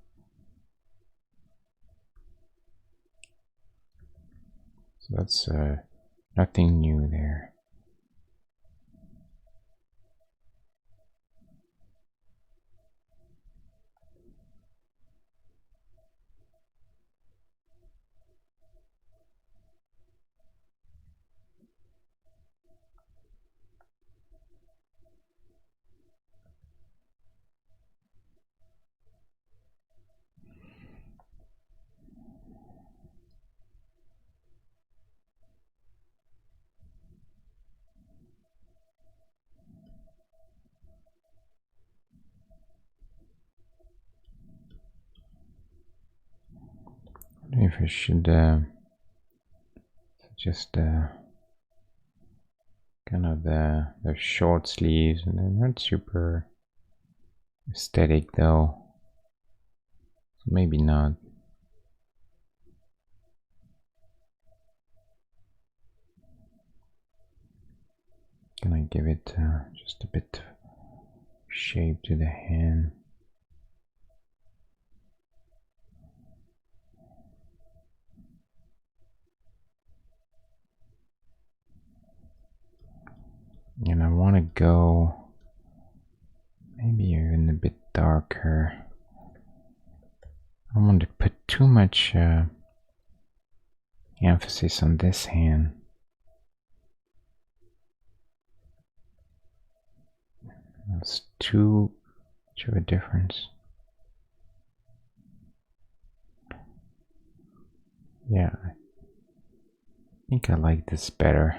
So that's nothing new there. If I should just kind of the short sleeves, and they're not super aesthetic though, so maybe not. Gonna give it just a bit of shape to the hand. And I want to go maybe even a bit darker. I don't want to put too much emphasis on this hand. It's too much of a difference. Yeah, I think I like this better.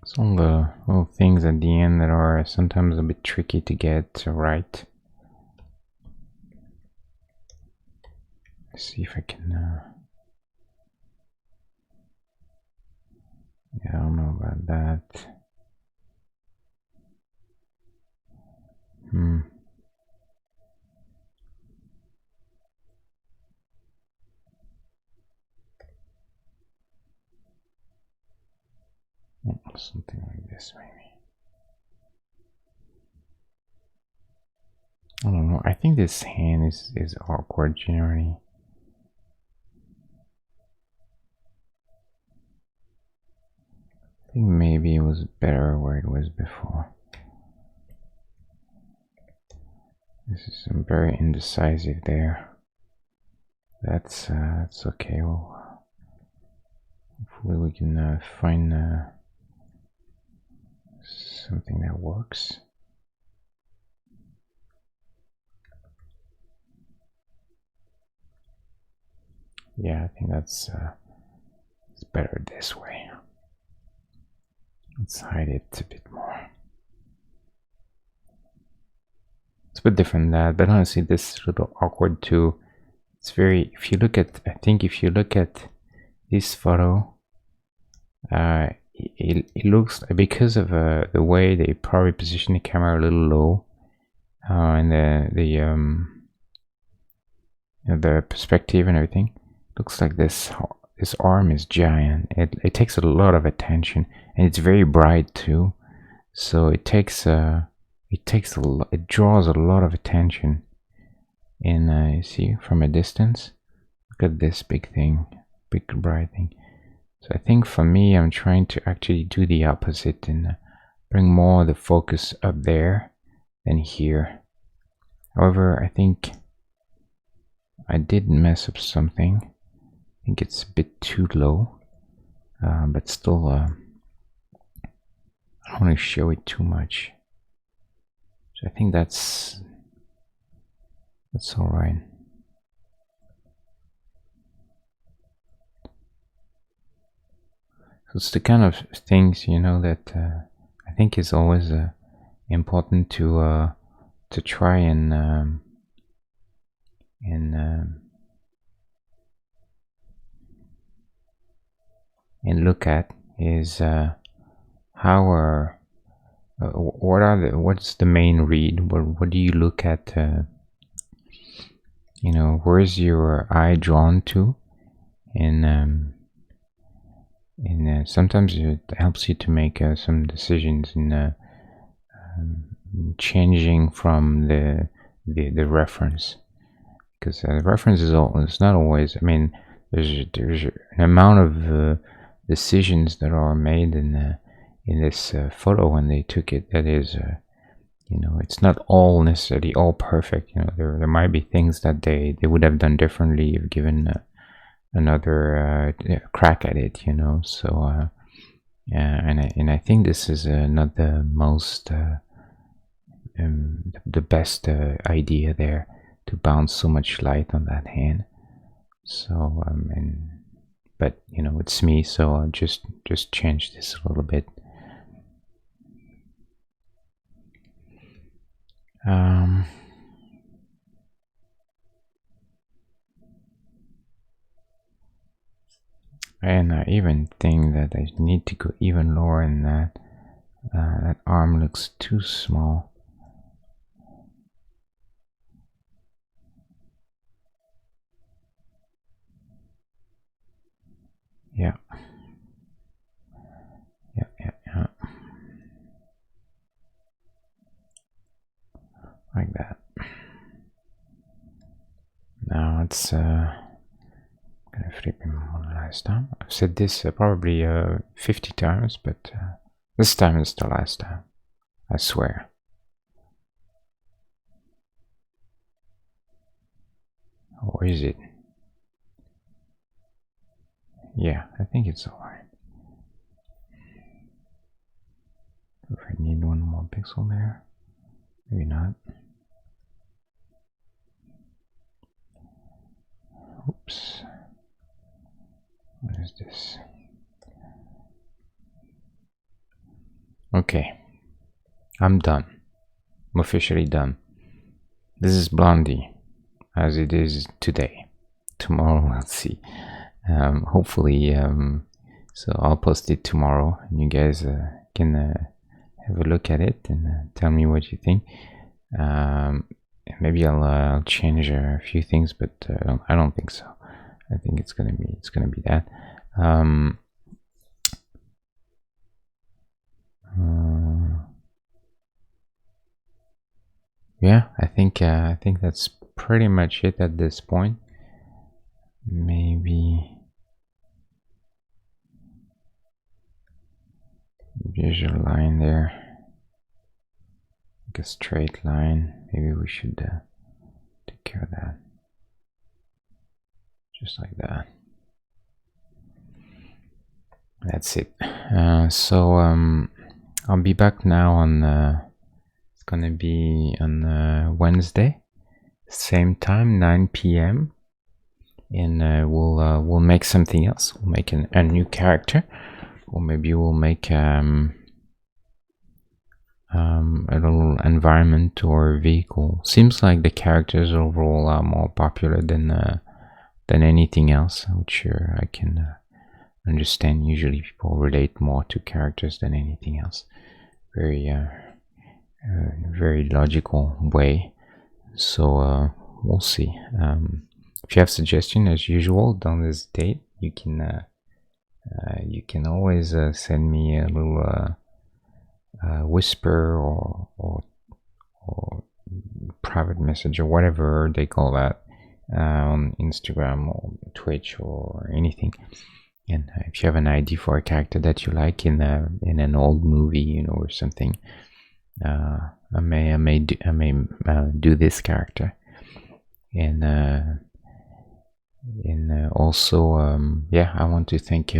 It's all the little things at the end that are sometimes a bit tricky to get right. Let's see if I can. Yeah, I don't know about that. Something like this, maybe. I don't know. I think this hand is awkward generally. I think maybe it was better where it was before. This is very indecisive there. That's okay. Well, hopefully we can find something that works. Yeah, I think that's it's better this way. Let's hide it a bit more. It's a bit different than that, but honestly, this is a little awkward too. It's very. If you look at, I think if you look at this photo, it looks, because of the way they probably position the camera a little low, and the perspective and everything, looks like this arm is giant. It takes a lot of attention, and it's very bright too, so it draws a lot of attention. And you see from a distance, look at this big thing, big bright thing. So I think for me, I'm trying to actually do the opposite and bring more of the focus up there than here. However, I think I did mess up something. I think it's a bit too low, but still, I don't want to show it too much. So I think that's all right. So it's the kind of things, you know, that I think is always important to try and look at is how what's the main read? What do you look at? You know, where's your eye drawn to? And sometimes it helps you to make some decisions in changing from the reference, because the reference is it's not always. I mean, there's an amount of decisions that are made in this photo when they took it that is, you know, it's not all necessarily all perfect. You know, there might be things that they would have done differently if given another crack at it. You know, so and I think this is not the most the best idea there, to bounce so much light on that hand. So but you know, it's me, so I'll just change this a little bit. And I even think that I need to go even lower than that. That arm looks too small. Yeah. Yeah. Like that. Now it's gonna flip him one last time. I've said this probably 50 times, but this time is the last time. I swear. Or is it? Yeah, I think it's alright. If I need one more pixel there, maybe not. Oops. What is this? Okay, I'm done. I'm officially done. This is Blondie, as it is today. Tomorrow, we'll see. Hopefully, so I'll post it tomorrow, and you guys can have a look at it and tell me what you think. Maybe I'll change a few things, but I don't think so. I think it's gonna be that. Yeah, I think that's pretty much it at this point. Maybe there's a line there, like a straight line. Maybe we should take care of that, just like that. That's it. So I'll be back now on. It's gonna be on Wednesday, same time, 9 p.m. and we'll make something else. We'll make a new character, or maybe we'll make a little environment or vehicle. Seems like the characters overall are more popular than anything else, which I can understand. Usually people relate more to characters than anything else. Very logical way. So we'll see. If you have suggestions, as usual, don't hesitate. You can always send me a little whisper or private message or whatever they call that on Instagram or Twitch or anything. And if you have an idea for a character that you like in an old movie, or something, I may do this character. And also, yeah, I want to thank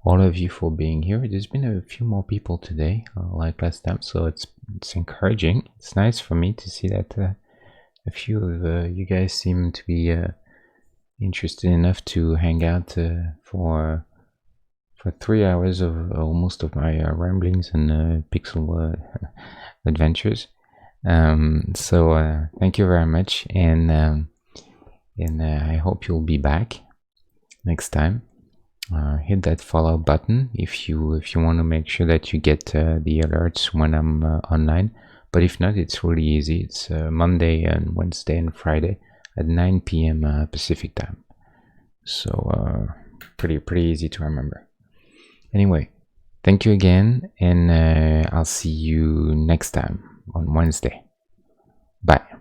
all of you for being here. There's been a few more people today, like last time, so it's encouraging. It's nice for me to see that a few of you guys seem to be interested enough to hang out for 3 hours of almost of my ramblings and pixel adventures. So thank you very much, and I hope you'll be back next time. Hit that follow button if you want to make sure that you get the alerts when I'm online. But if not, it's really easy. It's Monday and Wednesday and Friday at 9 p.m. Pacific time. So pretty easy to remember. Anyway, thank you again, and I'll see you next time on Wednesday. Bye.